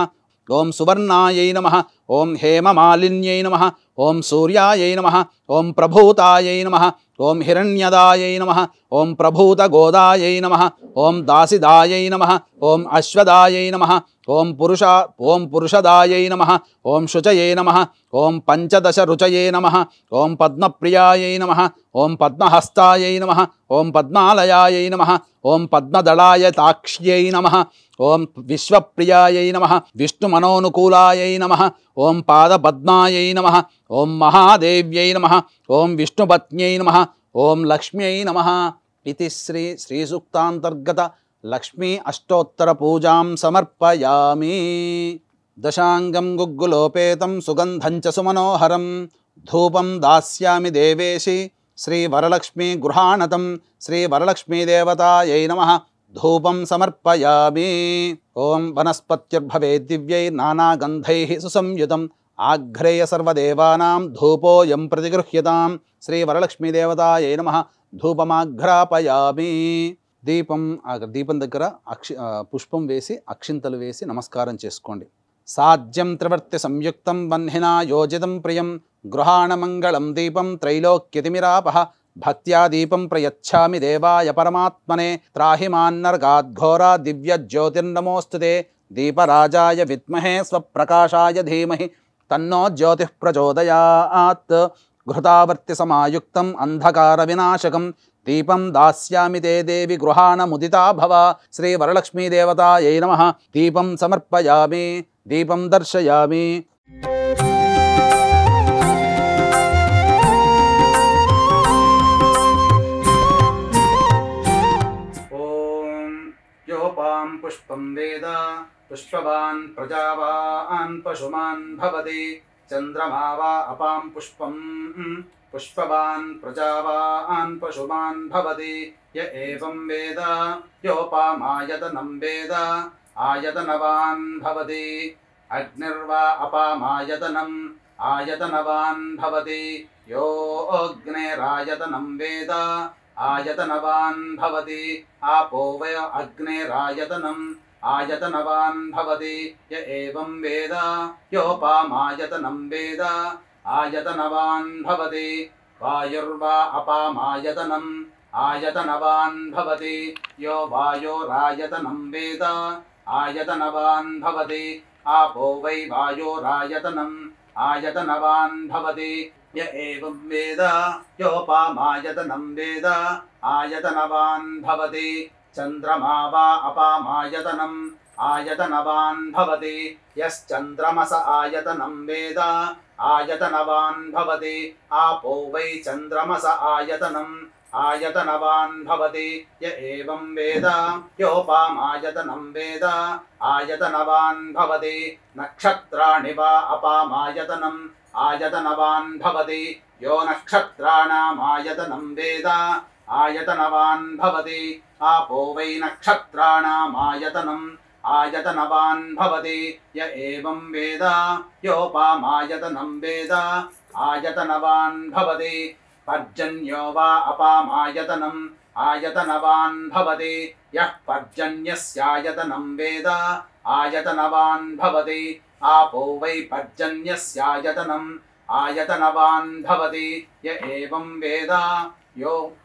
ఓం సువర్ణాయై నమః ఓం హేమమాలిన్యై నమః ఓం సూర్యాయై నమః ఓం ప్రభూతాయై నమః ఓం హిరణ్యదాయై నమః ఓం ప్రభూతగోదాయై నమః ఓం దాసిదాయై నమః ఓం అశ్వదాయై నమః ఓం పురుషదాయై నమః ఓం శుచయే నమః ఓం పంచదశ రుచయే నమః ఓం పద్మప్రియాయై నమః ఓం పద్మహస్తాయై నమః ఓం పద్మాలయాయై నమః ఓం పద్మదళాయతాక్ష్యై నమః ఓం విశ్వప్రియాయై నమః విష్ణుమనోనుకూలాయై నమః ఓం పాదపద్మాయై నమః ఓం మహాదేవ్యై నమః ఓం విష్ణుపత్న్యై నమః ఓం లక్ష్మ్యై నమః ఇతి శ్రీ సూక్తాంతర్గత లక్ష్మీ అష్టోత్తర పూజాం సమర్పయామి. దశాంగం గుగ్గులోపేతం సుగంధం చ సుమనోహరం ధూపం దాస్యామి దేవేశి శ్రీ వరలక్ష్మీ గృహాణతం శ్రీ వరలక్ష్మీ దేవతాయై నమః ధూపం సమర్పయామి. ఓం వనస్పత్యుర్భవేద్ దివ్యై నానాగంధైః సుసంయుతం ఆఘ్రేయ సర్వదేవానాం ధూపోయం ప్రతిగృహ్యతాం శ్రీ వరలక్ష్మీ దేవతాయై నమః ధూపమాఘ్రాపయామి. దీపం దగ్గర పుష్పం వేసి అక్షింతలు వేసి నమస్కారం చేసుకోండి. సాధ్యం త్రివర్తి సంయుక్తం వహ్నినా యోజితం ప్రియం గృహాణమంగళం దీపం త్రైలోక్యతిమిరాపః భక్త్యా దీపం ప్రయచ్ఛామి దేవాయ పరమాత్మనే త్రాహి మాన్నర్గాద్ఘోరా దివ్య జ్యోతిర్నమోస్తుతే దీపరాజాయ విద్మహే స్వప్రకాశాయ ధీమహి తన్నో జ్యోతిః ప్రచోదయాత్. ఘృతావర్తి సమాయుక్తం అంధకార వినాశకం దీపం దాస్యామి తే దేవి గృహాణముదితా భవ శ్రీ వరలక్ష్మీ దేవతాయై నమః దీపం సమర్పయామి. దీపం దర్శయామి. ఓం యోపాం పుష్పం వేద పుష్పవాన్ ప్రజావాన్ పశుమాన్ భవతి చంద్రమా వా అపాం పుష్పం పుష్పవాన్ ప్రజావాన్ పశుమాన్ భవతి య ఏవం వేద యోపామాయతనం వేద ఆయతనవాన్ భవతి అగ్నిర్వా అపామాయతనం ఆయతనవాన్ భవతి యో అగ్నేరాయతనం వేద ఆయతనవాన్ భవతి ఆపో వై అగ్నేరాయతనం ఆయతనవాన్ భవతి య ఏవం వేద యోపామాయతనం వేద ఆయతనవాన్ భవతి వాయుర్వా అపామాయతనం ఆయతనవాన్ భవతి యో వాయోరాయతనం వేద ఆయతనవాన్ భవతి ఆపో వై వాయోరాయతనం ఆయతనవాన్ భవతి య ఏవం వేద యోపామాయతనం వేద ఆయతనవాన్ భవతి చంద్రమా వా అపామాయతనం ఆయతనవాన్ భవతి యశ్చంద్రమస ఆయతనం వేద ఆయతనవాన్ భవతి ఆపో వై చంద్రమస ఆయతనం ఆయతనవాన్ భవతి య ఏవం వేద యోపామాయతనం వేద ఆయతనవాన్ భవతి నక్షత్రాణి వా అపామాయతనం ఆయతనవాన్ భవతి యో నక్షత్రాణామాయతనం వేద ఆయతనవాన్ భవతి ఆపో వై నక్షత్రాణామాయతనం ఆయతనవాన్ భవతి య ఏవం వేద యోపామాయతనం వేద ఆయతనవాన్ భవతి పర్జన్యో వా అపామాయతనం ఆయతనవాన్ భవతి యః పర్జన్యస్యాయతనం వేద ఆయతనవాన్ భవతి ఆపో వై పర్జన్యస్యాయతనం ఆయతనవాన్ భవతి య ఏవం వేద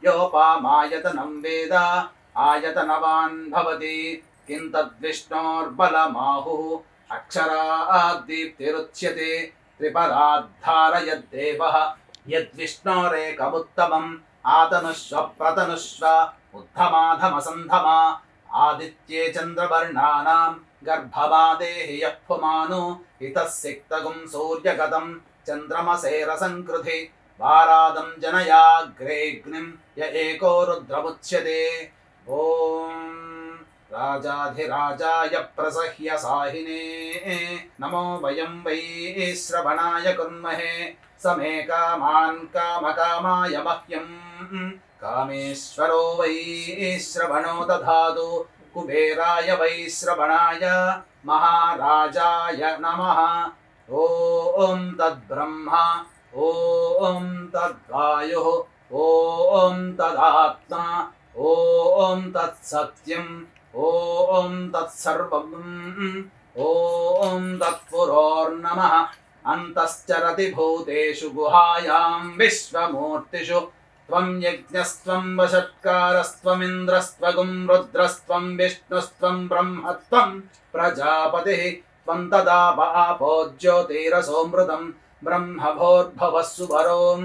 యోపామాయతనం వేద ఆయతనవాన్ భవతి కిం తద్విష్ణోర్బలమాహుః అక్షరాద్దీప్తిరుచ్యతే త్రిపదాద్ధారయద్దేవః యద్విష్ణోరేకముత్తమం ఆతనుష్వ ప్రతనుష్వ ఉద్ధమాధమసంధమా ఆదిత్యే చంద్రవర్ణానాం గర్భవాదేహి యః పుమాను ఇతః సిక్తగుం సూర్యగతం చంద్రమసేరసంకృధి వారాదం జనయాగ్రేగ్నిం య ఏకో రుద్రముచ్యతే ఓం రాజాధిరాజాయ ప్రసహ్య సాహినే నమో వయం వై శ్రవణాయ కుర్మహే సమే కామాన్ కామకామాయ మహ్యం కామేశ్వరో వై శ్రవణో దధాతు కుబేరాయ వై శ్రవణాయ మహారాజాయ నమః ఓం తద్బ్రహ్మ ఓం తద్వాయుః ఓం తదాత్మా ఓం తత్సత్యం ఓం తత్సర్వం ఓం తత్పురోర్నమః అంతశ్చరతి భూతేషు గుహాయాం విశ్వమూర్తిషు త్వం యజ్ఞస్త్వం వషట్కారస్త్వమింద్రస్త్వగుం రుద్రస్త్వం విష్ణుస్త్వం బ్రహ్మత్వం ప్రజాపతిః త్వం తదా పాపో జ్యోతిరసోమృతం బ్రహ్మభోర్భవః సువరోం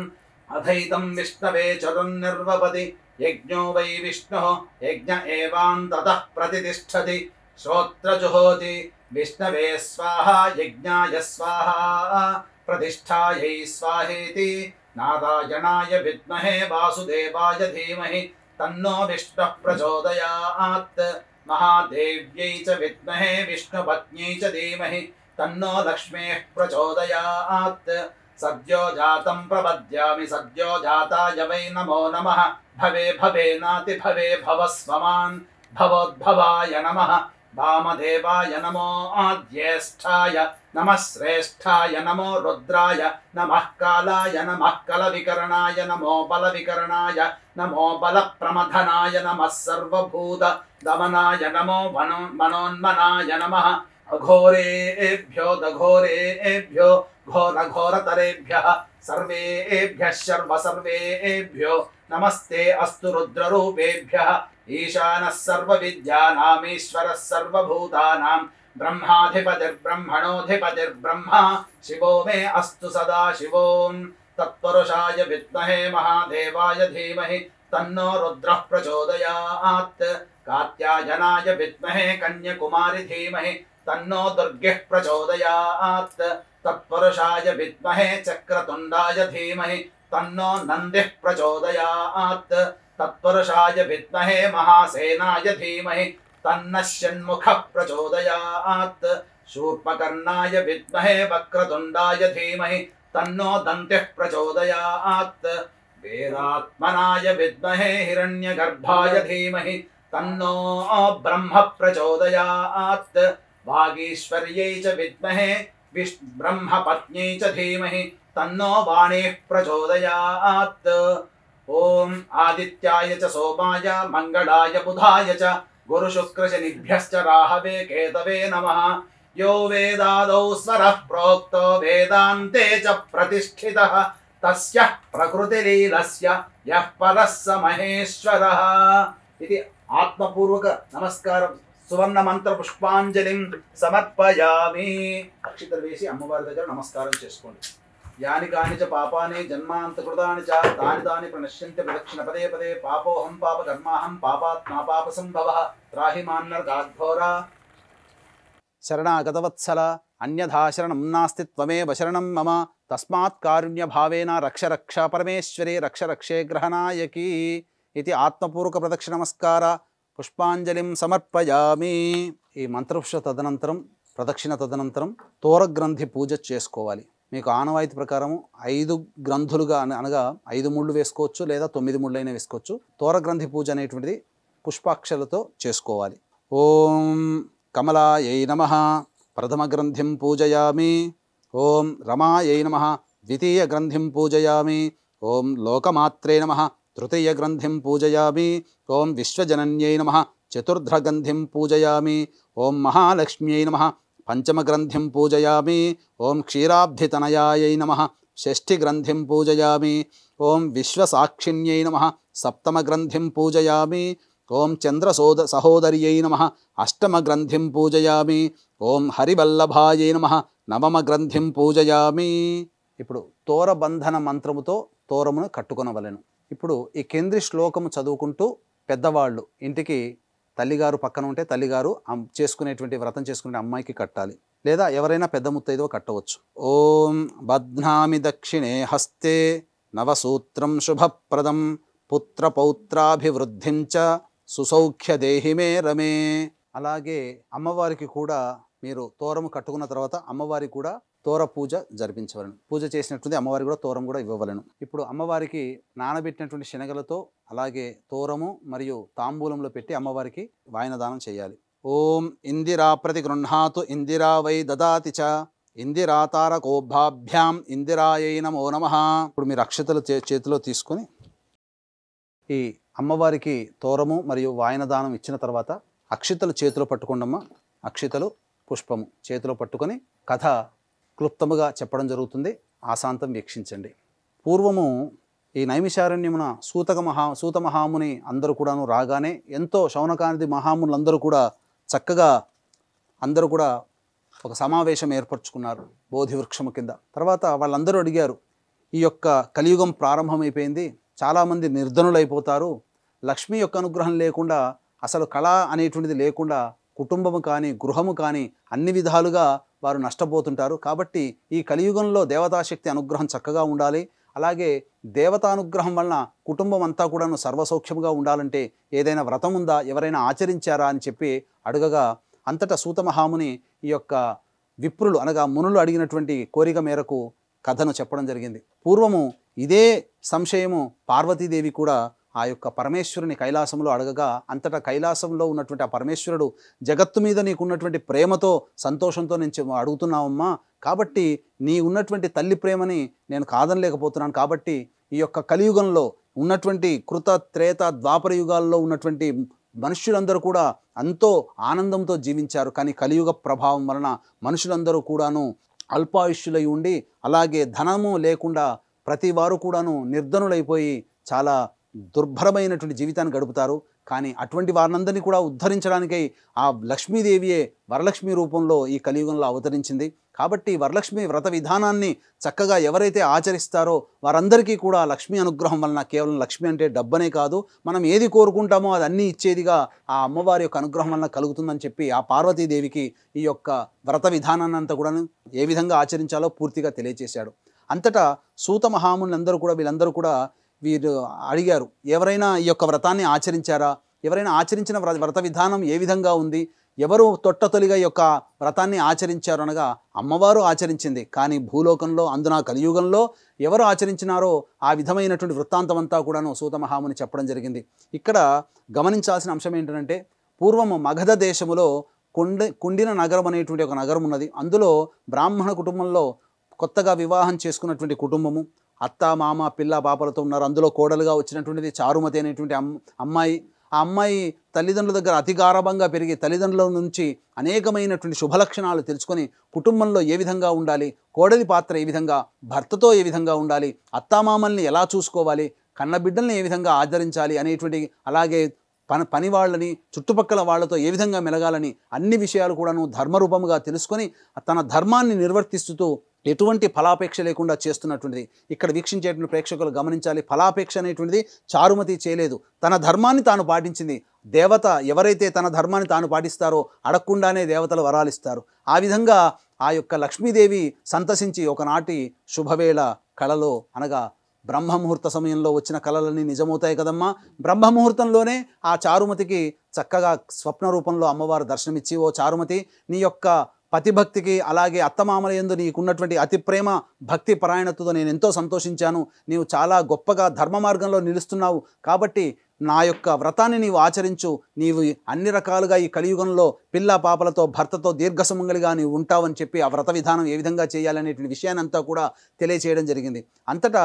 అథైతం విష్ణవే చరుర్నిర్వపతి యజ్ఞో వై విష్ణుః యజ్ఞ ఏవాంతతః ప్రతితిష్ఠతి శ్రోత్రజుహోతి విష్ణవే స్వాహా యజ్ఞాయ స్వాహా ప్రతిష్ఠాయై స్వాహేతి నారాయణాయ విద్మహే వాసుదేవాయ ధీమహి తన్నో విష్ణుః ప్రచోదయాత్ మహాదేవ్యై చ విద్మహే విష్ణుపత్న్యై చ ధీమహి తన్నో లక్ష్మీః ప్రచోదయాత్ సద్యో జాతం ప్రపద్యామి సద్యో జాతాయ వై నమో నమః భవే భవేనాతి భవే భవస్వమాన్ భవోద్భవాయ నమః వామదేవాయ నమో జ్యేష్ఠాయ నమః శ్రేష్ఠాయ నమో రుద్రాయ నమః కాలాయ నమః కలవికరణాయ నమో బలవికరణాయ నమో బలప్రమథనాయ నమః సర్వభూత దమనాయ నమో మనోన్మనాయ నమః అఘోరేభ్యో దఘోరేభ్యో ఘోరఘోరతరేభ్యః సర్వేభ్యః సర్వసర్వేభ్యో నమస్తే అస్తు రుద్రరూపేభ్యః ఈశానः సర్వవిద్యానామీశ్వరः సర్వభూతానాం బ్రహ్మాధిపతిర్బ్రహ్మణోధిపతిర్బ్రహ్మ శివో మే అస్తు సదా శివోం తత్పురుషాయ విద్మహే మహాదేవాయ ధీమహి తన్నో రుద్రః ప్రచోదయాత్ కాత్యాయనాయ విద్మహే కన్యకుమారి ధీమహి తన్నో దుర్గః ప్రచోదయాత్ తత్పురుషాయ విద్మహే చక్రతుండాయ ధీమహి తన్నో నందిః ప్రచోదయాత్ తత్పురుషాయ విద్మహే మహాసేనాయ ధీమహి తన్నః షణ్ముఖః ప్రచోదయాత్ శూర్పకర్ణాయ విద్మహే వక్రతుండాయ ధీమహి తన్నో దంతిః ప్రచోదయాత్ వేదాత్మనాయ విద్మహే హిరణ్యగర్భాయ ధీమహి తన్నో బ్రహ్మ ప్రచోదయాత్ వాగీశ్వర్యై చ విద్మహే బ్రహ్మపత్న్యై చ ధీమహి తన్నో వాణీః ప్రచోదయాత్ ఓం ఆదిత్యాయ చ సోమాయ మంగళాయ బుధాయ చ గురుశుక్రశనిభ్యశ్చ రాహవే కేతవే నమః యో వేదాదౌ స్వరః ప్రోక్తో వేదాంతే చ ప్రతిష్ఠితః తస్య ప్రకృతిలీలస్య యః పరః స మహేశ్వరः ఇది ఆత్మపూర్వక నమస్కారం సువర్ణ మంత్ర పుష్పాంజలిం సమర్పయామి. అక్షితలు వేసి అమ్మవారి దగ్గర నమస్కారం చేసుకోండి. యాని కాని చ పాపాని జన్మాంతకృతాని చ తాని తాని ప్రణశ్యంతి ప్రదక్షిణ పదే పదే పాపోహం పాప కర్మాహం పాపాత్మా పాప సంభవః త్రాహి మాన్నర్గాఘోర శరణాగతవత్సల అన్యథా శరణం నాస్తి త్వమేవ శరణం మమ తస్మాత్ కారుణ్య భావేన రక్ష రక్ష పరమేశ్వరి రక్ష రక్షే గ్రహనాయకి ఇది ఆత్మపూర్వక ప్రదక్షిణ నమస్కార పుష్పాంజలిం సమర్పయామి. ఈ మంత్రపుష్ప తదనంతరం ప్రదక్షిణ తదనంతరం తోరగ్రంథి పూజ చేసుకోవాలి. మీకు ఆనవాయితీ ప్రకారం 5 గ్రంథులుగా అనగా 5 ముళ్ళు వేసుకోవచ్చు లేదా 9 ముళ్ళు అయినా వేసుకోవచ్చు. తోరగ్రంథి పూజ అనేటువంటిది పుష్పాక్షలతో చేసుకోవాలి. ఓం కమలాయై నమః ప్రథమ గ్రంథిం పూజయామి. ఓం రమాయై నమః ద్వితీయ గ్రంథిం పూజయామి. ఓం లోకమాత్రే నమః తృతీయ గ్రంథిం పూజయామి. ఓం విశ్వజనన్యై నమః చతుర్థ గ్రంథిం పూజయామి. ఓం మహాలక్ష్మ్యై నమః పంచమ గ్రంథిం పూజయామి. ఓం క్షీరాబ్ధితనయాయై నమః షష్ఠి గ్రంథిం పూజయామి. ఓం విశ్వసాక్షిణ్యై నమః సప్తమ గ్రంథిం పూజయామి. ఓం సహోదర్యై నమః అష్టమ గ్రంథిం పూజయామి. ఓం హరివల్లభాయై నమః నవమ గ్రంథిం పూజయామి. ఇప్పుడు తోరబంధన మంత్రముతో తోరమును కట్టుకొనవలెను. ఇప్పుడు ఈ కేంద్రీ శ్లోకము చదువుకుంటూ పెద్దవాళ్ళు ఇంటికి తల్లిగారు పక్కన ఉంటే తల్లిగారు చేసుకునేటువంటి వ్రతం చేసుకునే అమ్మాయికి కట్టాలి, లేదా ఎవరైనా పెద్ద ముత్తైదో కట్టవచ్చు. ఓం బధ్నామి దక్షిణే హస్తే నవసూత్రం శుభప్రదం పుత్రపౌత్రాభివృద్ధిం చ సుసౌఖ్య దేహి మే రమే. అలాగే అమ్మవారికి కూడా మీరు తోరము కట్టుకున్న తర్వాత అమ్మవారికి కూడా తోర పూజ జరిపించవలను. పూజ చేసినట్టుంది అమ్మవారికి కూడా తోరం కూడా ఇవ్వవలను. ఇప్పుడు అమ్మవారికి నానబెట్టినటువంటి శనగలతో అలాగే తోరము మరియు తాంబూలంలో పెట్టి అమ్మవారికి వాయనదానం చేయాలి. ఓం ఇందిరా ప్రతి గృహ్ణాతు ఇందిరా వై దదాతి చ ఇందిరా తారకోభాభ్యాం ఇందిరాయై నమో నమః. ఇప్పుడు మీరు అక్షతలు చేతిలో తీసుకొని ఈ అమ్మవారికి తోరము మరియు వాయనదానం ఇచ్చిన తర్వాత అక్షితలు చేతిలో పట్టుకోండమ్మా. అక్షితలు పుష్పము చేతిలో పట్టుకొని కథ క్లుప్తముగా చెప్పడం జరుగుతుంది. ఆశాంతం వీక్షించండి. పూర్వము ఈ నైమిషారణ్యమున సూత మహాముని అందరూ కూడాను రాగానే ఎంతో శౌనకాది మహామునులందరూ కూడా చక్కగా అందరూ కూడా ఒక సమావేశం ఏర్పరచుకున్నారు బోధి వృక్షము కింద. తర్వాత వాళ్ళందరూ అడిగారు, ఈ యొక్క కలియుగం ప్రారంభమైపోయింది, చాలామంది నిర్ధనులైపోతారు, లక్ష్మి యొక్క అనుగ్రహం లేకుండా అసలు కళ అనేటువంటిది లేకుండా కుటుంబము కానీ గృహము కానీ అన్ని విధాలుగా వారు నష్టపోతుంటారు. కాబట్టి ఈ కలియుగంలో దేవతాశక్తి అనుగ్రహం చక్కగా ఉండాలి, అలాగే దేవతానుగ్రహం వలన కుటుంబం అంతా కూడాను సర్వసౌఖ్యంగా ఉండాలంటే ఏదైనా వ్రతం ఉందా, ఎవరైనా ఆచరించారా అని చెప్పి అడగగా అంతటా సూత మహాముని ఈ యొక్క విప్రులు అనగా మునులు అడిగినటువంటి కోరిక మేరకు కథను చెప్పడం జరిగింది. పూర్వము ఇదే సంశయము పార్వతీదేవి కూడా ఆ యొక్క పరమేశ్వరుని కైలాసంలో అడగగా అంతటా కైలాసంలో ఉన్నటువంటి ఆ పరమేశ్వరుడు జగత్తు మీద నీకున్నటువంటి ప్రేమతో సంతోషంతో నేను అడుగుతున్నావమ్మా, కాబట్టి నీ ఉన్నటువంటి తల్లి ప్రేమని నేను కాదనలేకపోతున్నాను, కాబట్టి ఈ యొక్క కలియుగంలో ఉన్నటువంటి కృత త్రేత ద్వాపర యుగాల్లో ఉన్నటువంటి మనుష్యులందరూ కూడా ఎంతో ఆనందంతో జీవించారు. కానీ కలియుగ ప్రభావం వలన మనుషులందరూ కూడాను అల్పాయుష్యులై ఉండి అలాగే ధనము లేకుండా ప్రతి వారు కూడాను నిర్ధనులైపోయి చాలా దుర్భరమైనటువంటి జీవితాన్ని గడుపుతారు. కానీ అటువంటి వారినందరినీ కూడా ఉద్ధరించడానికై ఆ లక్ష్మీదేవియే వరలక్ష్మి రూపంలో ఈ కలియుగంలో అవతరించింది. కాబట్టి వరలక్ష్మి వ్రత విధానాన్ని చక్కగా ఎవరైతే ఆచరిస్తారో వారందరికీ కూడా లక్ష్మీ అనుగ్రహం వలన కేవలం లక్ష్మి అంటే డబ్బనే కాదు, మనం ఏది కోరుకుంటామో అది అన్నీ ఇచ్చేదిగా ఆ అమ్మవారి యొక్క అనుగ్రహం వలన కలుగుతుందని చెప్పి ఆ పార్వతీదేవికి ఈ యొక్క వ్రత విధానాన్ని అంతా కూడా ఏ విధంగా ఆచరించాలో పూర్తిగా తెలియజేశాడు. అంతటా సూత మహామునులందరూ కూడా వీళ్ళందరూ కూడా వీరు అడిగారు, ఎవరైనా ఈ యొక్క వ్రతాన్ని ఆచరించారా, ఎవరైనా ఆచరించిన వ్రత విధానం ఏ విధంగా ఉంది, ఎవరు తొట్టతొలిగా ఈ యొక్క వ్రతాన్ని ఆచరించారు అనగా అమ్మవారు ఆచరించింది. కానీ భూలోకంలో అందున కలియుగంలో ఎవరు ఆచరించినారో ఆ విధమైనటువంటి వృత్తాంతం అంతా కూడాను సూత మహాముని చెప్పడం జరిగింది. ఇక్కడ గమనించాల్సిన అంశం ఏంటంటే పూర్వము మగధ దేశములో కుండిన నగరం అనేటువంటి ఒక నగరం ఉన్నది. అందులో బ్రాహ్మణ కుటుంబంలో కొత్తగా వివాహం చేసుకున్నటువంటి కుటుంబము అత్త మామ పిల్ల పాపలతో ఉన్నారు. అందులో కోడలుగా వచ్చినటువంటిది చారుమతి అనేటువంటి అమ్మాయి. ఆ అమ్మాయి తల్లిదండ్రుల దగ్గర అతి గారాబంగా పెరిగి తల్లిదండ్రుల నుంచి అనేకమైనటువంటి శుభలక్షణాలు తెలుసుకొని కుటుంబంలో ఏ విధంగా ఉండాలి, కోడలి పాత్ర ఏ విధంగా, భర్తతో ఏ విధంగా ఉండాలి, అత్తామామల్ని ఎలా చూసుకోవాలి, కన్నబిడ్డల్ని ఏ విధంగా ఆదరించాలి అనేటువంటి అలాగే పని వాళ్ళని చుట్టుపక్కల వాళ్ళతో ఏ విధంగా మెలగాలని అన్ని విషయాలు కూడాను ధర్మరూపముగా తెలుసుకొని తన ధర్మాన్ని నిర్వర్తిస్తూ ఎటువంటి ఫలాపేక్ష లేకుండా చేస్తున్నటువంటిది. ఇక్కడ వీక్షించేటువంటి ప్రేక్షకులు గమనించాలి, ఫలాపేక్ష అనేటువంటిది చారుమతి చేయలేదు. తన ధర్మాన్ని తాను పాటించింది. దేవత ఎవరైతే తన ధర్మాన్ని తాను పాటిస్తారో అడగకుండానే దేవతలు వరాలిస్తారు. ఆ విధంగా ఆ యొక్క లక్ష్మీదేవి సంతసించి ఒకనాటి శుభవేళ కళలో, అనగా బ్రహ్మముహూర్త సమయంలో వచ్చిన కళలన్నీ నిజమవుతాయి కదమ్మా. బ్రహ్మముహూర్తంలోనే ఆ చారుమతికి చక్కగా స్వప్న రూపంలో అమ్మవారు దర్శనమిచ్చి, ఓ చారుమతి, నీ యొక్క పతిభక్తికి అలాగే అత్తమామల యందు నీకున్నటువంటి అతి ప్రేమ భక్తి పరాయణతతో నేను ఎంతో సంతోషించాను. నీవు చాలా గొప్పగా ధర్మ మార్గంలో నిలుస్తున్నావు కాబట్టి నా యొక్క వ్రతాన్ని నీవు ఆచరించు. నీవు అన్ని రకాలుగా ఈ కలియుగంలో పిల్ల పాపలతో భర్తతో దీర్ఘసుమంగళిగా నీవు ఉంటావని చెప్పి ఆ వ్రత విధానం ఏ విధంగా చేయాలనేటువంటి విషయాన్ని అంతా కూడా తెలియచేయడం జరిగింది. అంతటా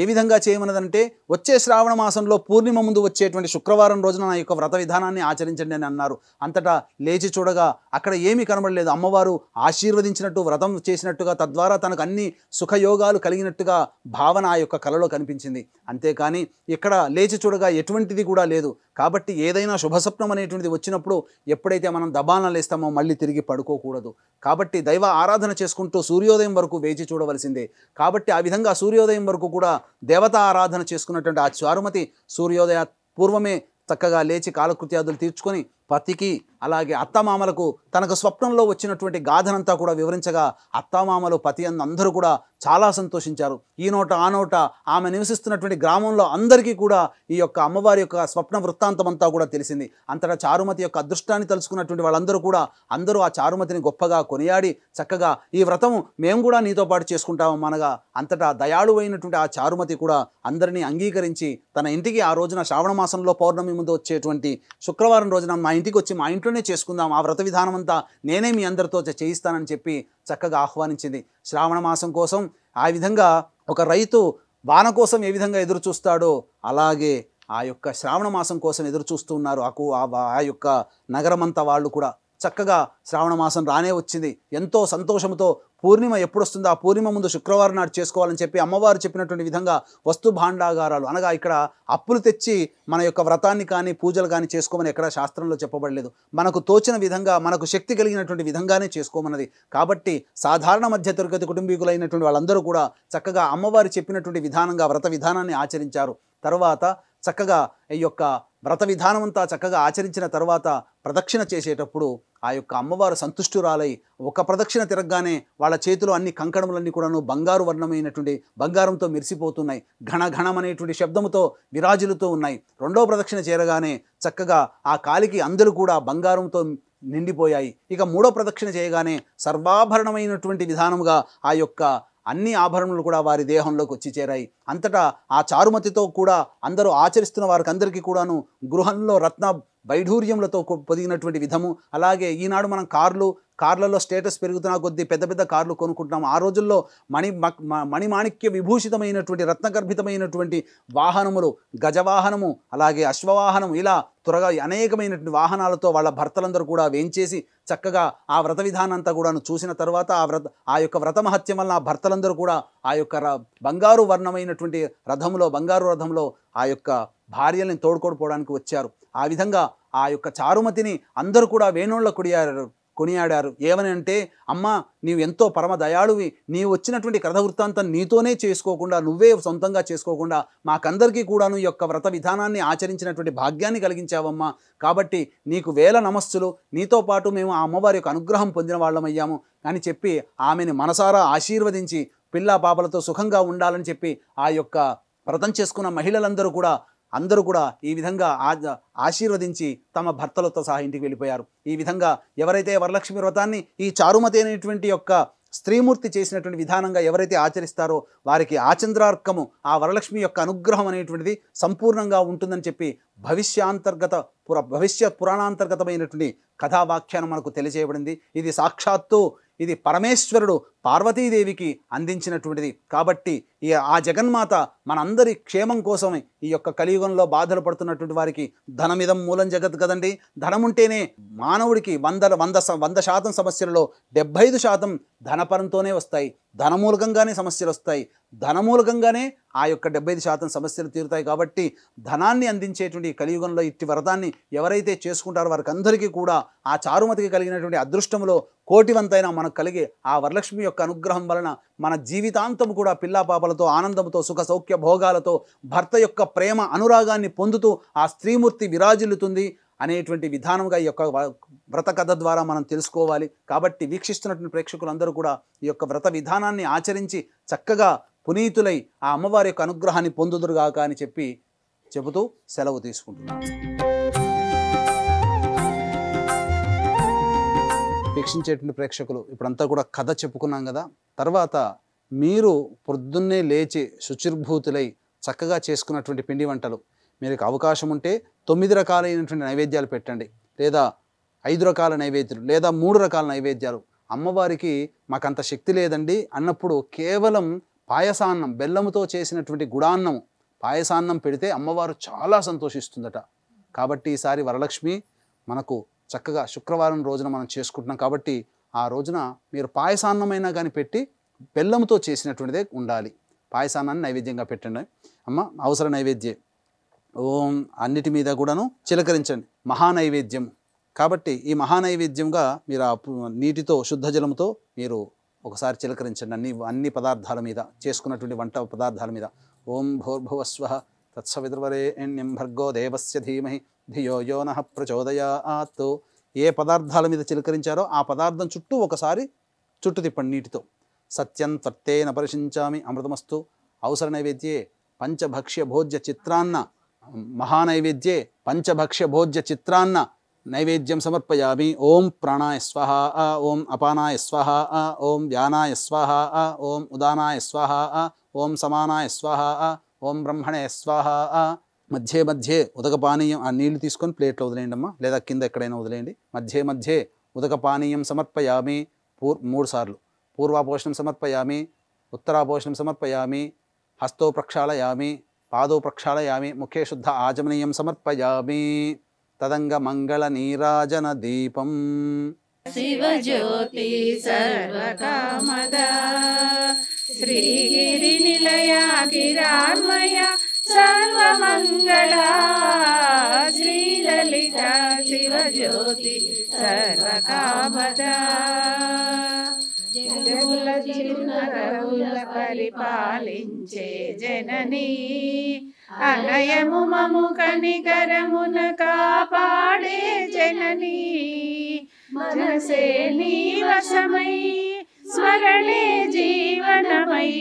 ఏ విధంగా చేయమన్నదంటే, వచ్చే శ్రావణ మాసంలో పూర్ణిమ ముందు వచ్చేటువంటి శుక్రవారం రోజున నా యొక్క వ్రత విధానాన్ని ఆచరించండి అని అన్నారు. అంతటా లేచి చూడగా అక్కడ ఏమీ కనబడలేదు. అమ్మవారు ఆశీర్వదించినట్టు, వ్రతం చేసినట్టుగా, తద్వారా తనకు అన్ని సుఖయోగాలు కలిగినట్టుగా భావన ఆ యొక్క కళలో కనిపించింది. అంతేకాని ఇక్కడ లేచి చూడగా ఎటువంటిది కూడా లేదు. కాబట్టి ఏదైనా శుభస్వప్నం అనేటువంటిది వచ్చినప్పుడు ఎప్పుడైతే మనం దబాన లేస్తామో మళ్ళీ తిరిగి పడుకోకూడదు. కాబట్టి దైవ ఆరాధన చేసుకుంటూ సూర్యోదయం వరకు వేచి చూడవలసిందే. కాబట్టి ఆ విధంగా సూర్యోదయం వరకు కూడా దేవతా ఆరాధన చేసుకున్నటువంటి ఆ చారుమతి సూర్యోదయ పూర్వమే చక్కగా లేచి కాలకృత్యాదులు తీర్చుకొని పతికి అలాగే అత్తమామలకు తనకు స్వప్నంలో వచ్చినటువంటి గాథనంతా కూడా వివరించగా, అత్తమామలు పతి అందరూ కూడా చాలా సంతోషించారు. ఈ నోట ఆ నోట ఆమె నివసిస్తున్నటువంటి గ్రామంలో అందరికీ కూడా ఈ యొక్క అమ్మవారి యొక్క స్వప్న వృత్తాంతం అంతా కూడా తెలిసింది. అంతటా చారుమతి యొక్క అదృష్టాన్ని తెలుసుకున్నటువంటి వాళ్ళందరూ కూడా అందరూ ఆ చారుమతిని గొప్పగా కొనియాడి చక్కగా ఈ వ్రతం మేము కూడా నీతో పాటు చేసుకుంటాము అనగా, అంతటా దయాళువైనటువంటి ఆ చారుమతి కూడా అందరినీ అంగీకరించి తన ఇంటికి ఆ రోజున శ్రావణ మాసంలో పౌర్ణమి ముందు వచ్చేటువంటి శుక్రవారం రోజున మా ఇంటికి వచ్చి మా ఇంట్లోనే చేసుకుందాం, ఆ వ్రత విధానం అంతా నేనే మీ అందరితో చేయిస్తానని చెప్పి చక్కగా ఆహ్వానించింది. శ్రావణ మాసం కోసం ఆ విధంగా ఒక రైతు వాన కోసం ఏ విధంగా ఎదురు చూస్తాడో అలాగే ఆ యొక్క శ్రావణ మాసం కోసం ఎదురు చూస్తూ ఉన్నారు. ఆ యొక్క నగరమంతా వాళ్ళు కూడా చక్కగా శ్రావణ మాసం రానే వచ్చింది. ఎంతో సంతోషంతో పూర్ణిమ ఎప్పుడు వస్తుందో ఆ పూర్ణిమ ముందు శుక్రవారం నాడు చేసుకోవాలని చెప్పి అమ్మవారు చెప్పినటువంటి విధంగా వస్తు భాండాగారాలు, అనగా ఇక్కడ అప్పులు తెచ్చి మన యొక్క వ్రతాన్ని కానీ పూజలు కానీ చేసుకోమని ఎక్కడ శాస్త్రంలో చెప్పబడలేదు. మనకు తోచిన విధంగా, మనకు శక్తి కలిగినటువంటి విధంగానే చేసుకోమన్నది. కాబట్టి సాధారణ మధ్య తరగతి కుటుంబీకులైనటువంటి వాళ్ళందరూ కూడా చక్కగా అమ్మవారు చెప్పినటువంటి విధానంగా వ్రత విధానాన్ని ఆచరించారు. తర్వాత చక్కగా ఈ యొక్క వ్రత విధానం అంతా చక్కగా ఆచరించిన తర్వాత ప్రదక్షిణ చేసేటప్పుడు ఆ యొక్క అమ్మవారు సంతుష్టురాలై ఒక ప్రదక్షిణ తిరగగానే వాళ్ళ చేతిలో అన్ని కంకణములన్నీ కూడాను బంగారు వర్ణమైనటువంటి బంగారంతో మెరిసిపోతున్నాయి. ఘనఘణం అనేటువంటి శబ్దముతో విరాజులుతూ ఉన్నాయి. రెండో ప్రదక్షిణ చేరగానే చక్కగా ఆ కాలికి అందరూ కూడా బంగారంతో నిండిపోయాయి. ఇక మూడో ప్రదక్షిణ చేయగానే సర్వాభరణమైనటువంటి విధానముగా ఆ యొక్క అన్ని ఆభరణములు కూడా వారి దేహంలోకి వచ్చి చేరాయి. అంతటా ఆ చారుమతితో కూడా అందరూ ఆచరిస్తున్న వారికి అందరికీ కూడాను గృహంలో రత్న వైఢూర్యములతో పొదిగినటువంటి విధము. అలాగే ఈనాడు మనం కార్లలో స్టేటస్ పెరుగుతున్న కొద్దీ పెద్ద పెద్ద కార్లు కొనుక్కుంటున్నాము. ఆ రోజుల్లో మణిమాణిక్య విభూషితమైనటువంటి రత్నగర్భితమైనటువంటి వాహనములు, గజవాహనము అలాగే అశ్వవాహనం, ఇలా త్వరగా అనేకమైనటువంటి వాహనాలతో వాళ్ళ భర్తలందరూ కూడా వేంచేసి చక్కగా ఆ వ్రత విధానం అంతా కూడాను చూసిన తర్వాత ఆ యొక్క వ్రత మహత్యం వలన ఆ భర్తలందరూ కూడా ఆ యొక్క బంగారు వర్ణమైనటువంటి బంగారు రథంలో ఆ యొక్క భార్యల్ని తోడుకోడిపోవడానికి వచ్చారు. ఆ విధంగా ఆ యొక్క చారుమతిని అందరూ కూడా వేణోళ్ళ కొనియాడారు. ఏమని అంటే, అమ్మ నీవు ఎంతో పరమ దయాళువి, నీవు వచ్చినటువంటి కథ వృత్తాంతం నీతోనే చేసుకోకుండా, నువ్వే సొంతంగా చేసుకోకుండా మాకందరికీ కూడాను ఈ యొక్క వ్రత విధానాన్ని ఆచరించినటువంటి భాగ్యాన్ని కలిగించావమ్మా. కాబట్టి నీకు వేల నమస్సులు. నీతో పాటు మేము ఆ అమ్మవారి యొక్క అనుగ్రహం పొందిన వాళ్ళమయ్యాము అని చెప్పి ఆమెను మనసారా ఆశీర్వదించి పిల్లా పాపలతో సుఖంగా ఉండాలని చెప్పి ఆ యొక్క వ్రతం చేసుకున్న మహిళలందరూ కూడా ఈ విధంగా ఆశీర్వదించి తమ భర్తలతో సహా ఇంటికి వెళ్ళిపోయారు. ఈ విధంగా ఎవరైతే వరలక్ష్మి వ్రతాన్ని ఈ చారుమతి అనేటువంటి యొక్క స్త్రీమూర్తి చేసినటువంటి విధానంగా ఎవరైతే ఆచరిస్తారో వారికి ఆచంద్రార్కము, ఆ వరలక్ష్మి యొక్క అనుగ్రహం అనేటువంటిది సంపూర్ణంగా ఉంటుందని చెప్పి భవిష్య పురాణాంతర్గతమైనటువంటి కథావాఖ్యానం మనకు తెలియజేయబడింది. ఇది సాక్షాత్తు ఇది పరమేశ్వరుడు పార్వతీదేవికి అందించినటువంటిది. కాబట్టి ఆ జగన్మాత మనందరి క్షేమం కోసమే ఈ యొక్క కలియుగంలో బాధలు పడుతున్నటువంటి వారికి, ధనమిదం మూలం జగత్ కదండి, ధనముంటేనే మానవుడికి 100% సమస్యలలో 75% ధనపరంతోనే వస్తాయి. ధనమూలకంగానే సమస్యలు వస్తాయి. ధనమూలకంగానే ఆ యొక్క 75% సమస్యలు తీరుతాయి. కాబట్టి ధనాన్ని అందించేటువంటి ఈ కలియుగంలో ఇట్టి వ్రతాన్ని ఎవరైతే చేసుకుంటారో వారికి అందరికీ కూడా ఆ చారుమతికి కలిగినటువంటి అదృష్టంలో కోటివంతైన మనకు కలిగే ఆ వరలక్ష్మి యొక్క అనుగ్రహం వలన మన జీవితాంతం కూడా పిల్లా పాపలతో ఆనందంతో సుఖ సౌఖ్య భోగాలతో భర్త యొక్క ప్రేమ అనురాగాన్ని పొందుతూ ఆ స్త్రీమూర్తి విరాజిల్లుతుంది అనేటువంటి విధానంగా ఈ యొక్క వ్రత కథ ద్వారా మనం తెలుసుకోవాలి. కాబట్టి వీక్షిస్తున్నటువంటి ప్రేక్షకులందరూ కూడా ఈ యొక్క వ్రత విధానాన్ని ఆచరించి చక్కగా పునీతులై ఆ అమ్మవారి యొక్క అనుగ్రహాన్ని పొందుదురుగాక అని చెబుతూ సెలవు తీసుకుంటున్నాను. వీక్షించేటువంటి ప్రేక్షకులు ఇప్పుడంతా కూడా కథ చెప్పుకున్నాం కదా. తర్వాత మీరు పొద్దున్నే లేచి శుచిర్భూతులై చక్కగా చేసుకున్నటువంటి పిండి వంటలు, మీకు అవకాశం ఉంటే 9 రకాలైనటువంటి నైవేద్యాలు పెట్టండి, లేదా 5 రకాల నైవేద్యాలు, లేదా 3 రకాల నైవేద్యాలు. అమ్మవారికి మాకంత శక్తి లేదండి అన్నప్పుడు కేవలం పాయసాన్నం, బెల్లముతో చేసినటువంటి గుడాన్నం పాయసాన్నం పెడితే అమ్మవారు చాలా సంతోషిస్తుందట. కాబట్టి ఈసారి వరలక్ష్మి మనకు చక్కగా శుక్రవారం రోజున మనం చేసుకుంటున్నాం. కాబట్టి ఆ రోజున మీరు పాయసాన్నమైనా కానీ పెట్టి బెల్లంతో చేసినటువంటిదే ఉండాలి. పాయసాన్నాన్ని నైవేద్యంగా పెట్టండి. అమ్మ అవసర నైవేద్యం ఓం అన్నిటి మీద కూడాను చిలకరించండి. మహానైవేద్యం కాబట్టి ఈ మహానైవేద్యంగా మీరు ఆ నీటితో శుద్ధ జలంతో మీరు ఒకసారి చిలకరించండి అన్ని పదార్థాల మీద, చేసుకున్నటువంటి వంట పదార్థాల మీద. ఓం భూర్భువస్వః తత్సవితుర్వరేణ్యం భర్గో దేవస్య ధీమహి ధియో యో నః ప్రచోదయాత్. ఏ పదార్థాల మీద చిలకరించారో ఆ పదార్థం చుట్టూ ఒకసారి చుట్టు తిప్పండి నీటితో. సత్యం త్వర్తేన పరిశించామి అమృతమస్తు. అవసర నైవేద్యే పంచభక్ష్య భోజ్య చిత్రాన్న, మహానైవేద్యే పంచభక్ష్య భోజ్య చిత్రాన్న నైవేద్యం సమర్పయామి. ఓం ప్రాణాయ స్వాహ, ఓం అపానాయ స్వాహ, ఓం వ్యానాయ స్వాహ, ఓం ఉదానాయ స్వాహ, ఓం సమానాయ స్వాహ, ఓం బ్రహ్మణే స్వాహ. మధ్య మధ్యే ఉదక పానీయం, ఆ నీళ్లు తీసుకొని ప్లేట్లో వదిలేయండి అమ్మా, లేదా కింద ఎక్కడైనా వదిలేయండి. మధ్య మధ్యే ఉదక పానీయం సమర్పయామి 3 సార్లు. పూర్వాపోషణం సమర్పయామి, ఉత్తరాపోషణం సమర్పయామి, హస్తో ప్రక్షాళయామి, పాదో ప్రక్షాళయామి, ముఖే శుద్ధ ఆచమనీయం సమర్పయామి. తదంగ మంగళ నీరాజన దీపం.
శివజ్యోతి సర్వకామద శ్రీగిరి నిలయ గిరాన్మయ సర్వమంగళ శ్రీలలిత శివజ్యోతి సర్వకామద. జగముల చిరునగముల పరిపాలించే జననీ అనయము మము కనికరమున కాపాడే జననీ. మనసే నీ వశమై స్మరణే జీవనమై,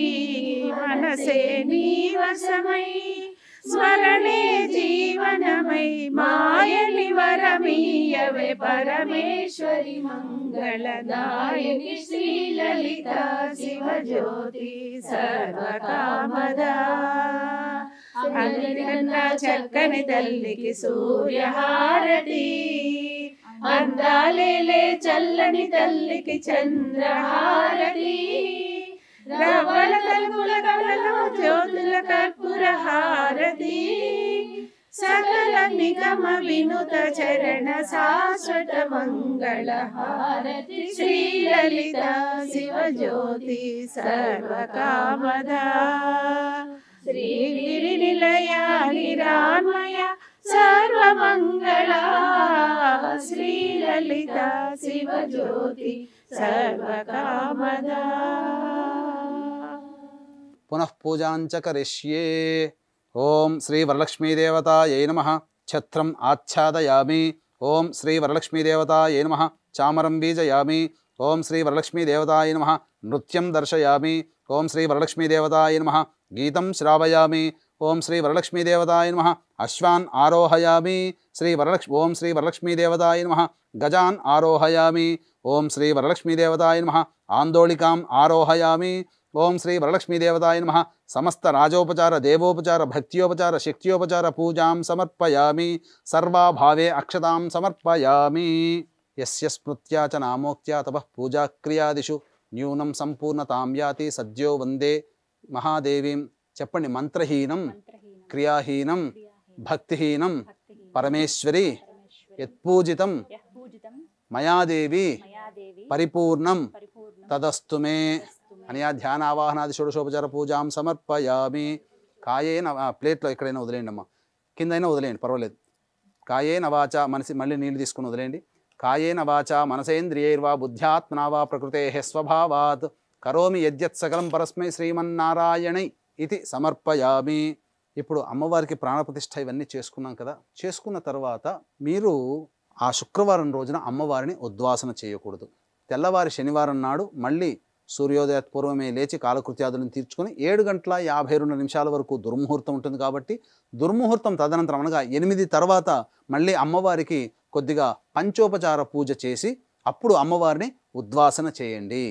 మనసే నీ వశమై స్మరణే జీవనమై. మాయని వరమీయవే పరమేశ్వరి మంగళదాయని శ్రీలలిత శివజ్యోతి సర్వకామద. అన్నిటికన్నా చక్కని తల్లికి సూర్యహారతి, అందాలేలే చల్లని తల్లికి చంద్రహారతి. రవ్వల తలుపుల కళలో జ్యోతుల కర్పూర హారతి. సకల నిగమ వినుత చరణ శాశ్వత మంగళ హారతి. శ్రీలలిత శివజ్యోతి సర్వకామద. శ్రీగిరి నిలయ గిరాన్మయ సర్వమంగళ శ్రీలలిత శివజ్యోతి సర్వకామద.
పునః పూజాంచ కరిష్యే. ఓం శ్రీ వరలక్ష్మీదేవతాయై నమః. ఛత్రం ఆచ్ఛాదయామి. ఓం శ్రీ వరలక్ష్మీదేవతాయై నమః. చామరం బీజయామి. ఓం శ్రీ వరలక్ష్మీదేవతాయై నమః. నృత్యం దర్శయామి. ఓం శ్రీ వరలక్ష్మీదేవతాయై నమః. గీతం శ్రావయామి. ఓం శ్రీ వరలక్ష్మీదేవతాయై నమః. అశ్వాన్ ఆరోహయామి. ఓం శ్రీ వరలక్ష్మీదేవతాయై నమః. గజాన్ ఆరోహయామి. ఓం శ్రీ వరలక్ష్మీదేవతాయై నమః. ఆందోళికాం ఆరోహయామి. ఓం శ్రీ వరలక్ష్మీదేవతాయై నమః. సమస్త రాజోపచార దేవోపచార భక్త్యోపచార శక్త్యోపచార పూజాం సమర్పయామి. సర్వాభావే అక్షతాం సమర్పయామి. యస్య స్మృత్యా చ నామోక్త్యా తపః పూజాక్రియాదిషు న్యూనం సంపూర్ణతాం యాతి సద్యో వందే మహాదేవీం. చెప్పండి. మంత్రహీనం క్రియాహీనం భక్తిహీనం పరమేశ్వరి యత్పూజితం మయాదేవి పరిపూర్ణం తదస్తు మే. అనయా ధ్యానావాహనాది షోడశోపచార పూజాం సమర్పయామి. కాయేన ప్లేట్లో ఎక్కడైనా వదిలేయండి అమ్మా, కిందైనా వదిలేయండి పర్వాలేదు. కాయేన వాచ మనసి, మళ్ళీ నీళ్ళు తీసుకుని వదిలేయండి. కాయేన వాచ మనసేంద్రియైర్వా బుద్ధ్యాత్మనా వా ప్రకృతే స్వభావాత్ కరోమి యద్యత్ సకలం పరస్మై శ్రీమన్నారాయణై ఇది సమర్పయామి. ఇప్పుడు అమ్మవారికి ప్రాణప్రతిష్ఠ ఇవన్నీ చేసుకున్నాం కదా. చేసుకున్న తర్వాత మీరు ఆ శుక్రవారం రోజున అమ్మవారిని ఉద్వాసన చేయకూడదు. తెల్లవారి శనివారం నాడు మళ్ళీ సూర్యోదయ పూర్వమే లేచి కాలకృత్యాదులను తీర్చుకొని 7:52 వరకు దుర్ముహూర్తం ఉంటుంది కాబట్టి దుర్ముహూర్తం తదనంతరం అనగా 8 తర్వాత మళ్ళీ అమ్మవారికి కొద్దిగా పంచోపచార పూజ చేసి అప్పుడు అమ్మవారిని ఉద్వాసన చేయండి.